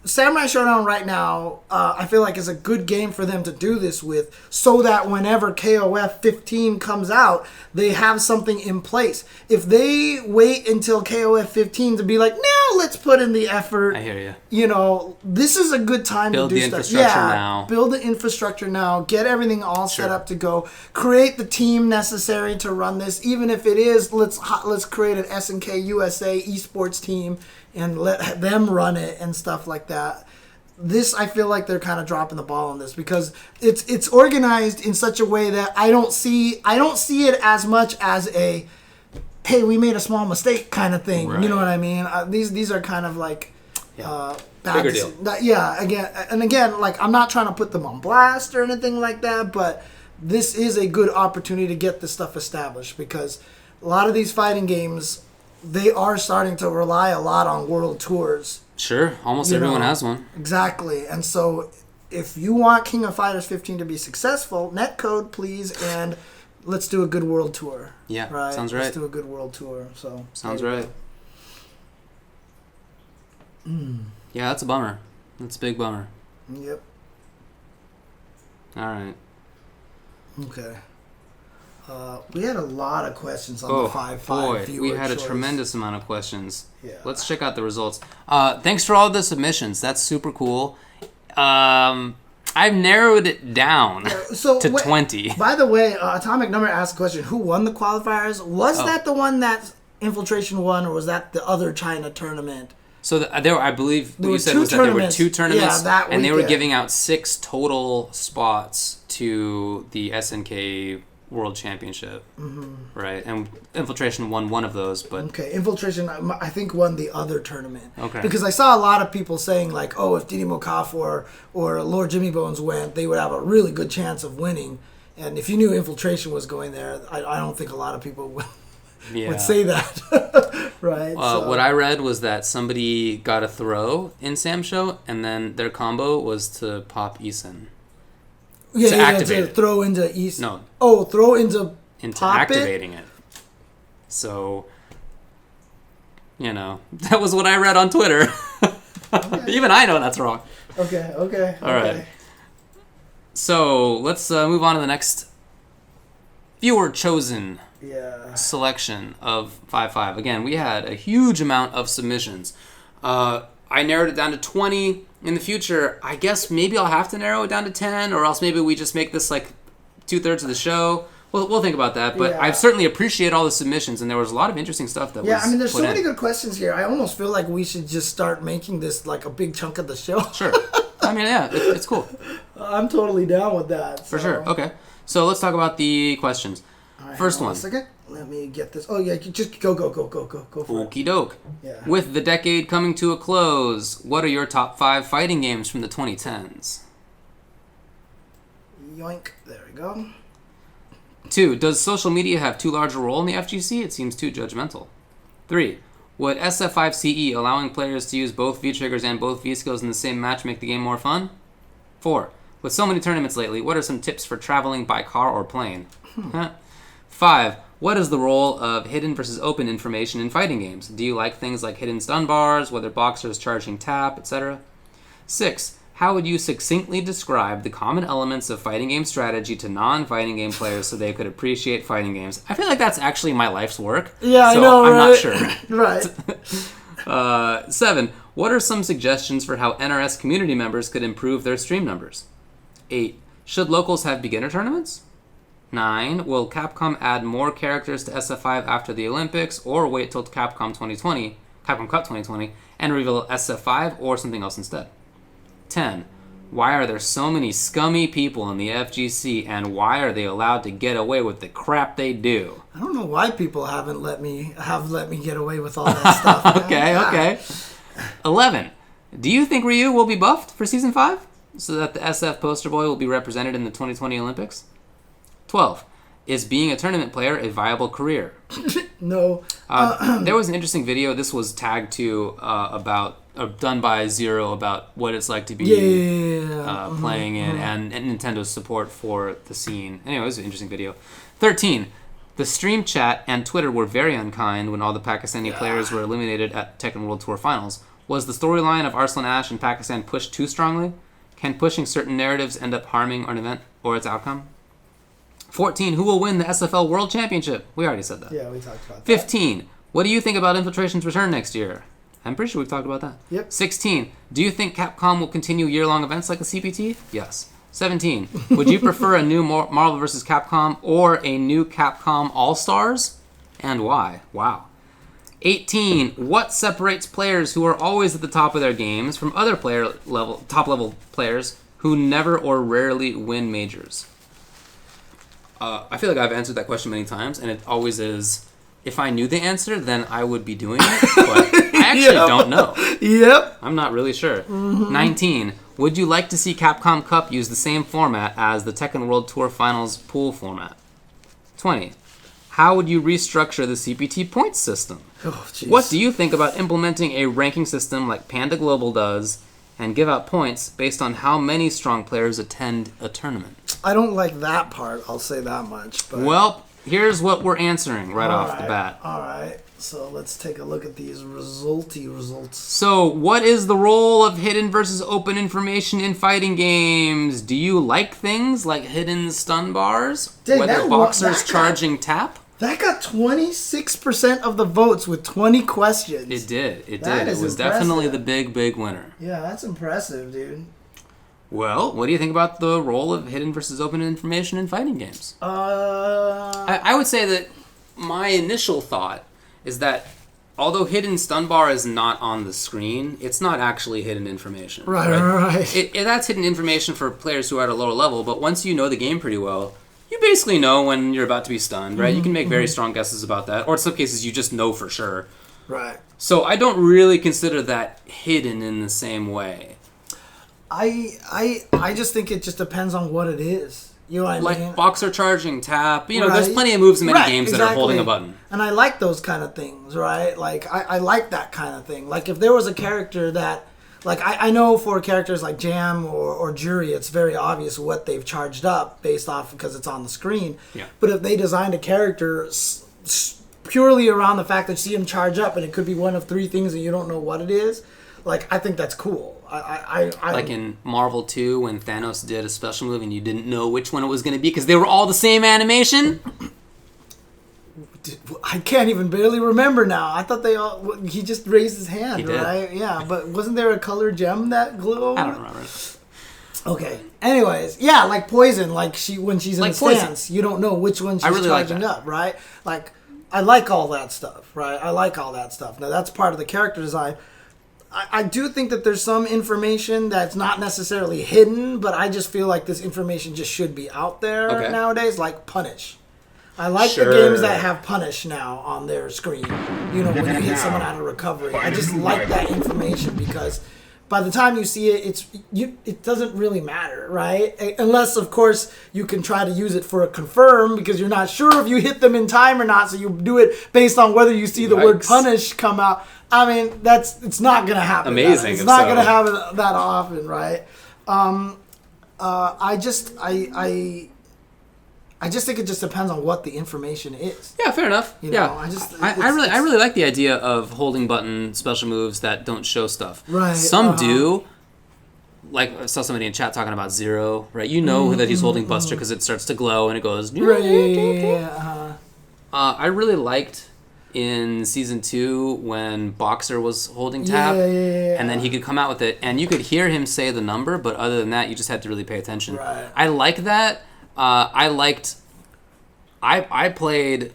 Samurai Showdown right now, I feel like is a good game for them to do this with, so that whenever KOF 15 comes out, they have something in place. If they wait until KOF 15 to be like, now let's put in the effort. I hear you. This is a good time to do the stuff. Infrastructure now. Build the infrastructure now. Get everything all set up to go. Create the team necessary to run this. Even if it is, let's create an SNK USA esports team and let them run it and stuff like that. This, I feel like they're kind of dropping the ball on this because it's organized in such a way that I don't see it as much as a, hey, we made a small mistake kind of thing. Right. You know what I mean? These are kind of like bigger deal. Again, like I'm not trying to put them on blast or anything like that, but this is a good opportunity to get this stuff established because a lot of these fighting games, they are starting to rely a lot on world tours. Sure, almost everyone has one. Exactly, and so if you want King of Fighters 15 to be successful, netcode please, and let's do a good world tour. Yeah, right? Sounds right. Let's do a good world tour. So sounds right. Yeah, that's a bummer. That's a big bummer. Yep. All right. Okay. We had a lot of questions on the 5-5 viewer we had choice. a tremendous amount of questions. Yeah. Let's check out the results. Thanks for all the submissions. That's super cool. I've narrowed it down to 20. By the way, Atomic Number asked a question. Who won the qualifiers? Was that the one that Infiltration won, or was that the other China tournament? So I believe what you said was that there were 2 tournaments, and they were giving out 6 total spots to the SNK World Championship, right? And Infiltration won one of those, but Infiltration I think won the other tournament. Okay, because I saw a lot of people saying like, oh, if Didi Mokaf or Lord Jimmy Bones went, they would have a really good chance of winning. And if you knew Infiltration was going there, I don't think a lot of people would say that, right? What I read was that somebody got a throw in Samsho, and then their combo was to pop Eason. To throw into East. No. Oh, throw into activating it. So, that was what I read on Twitter. Okay. Even I know that's wrong. Okay. All right. So let's move on to the next viewer chosen selection of 5-5. Again, we had a huge amount of submissions. I narrowed it down to 20. In the future, I guess maybe I'll have to narrow it down to 10, or else maybe we just make this like 2/3 of the show. We'll think about that, but I certainly appreciate all the submissions, and there was a lot of interesting stuff that was I mean, there's so many good questions here. I almost feel like we should just start making this like a big chunk of the show. Sure. I mean, yeah, it's cool. I'm totally down with that. For sure. Okay. So let's talk about the questions. All right, First one. A second. Let me get this. Oh, yeah, just go for it. Okie doke. Yeah. With the decade coming to a close, what are your top 5 fighting games from the 2010s? Yoink. There we go. 2. Does social media have too large a role in the FGC? It seems too judgmental. 3. Would SF5CE allowing players to use both V-triggers and both V-skills in the same match make the game more fun? 4. With so many tournaments lately, what are some tips for traveling by car or plane? 5. What is the role of hidden versus open information in fighting games? Do you like things like hidden stun bars, whether boxers charging tap, etc.? 6. How would you succinctly describe the common elements of fighting game strategy to non-fighting game players so they could appreciate fighting games? I feel like that's actually my life's work. Yeah, so I know, I'm right? not sure. Right. 7. What are some suggestions for how NRS community members could improve their stream numbers? 8. Should locals have beginner tournaments? 9. Will Capcom add more characters to SF5 after the Olympics, or wait till Capcom Cup 2020, and reveal SF5 or something else instead? 10. Why are there so many scummy people in the FGC, and why are they allowed to get away with the crap they do? I don't know why people haven't let me get away with all that stuff. Okay. 11. Do you think Ryu will be buffed for Season 5 so that the SF poster boy will be represented in the 2020 Olympics? 12. Is being a tournament player a viable career? No. There was an interesting video. This was tagged to done by Zero about what it's like to be playing in and Nintendo's support for the scene. Anyway, it was an interesting video. 13. The stream chat and Twitter were very unkind when all the Pakistani players were eliminated at Tekken World Tour Finals. Was the storyline of Arslan Ash in Pakistan pushed too strongly? Can pushing certain narratives end up harming an event or its outcome? 14. Who will win the SFL World Championship? We already said that. Yeah, we talked about that. 15. What do you think about Infiltration's return next year? I'm pretty sure we've talked about that. Yep. 16. Do you think Capcom will continue year-long events like the CPT? Yes. 17. Would you prefer a new Marvel vs. Capcom or a new Capcom All-Stars? And why? Wow. 18. What separates players who are always at the top of their games from other top-level players who never or rarely win majors? I feel like I've answered that question many times, and it always is, if I knew the answer, then I would be doing it, but I actually don't know. Yep. I'm not really sure. 19. Would you like to see Capcom Cup use the same format as the Tekken World Tour Finals pool format? 20. How would you restructure the CPT points system? Oh, jeez. What do you think about implementing a ranking system like Panda Global does and give out points based on how many strong players attend a tournament? I don't like that part, I'll say that much. But Well, here's what we're answering right off the bat. All right, so let's take a look at these results. So, what is the role of hidden versus open information in fighting games? Do you like things like hidden stun bars? Dang, Whether boxers charging tap? That got 26% of the votes with 20 questions. It did. It That did. It is was impressive. definitely the big winner. Yeah, that's impressive, dude. Well, what do you think about the role of hidden versus open information in fighting games? I would say that my initial thought is that although hidden stun bar is not on the screen, it's not actually hidden information. Right. That's hidden information for players who are at a lower level, but once you know the game pretty well, you basically know when you're about to be stunned, right? You can make very strong guesses about that, or in some cases you just know for sure. Right. So I don't really consider that hidden in the same way. I just think it just depends on what it is. You know what I mean? Like boxer charging, tap. You know, there's plenty of moves in many games that are holding a button. And I like those kind of things, right? Like, I like that kind of thing. Like, if there was a character that... Like, I know for characters like Jam or Jury, it's very obvious what they've charged up based off because it's on the screen. Yeah. But if they designed a character purely around the fact that you see him charge up and it could be one of three things and you don't know what it is, like, I think that's cool. I like in Marvel 2 when Thanos did a special move and you didn't know which one it was going to be because they were all the same animation. I can't even barely remember now. I thought he just raised his hand, He did. right? Yeah, but wasn't there a color gem that glowed? I don't remember. Okay. Anyways, yeah, like Poison, like when she's in Like the Poison. stance, you don't know which one she's really like charging that. up, right? Like, I like all that stuff, right? I like all that stuff. Now, that's part of the character design. I do think that there's some information that's not necessarily hidden, but I just feel like this information just should be out there nowadays, like Punish. I like the games that have Punish now on their screen. You know, when you hit someone out of recovery. I just like that information because by the time you see it, it doesn't really matter, right? Unless, of course, you can try to use it for a confirm because you're not sure if you hit them in time or not, so you do it based on whether you see the word Punish come out. I mean, it's not going to happen. Amazing. It's not going to happen that often, right? I just think it just depends on what the information is. Yeah, fair enough. You know, I really like the idea of holding button special moves that don't show stuff. Right. Some do. Like I saw somebody in chat talking about Zero, right? You know that he's holding Buster because it starts to glow and it goes. Right. Yeah. I really liked in season 2 when Boxer was holding tap, and then he could come out with it, and you could hear him say the number, but other than that, you just had to really pay attention. Right. I like that. I played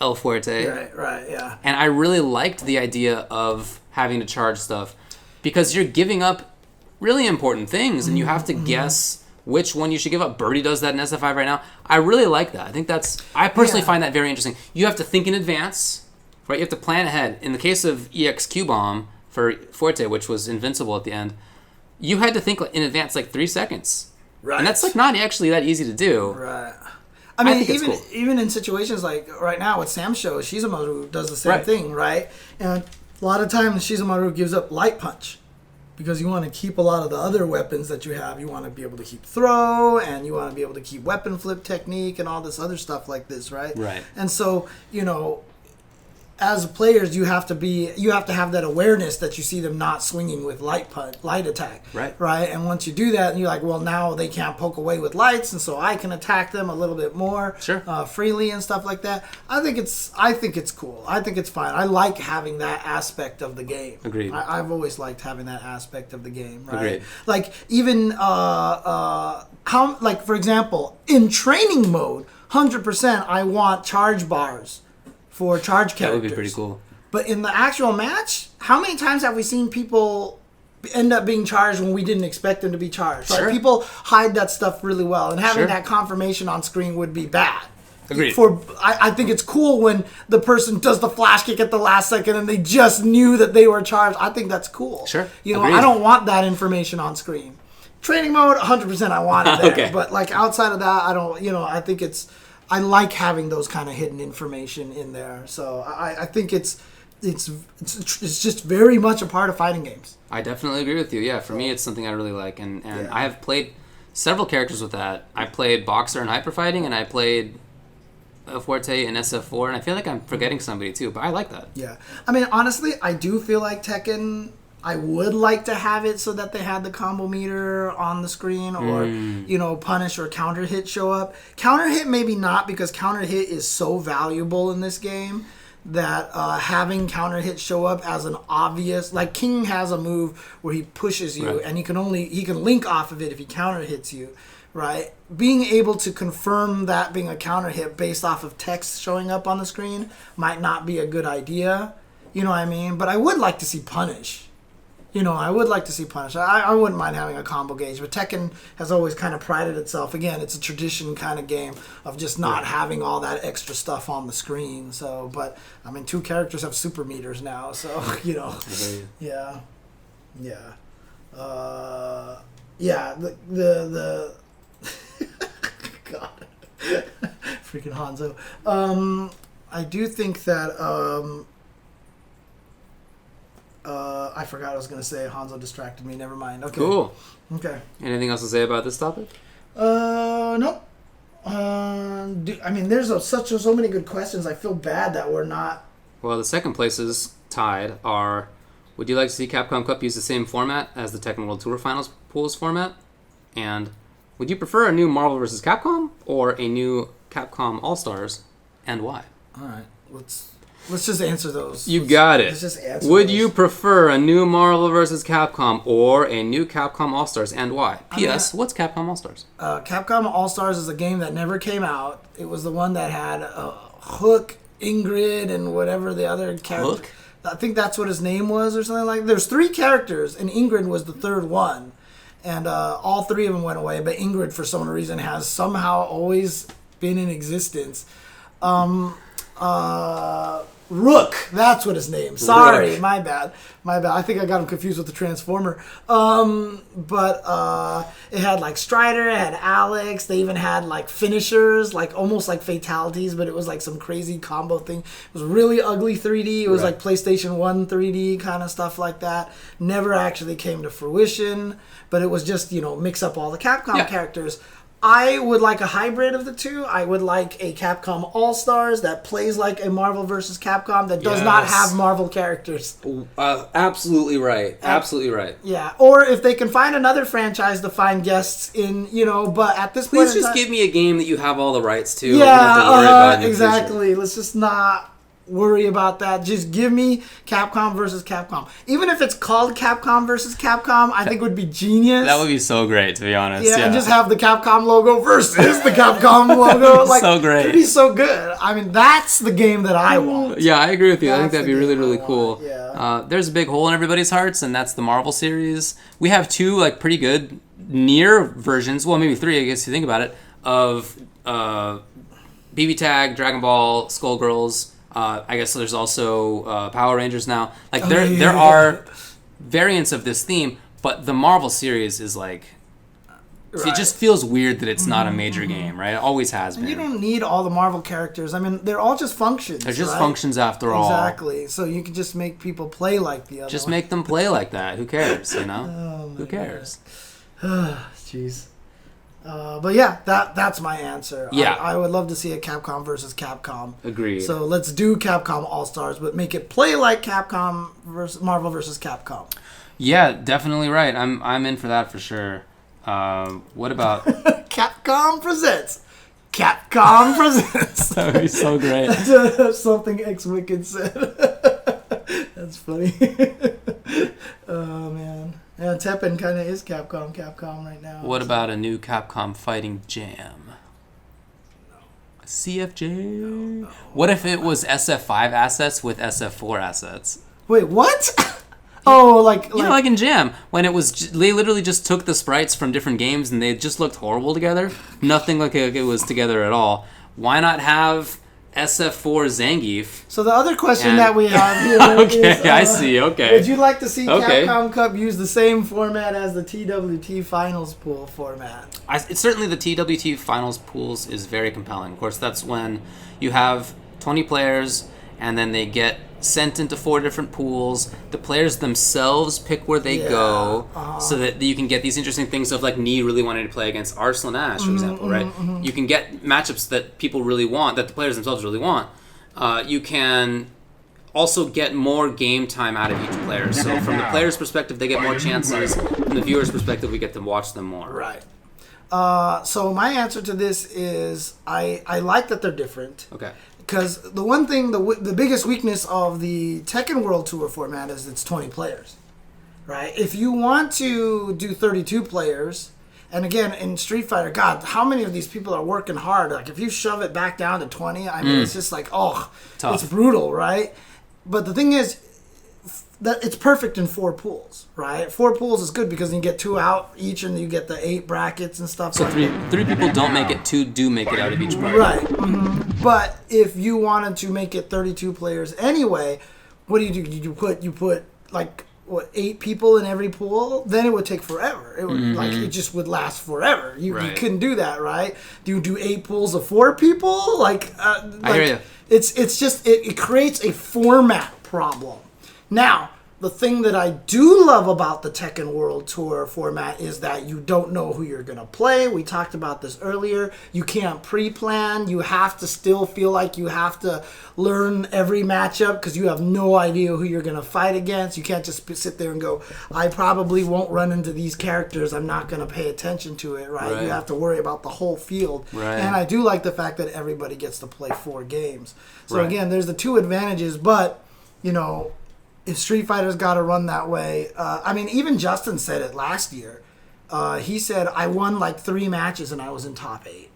El Fuerte. Right, yeah. And I really liked the idea of having to charge stuff because you're giving up really important things and you have to guess which one you should give up. Birdie does that in SF5 right now. I really like that. I personally find that very interesting. You have to think in advance, right? You have to plan ahead. In the case of EXQ Bomb for Forte, which was invincible at the end, you had to think in advance like 3 seconds. Right. And that's like not actually that easy to do. Right. I mean, think it's cool. even in situations like right now with Sam's show, Shizumaru does the same thing, right? And a lot of times Shizumaru gives up light punch because you want to keep a lot of the other weapons that you have. You want to be able to keep throw, and you want to be able to keep weapon flip technique and all this other stuff like this, right? Right. And so, as players, you have to have that awareness that you see them not swinging with light attack, right? And once you do that, and you're like, well, now they can't poke away with lights, and so I can attack them a little bit more freely and stuff like that. I think it's cool. I think it's fine. I like having that aspect of the game. Agreed. I've always liked having that aspect of the game, right? Agreed. Like even for example, in training mode, 100%, I want charge bars for charge characters. That would be pretty cool. But in the actual match, how many times have we seen people end up being charged when we didn't expect them to be charged? Sure. Like, people hide that stuff really well, and having that confirmation on screen would be bad. Agreed. I think it's cool when the person does the flash kick at the last second and they just knew that they were charged. I think that's cool. Sure. Agreed. Agreed. I don't want that information on screen. Training mode, 100% I want it there. Okay. But like outside of that, I don't, I think I like having those kind of hidden information in there. So I think it's just very much a part of fighting games. I definitely agree with you. Yeah, for me, it's something I really like, and I have played several characters with that. I played Boxer in Hyper Fighting, and I played Forte in SF4, and I feel like I'm forgetting somebody too, but I like that. Yeah, I mean, honestly, I do feel like Tekken. I would like to have it so that they had the combo meter on the screen, or punish or counter hit show up. Counter hit maybe not, because counter hit is so valuable in this game that having counter hit show up as an obvious, like King has a move where he pushes you and he can link off of it if he counter hits you, right? Being able to confirm that being a counter hit based off of text showing up on the screen might not be a good idea. You know what I mean? But I would like to see punish. I would like to see punish. I wouldn't mind having a combo gauge, but Tekken has always kind of prided itself. Again, it's a tradition kind of game of just not having all that extra stuff on the screen. So, but I mean, 2 characters have super meters now, so yeah. The God, freaking Hanzo. I do think that. I forgot I was going to say. Hanzo distracted me. Never mind. Okay. Cool. Okay. Anything else to say about this topic? Nope. I mean, there's so many good questions. I feel bad that we're not. Well, the second places tied are: would you like to see Capcom Cup use the same format as the Tekken World Tour Finals pools format? And would you prefer a new Marvel vs. Capcom or a new Capcom All-Stars, and why? All right, let's just answer those. Got it. Let's just answer Would those. you prefer a new Marvel vs. Capcom or a new Capcom All Stars, and why? P.S. What's Capcom All Stars? Capcom All Stars is a game that never came out. It was the one that had Hook, Ingrid, and whatever the other character. Hook? I think that's what his name was, or something like that. There's 3 characters, and Ingrid was the third one. And all 3 of them went away, but Ingrid, for some reason, has somehow always been in existence. Rook, that's what his name. Sorry, Rook. my bad. I think I got him confused with the Transformer. But it had like Strider, it had Alex. They even had like finishers, like almost like fatalities, but it was like some crazy combo thing. It was really ugly 3D. It was like PlayStation 1 3D kind of stuff like that. Never actually came to fruition, but it was just, mix up all the Capcom characters. I would like a hybrid of the two. I would like a Capcom All-Stars that plays like a Marvel vs. Capcom that does not have Marvel characters. Absolutely right. Absolutely right. Yeah, or if they can find another franchise to find guests in, but at this point... Please just give me a game that you have all the rights to. Yeah, exactly. Let's just not worry about that. Just give me Capcom versus Capcom. Even if it's called Capcom versus Capcom, I think would be genius. That would be so great, to be honest. Yeah, and just have the Capcom logo versus the Capcom logo. Like, so great. It'd be so good. I mean, that's the game that I want. Yeah, I agree with you. I think That's that'd be the really, game I really want, cool. yeah. There's a big hole in everybody's hearts, and that's the Marvel series. We have 2 like pretty good near versions. Well, maybe 3, I guess if you think about it, of BB Tag, Dragon Ball, Skullgirls. I guess there's also Power Rangers now. Like there are variants of this theme, but the Marvel series is like it just feels weird that it's not a major game, right? It always has been. You don't need all the Marvel characters. I mean, they're all just functions. They're just functions after all. Exactly. So you can just make people play like the other. Just make them play like that. Who cares? Who cares? Jeez. But yeah, that's my answer. Yeah. I would love to see a Capcom versus Capcom. Agreed. So let's do Capcom All-Stars, but make it play like Capcom versus Marvel versus Capcom. Yeah, definitely right. I'm in for that for sure. What about Capcom presents. Capcom presents. That would be so great. Something X-Wicked said. That's funny. Oh man. Yeah, Tekken kind of is Capcom right now. What about a new Capcom Fighting Jam? No. CFJ? No. What if it was SF5 assets with SF4 assets? Wait, what? Oh, like like in Jam, when it was, they literally just took the sprites from different games and they just looked horrible together. Nothing like it was together at all. Why not have SF4 Zangief? So the other question that we have here is, I see, okay. Would you like to see Capcom Cup use the same format as the TWT Finals pool format? It's certainly the TWT Finals pools is very compelling. Of course, that's when you have 20 players and then they get sent into 4 different pools. The players themselves pick where they go, so that you can get these interesting things of like Knee really wanting to play against Arslan Ash, for example, right? You can get matchups that people really want, that the players themselves really want. You can also get more game time out of each player. So from the player's perspective, they get more chances. From the viewer's perspective, we get to watch them more. Right. So my answer to this is I like that they're different. Okay. Because the one thing, the biggest weakness of the Tekken World Tour format is it's 20 players, right? If you want to do 32 players, and again, in Street Fighter, God, how many of these people are working hard? Like, if you shove it back down to 20, I mean, it's just like, tough. It's brutal, right? But the thing is, that it's perfect in 4 pools, right? 4 pools is good because you get 2 out each, and you get the 8 brackets and stuff. So three people don't make it, 2 do make it out of each bracket. Right. Mm-hmm. But if you wanted to make it 32 players anyway, what do? You put like 8 people in every pool? Then it would take forever. It would it just would last forever. You couldn't do that, right? Do you do 8 pools of 4 people? I hear you. It's just it creates a format problem. Now, the thing that I do love about the Tekken World Tour format is that you don't know who you're going to play. We talked about this earlier. You can't pre-plan. You have to still feel like you have to learn every matchup because you have no idea who you're going to fight against. You can't just sit there and go, I probably won't run into these characters. I'm not going to pay attention to it, right? You have to worry about the whole field. Right. And I do like the fact that everybody gets to play 4 games. So again, there's the 2 advantages, but, you know, if Street Fighter's got to run that way, I mean, even Justin said it last year. He said, I won like 3 matches and I was in top 8.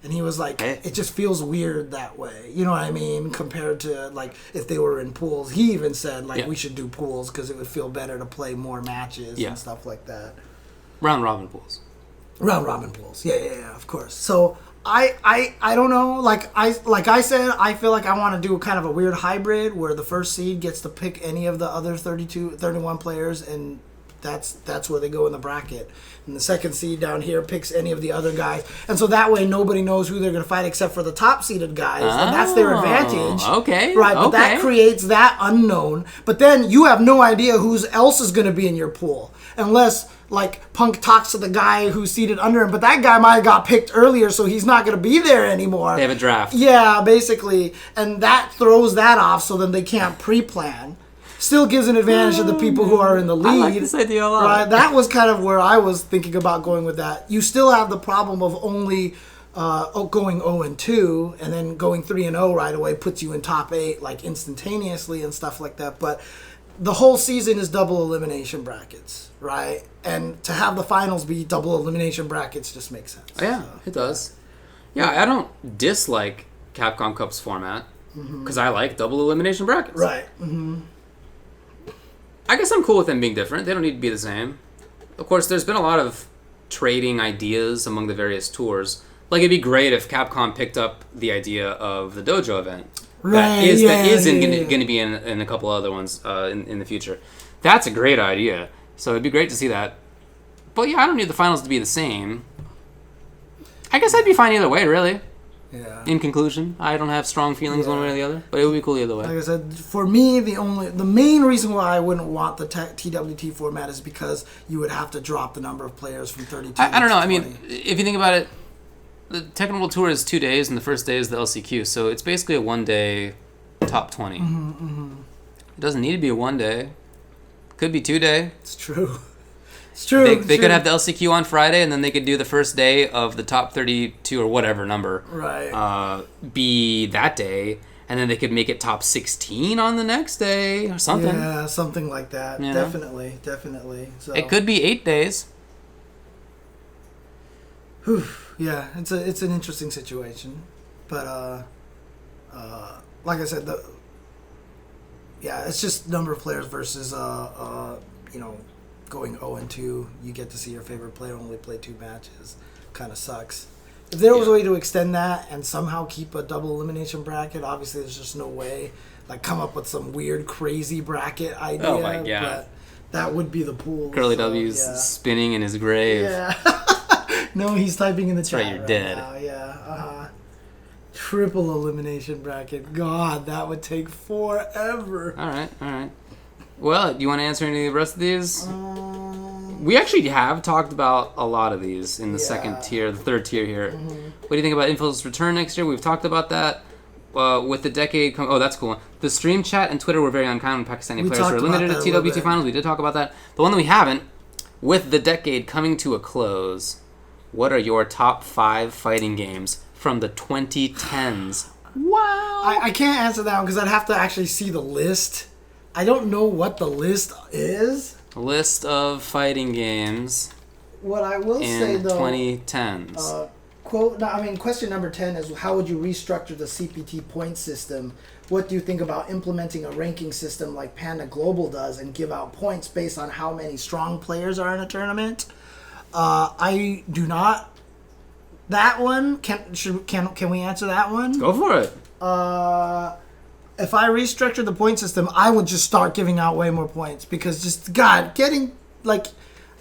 And he was like, it just feels weird that way. You know what I mean? Compared to, like, if they were in pools. He even said, like, we should do pools because it would feel better to play more matches and stuff like that. Round robin pools. Round robin pools. Yeah, of course. So I don't know. Like I said, I feel like I want to do kind of a weird hybrid where the first seed gets to pick any of the other 31 players, and that's where they go in the bracket. And the second seed down here picks any of the other guys. And so that way nobody knows who they're going to fight except for the top seeded guys. And that's their advantage. Okay. Right, but that creates that unknown. But then you have no idea who else is going to be in your pool. Unless, like, Punk talks to the guy who's seated under him. But that guy might have got picked earlier, so he's not going to be there anymore. They have a draft. Yeah, basically. And that throws that off, so then they can't pre-plan. Still gives an advantage to the people who are in the lead. I like this idea a lot. Right? That was kind of where I was thinking about going with that. You still have the problem of only going 0-2, and then going 3-0 right away puts you in top 8 like instantaneously and stuff like that. But the whole season is double elimination brackets, right? And to have the finals be double elimination brackets just makes sense. Yeah, so, it does. Yeah, I don't dislike Capcom Cup's format because I like double elimination brackets. Right. I guess I'm cool with them being different. They don't need to be the same. Of course, there's been a lot of trading ideas among the various tours. Like, it'd be great if Capcom picked up the idea of the dojo event. Right, That is going to be in a couple other ones in the future. That's a great idea. So it'd be great to see that. But yeah, I don't need the finals to be the same. I guess I'd be fine either way, really. Yeah. In conclusion, I don't have strong feelings one way or the other, but it would be cool either way. Like I said, for me, the main reason why I wouldn't want the TWT format is because you would have to drop the number of players from 32 I don't know. 20. I mean, if you think about it, the Tekken World Tour is 2 days, and the first day is the LCQ, so it's basically a 1-day top 20. It doesn't need to be a 1-day. Could be 2-day. It's true. It's true. They could have the LCQ on Friday, and then they could do the first day of the top 32 or whatever number. Right. Be that day, and then they could make it top 16 on the next day or something. Yeah, something like that. You know? Definitely. So. It could be 8 days. Whew. Yeah, it's an interesting situation, but like I said, it's just number of players versus going 0-2. You get to see your favorite player only play 2 matches. Kind of sucks. If there was a way to extend that and somehow keep a double elimination bracket, obviously there's just no way. Like, come up with some weird, crazy bracket idea. Oh my God. But that would be the pool. Curly W's spinning in his grave. Yeah. No, he's typing in the chat. Right, you're dead. Now. Yeah. Triple elimination bracket. God, that would take forever. All right. Well, do you want to answer any of the rest of these? We actually have talked about a lot of these in the second tier, the third tier here. What do you think about Info's return next year? We've talked about that. With the decade... Oh, that's cool. The stream chat and Twitter were very unkind when Pakistani players were limited at TWT Finals. We did talk about that. The one that we haven't, with the decade coming to a close, what are your top 5 fighting games from the 2010s? Wow! I can't answer that one because I'd have to actually see the list. I don't know what the list is. List of fighting games. What I will say, though... 2010s. Question number 10 is, how would you restructure the CPT point system? What do you think about implementing a ranking system like Panda Global does and give out points based on how many strong players are in a tournament? I do not. That one, can we answer that one? Go for it. If I restructured the point system, I would just start giving out way more points because getting, like,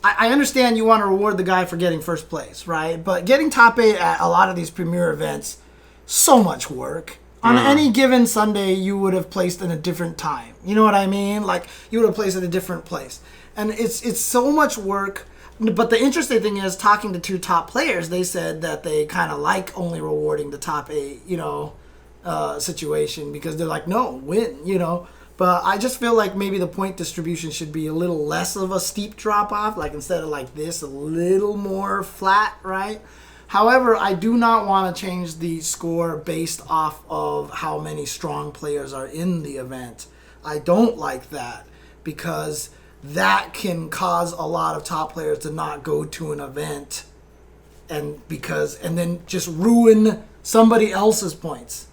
I understand you want to reward the guy for getting first place, right? But getting top 8 at a lot of these premier events, so much work. On any given Sunday, you would have placed in a different time. You know what I mean? Like, you would have placed at a different place. And it's so much work. But the interesting thing is, talking to 2 top players, they said that they kind of like only rewarding the top 8, situation, because they're like, no, win, But I just feel like maybe the point distribution should be a little less of a steep drop-off, like instead of like this, a little more flat, right? However, I do not want to change the score based off of how many strong players are in the event. I don't like that, because that can cause a lot of top players to not go to an event and then just ruin somebody else's points.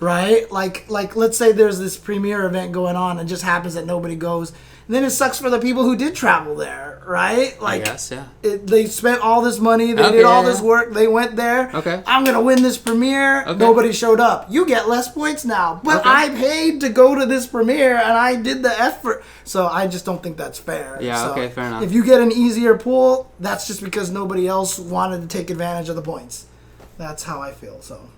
Right? Like let's say there's this premier event going on and just happens that nobody goes. And then it sucks for the people who did travel there, right? Like, yes, yeah. They spent all this money, they did all this work, they went there. Okay. I'm going to win this premiere. Okay. Nobody showed up. You get less points now. But Okay. I paid to go to this premiere and I did the effort. So I just don't think that's fair. Yeah, so okay, fair enough. If you get an easier pool, that's just because nobody else wanted to take advantage of the points. That's how I feel, so.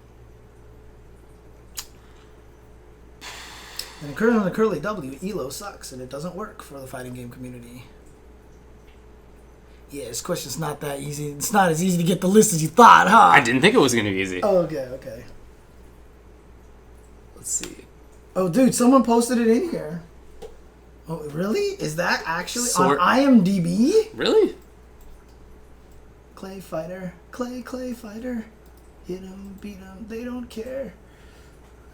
And currently, the curly W, ELO sucks, and it doesn't work for the fighting game community. Yeah, this question's not that easy. It's not as easy to get the list as you thought, huh? I didn't think it was going to be easy. Oh, okay. Let's see. Oh, dude, someone posted it in here. Oh, really? Is that actually Sort- on IMDb? Really? Clay fighter. Clay fighter. Hit him, beat him, they don't care.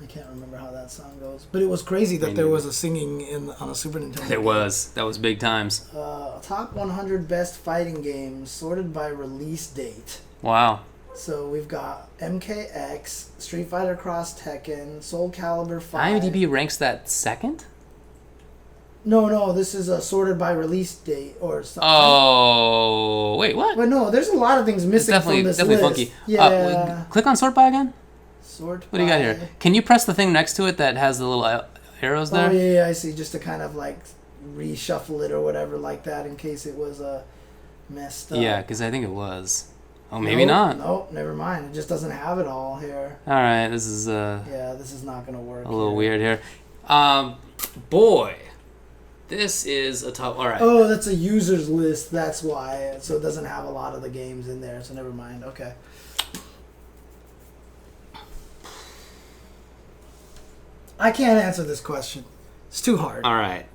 I can't remember how that song goes. But it was crazy that there was a singing on a Super Nintendo. It was. That was big times. Top 100 best fighting games sorted by release date. Wow. So we've got MKX, Street Fighter Cross Tekken, Soul Calibur 5. IMDb ranks that second? No, this is sorted by release date or something. Oh, wait, what? But no, there's a lot of things missing from this list. Funky. Yeah. Click on sort by again. Sort What do you got here? Can you press the thing next to it that has the little arrows there? Oh, yeah, I see. Just to kind of like reshuffle it or whatever like that in case it was messed up. Yeah, because I think it was. Oh, maybe not. Nope, never mind. It just doesn't have it all here. All right, this is Yeah, this is not going to work. a little weird here. Boy, this is a tough. All right. Oh, that's a users list. That's why. So it doesn't have a lot of the games in there. So never mind. Okay. I can't answer this question. It's too hard. All right,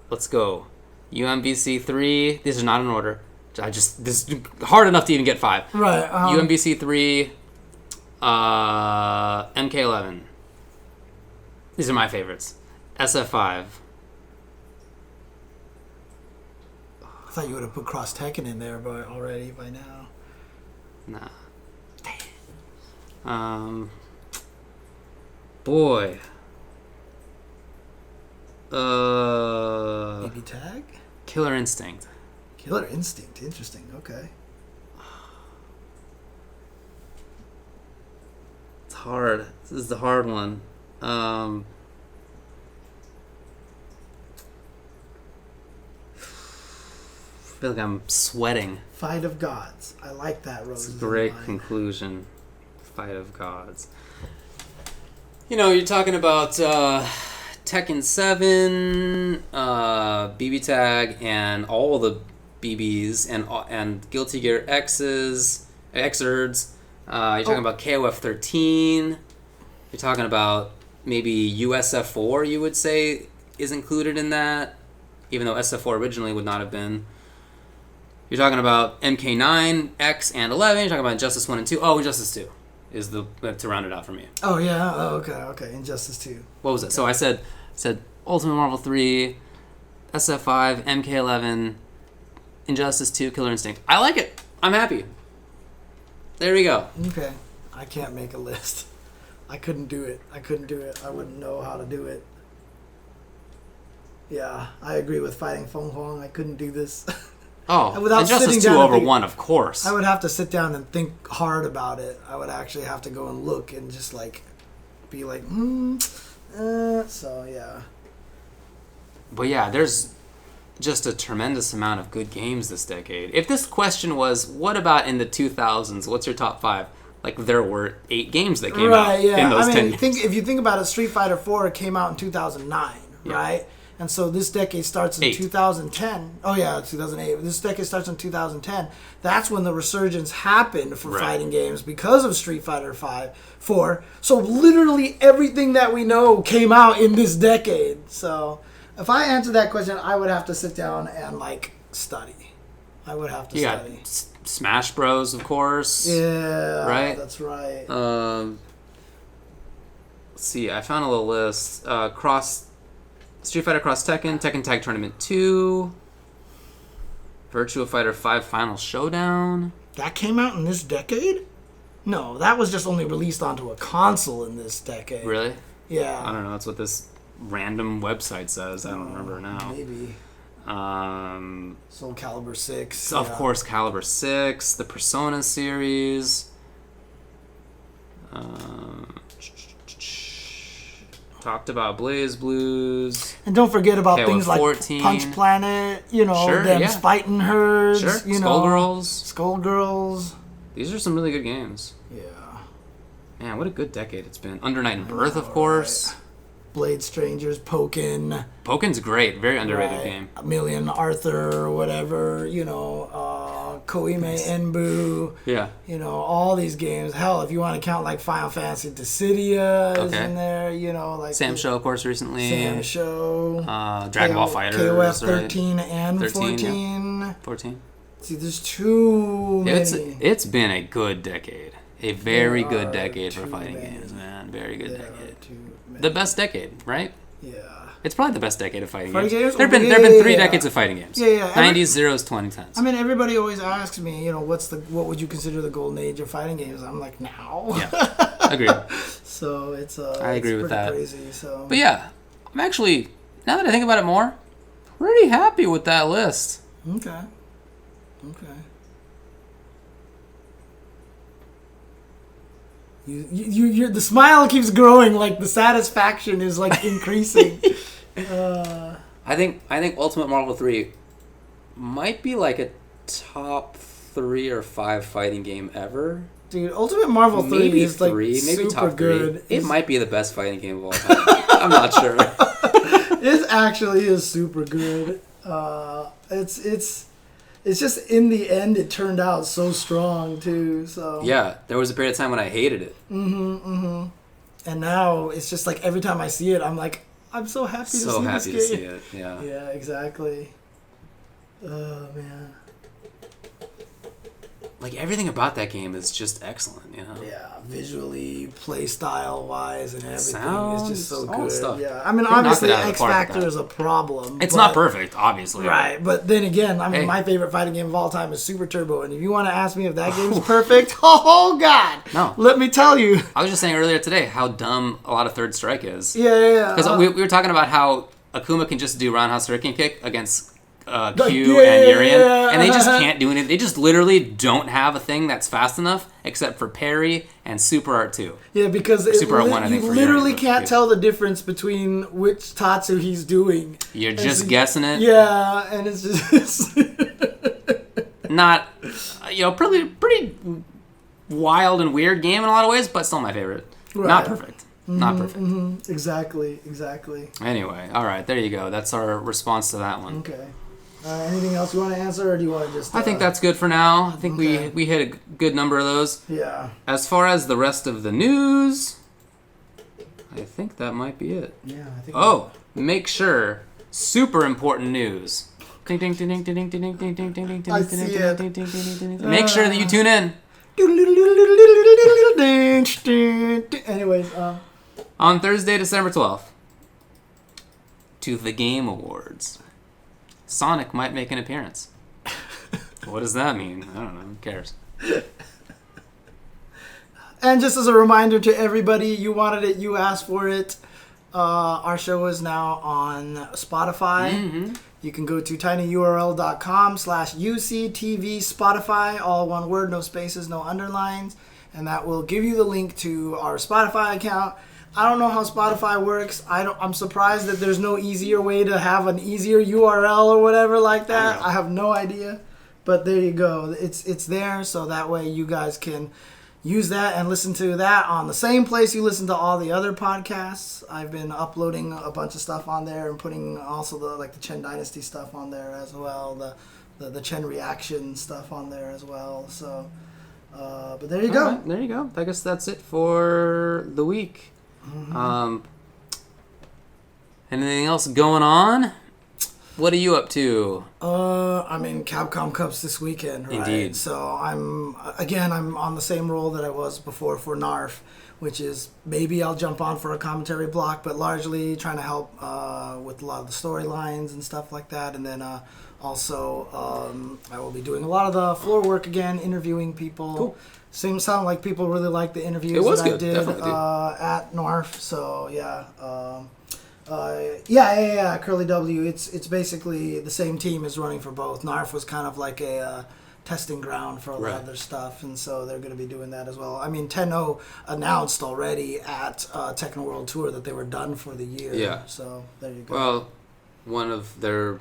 let's go. UMBC 3. These are not in order. This is hard enough to even get 5. Right. UMBC 3. MK11. These are my favorites. SF5. I thought you would have put Cross Tekken in there already by now. Nah. Boy. Maybe Tag? Killer Instinct. Killer Instinct. Interesting. Okay. It's hard. This is the hard one. I feel like I'm sweating. Fight of Gods. I like that, Rose. It's a great conclusion. Fight of Gods. You're talking about Tekken 7, BB Tag, and all the BBs, and Guilty Gear X's, Xrds. You're talking about KOF 13. You're talking about maybe USF4, you would say, is included in that, even though SF4 originally would not have been. You're talking about MK9, X, and 11. You're talking about Injustice 1 and 2. Oh, Injustice 2 is to round it out for me. Oh, yeah. Oh, okay. Injustice 2. What was it? So I said Ultimate Marvel 3, SF5, MK11, Injustice 2, Killer Instinct. I like it. I'm happy. There we go. Okay. I can't make a list. I couldn't do it. I wouldn't know how to do it. Yeah, I agree with Fighting Feng Huang. I couldn't do this. Oh, Without Injustice sitting 2 down over and think- 1, of course. I would have to sit down and think hard about it. I would actually have to go and look and just be like, so yeah. But yeah, there's just a tremendous amount of good games this decade. If this question was, what about in the 2000s? What's your top 5? like there were 8 games that came out in those 10 years. If you think about it, Street Fighter 4 came out in 2009, right? And so this decade starts in 2010. Oh yeah, 2008. This decade starts in 2010. That's when the resurgence happened for fighting games because of Street Fighter 4. So literally everything that we know came out in this decade. So if I answer that question, I would have to sit down and like study. I would have to study. Smash Bros, of course. Yeah, right. That's right. Let's see. I found a little list. Street Fighter Cross Tekken, Tekken Tag Tournament 2, Virtua Fighter 5 Final Showdown. That came out in this decade? No, that was just only released onto a console in this decade. Really? Yeah. I don't know. That's what this random website says. I don't remember now. Maybe. Soul Calibur 6. Of course, Calibur 6, the Persona series. Talked about Blaze Blues. And don't forget about things 14. like Punch Planet, fighting herds, Skullgirls. These are some really good games. Yeah. Man, what a good decade it's been. Under Night and Birth, of course. Right. Blade Strangers, Pokken. Pokken's great. Very underrated game. A Million Arthur, whatever, Koime Enbu. Yeah. All these games. Hell, if you want to count like Final Fantasy Dissidia is in there, like Sam Show, of course, recently. Sam Show. Dragon Ball FighterZ. KOF 13 and 14. Yeah. 14. See, there's too many. It's been a good decade. A very good decade for fighting games, man. Very good decade. The best decade, right? Yeah. It's probably the best decade of fighting games. There have been 3 decades of fighting games. Yeah. 90s, 0s, 2010s. I mean, everybody always asks me, what would you consider the golden age of fighting games? I'm like, now. Yeah. Agreed. So it's I agree with that. Crazy. So. But yeah, I'm actually, now that I think about it more, pretty happy with that list. Okay. The smile keeps growing, like the satisfaction is like increasing. I think Ultimate Marvel 3 might be like a top 3 or 5 fighting game ever. Dude, Ultimate Marvel 3 is like maybe super top 3. Good. It might be the best fighting game of all time. I'm not sure. It actually is super good. It's just in the end it turned out so strong too. So yeah, there was a period of time when I hated it. And now it's just like every time I see it, I'm like, I'm so happy to see this game. So happy to see it. Yeah. Yeah, exactly. Oh man. Like everything about that game is just excellent, Yeah, visually, play style wise, and everything Sounds, is just so all good. Stuff. Yeah, I mean, obviously X Factor is a problem. It's not perfect, obviously. Right, but then again, my favorite fighting game of all time is Super Turbo, and if you want to ask me if that game's perfect, oh god, no, let me tell you. I was just saying earlier today how dumb a lot of Third Strike is. Yeah. Because we were talking about how Akuma can just do roundhouse hurricane kick against Q and Urien, and they just can't do anything. They just literally don't have a thing that's fast enough except for parry and Super Art 2. Yeah, because Super Art 1, I think, you literally can't tell the difference between which Tatsu he's doing. You're just guessing it. Yeah, and it's just not, pretty wild and weird game in a lot of ways, but still my favorite. Right. Not perfect. Not perfect. Mm-hmm. Exactly. Anyway, all right, there you go. That's our response to that one. Okay. Anything else you want to answer, or do you want to just... I think that's good for now. I think we hit a good number of those. Yeah. As far as the rest of the news, I think that might be it. Yeah, I think... Make sure, super important news. Ding, ding, ding, ding, ding, ding, ding, ding, ding, ding, ding, I see it. Make sure that you tune in. Anyways, on Thursday, December 12th, to the Game Awards, Sonic might make an appearance. What does that mean? I don't know. Who cares? And just as a reminder to everybody, you wanted it, you asked for it. Our show is now on Spotify. Mm-hmm. You can go to tinyurl.com/UCTV Spotify, all one word, no spaces, no underlines, and that will give you the link to our Spotify account. I don't know how Spotify works. I'm surprised that there's no easier way to have an easier URL or whatever like that. I have no idea. But there you go. It's there, so that way you guys can use that and listen to that on the same place you listen to all the other podcasts. I've been uploading a bunch of stuff on there and putting also the Chen Dynasty stuff on there as well. The Chen reaction stuff on there as well. So, but there you go. Right, there you go. I guess that's it for the week. Mm-hmm. Anything else going on? What are you up to? I mean, Capcom Cup's this weekend, right? Indeed. So I'm on the same role that I was before for NARF, which is maybe I'll jump on for a commentary block, but largely trying to help with a lot of the storylines and stuff like that. And then also I will be doing a lot of the floor work again, interviewing people. Cool. Sound like people really liked the interviews It was that good. I did Definitely did. at NARF. So yeah. Curly W. It's basically the same team is running for both. NARF was kind of like a testing ground for a lot of their stuff, and so they're going to be doing that as well. I mean, Tenno announced already at Tekken World Tour that they were done for the year. Yeah. So there you go. Well, one of their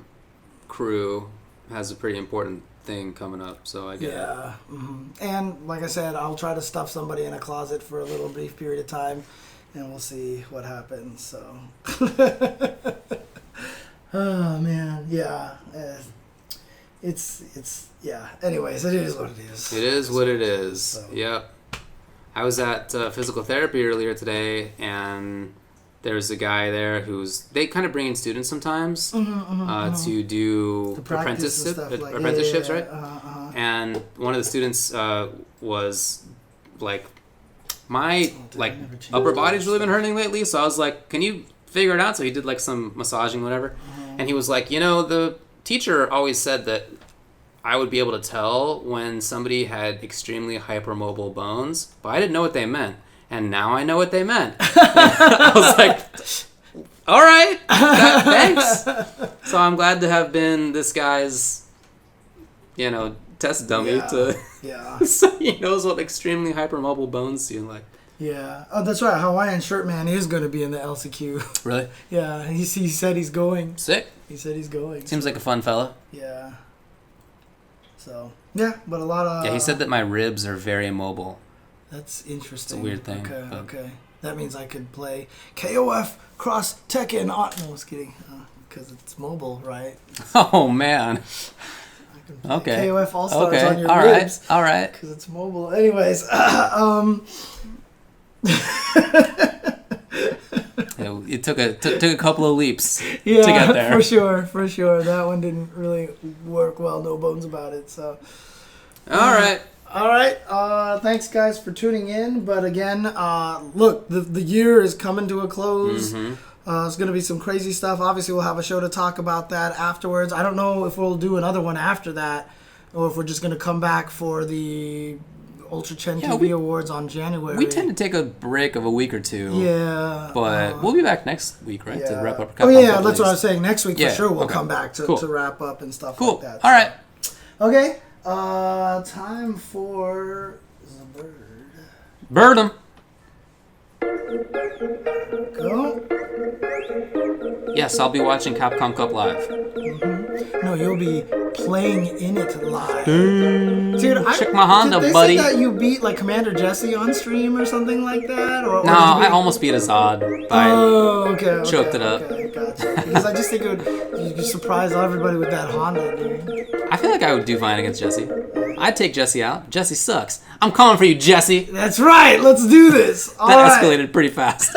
crew has a pretty important thing coming up, so I get it. Yeah. Mm-hmm. And like I said, I'll try to stuff somebody in a closet for a little brief period of time. And we'll see what happens. So, oh man, yeah, it's yeah. Anyways, it is what it is. It is what it is. So. Yep. I was at physical therapy earlier today, and there's a guy there they kind of bring in students sometimes to do apprenticeships, right? And one of the students was like, my upper body's really been hurting lately, so I was like, can you figure it out? So he did like some massaging, whatever. And he was like, the teacher always said that I would be able to tell when somebody had extremely hypermobile bones, but I didn't know what they meant. And now I know what they meant. I was like, all right, thanks. So I'm glad to have been this guy's, test dummy so he knows what extremely hypermobile bones seem like. Yeah. Oh, that's right. Hawaiian Shirt Man is going to be in the LCQ. Really? Yeah. He said he's going. Sick. He said he's going. Seems like a fun fella. Yeah. So, yeah, but a lot of... Yeah, he said that my ribs are very mobile. That's interesting. It's a weird thing. Okay. That means I could play KOF cross Tekken on... No, I was kidding. Because it's mobile, right? Oh, man. Okay. KOF All-Stars on your ribs. All right. Because it's mobile. Anyways, it took a couple of leaps to yeah, get there. For sure. That one didn't really work well. No bones about it. So. All right. Thanks, guys, for tuning in. But again, look, the year is coming to a close. Mm-hmm. It's going to be some crazy stuff. Obviously, we'll have a show to talk about that afterwards. I don't know if we'll do another one after that, or if we're just going to come back for the UltraChen TV Awards on January. We tend to take a break of a week or two. Yeah. But we'll be back next week, right? Yeah. To wrap up. That's what I was saying. Next week, for sure, we'll come back to wrap up and stuff like that. All right. Okay. Time for the bird. Bird 'em. Go. Yes, I'll be watching Capcom Cup live. Mm-hmm. No, you'll be playing in it live. Dude, check my Honda, did they buddy. say that you beat like Commander Jesse on stream or something like that? Or no, I almost beat Azad. Choked it up. Okay, gotcha. Because I just think you could surprise everybody with that Honda, dude. I feel like I would do fine against Jesse. I'd take Jesse out. Jesse sucks. I'm calling for you, Jesse. That's right. Let's do this. That escalated pretty fast.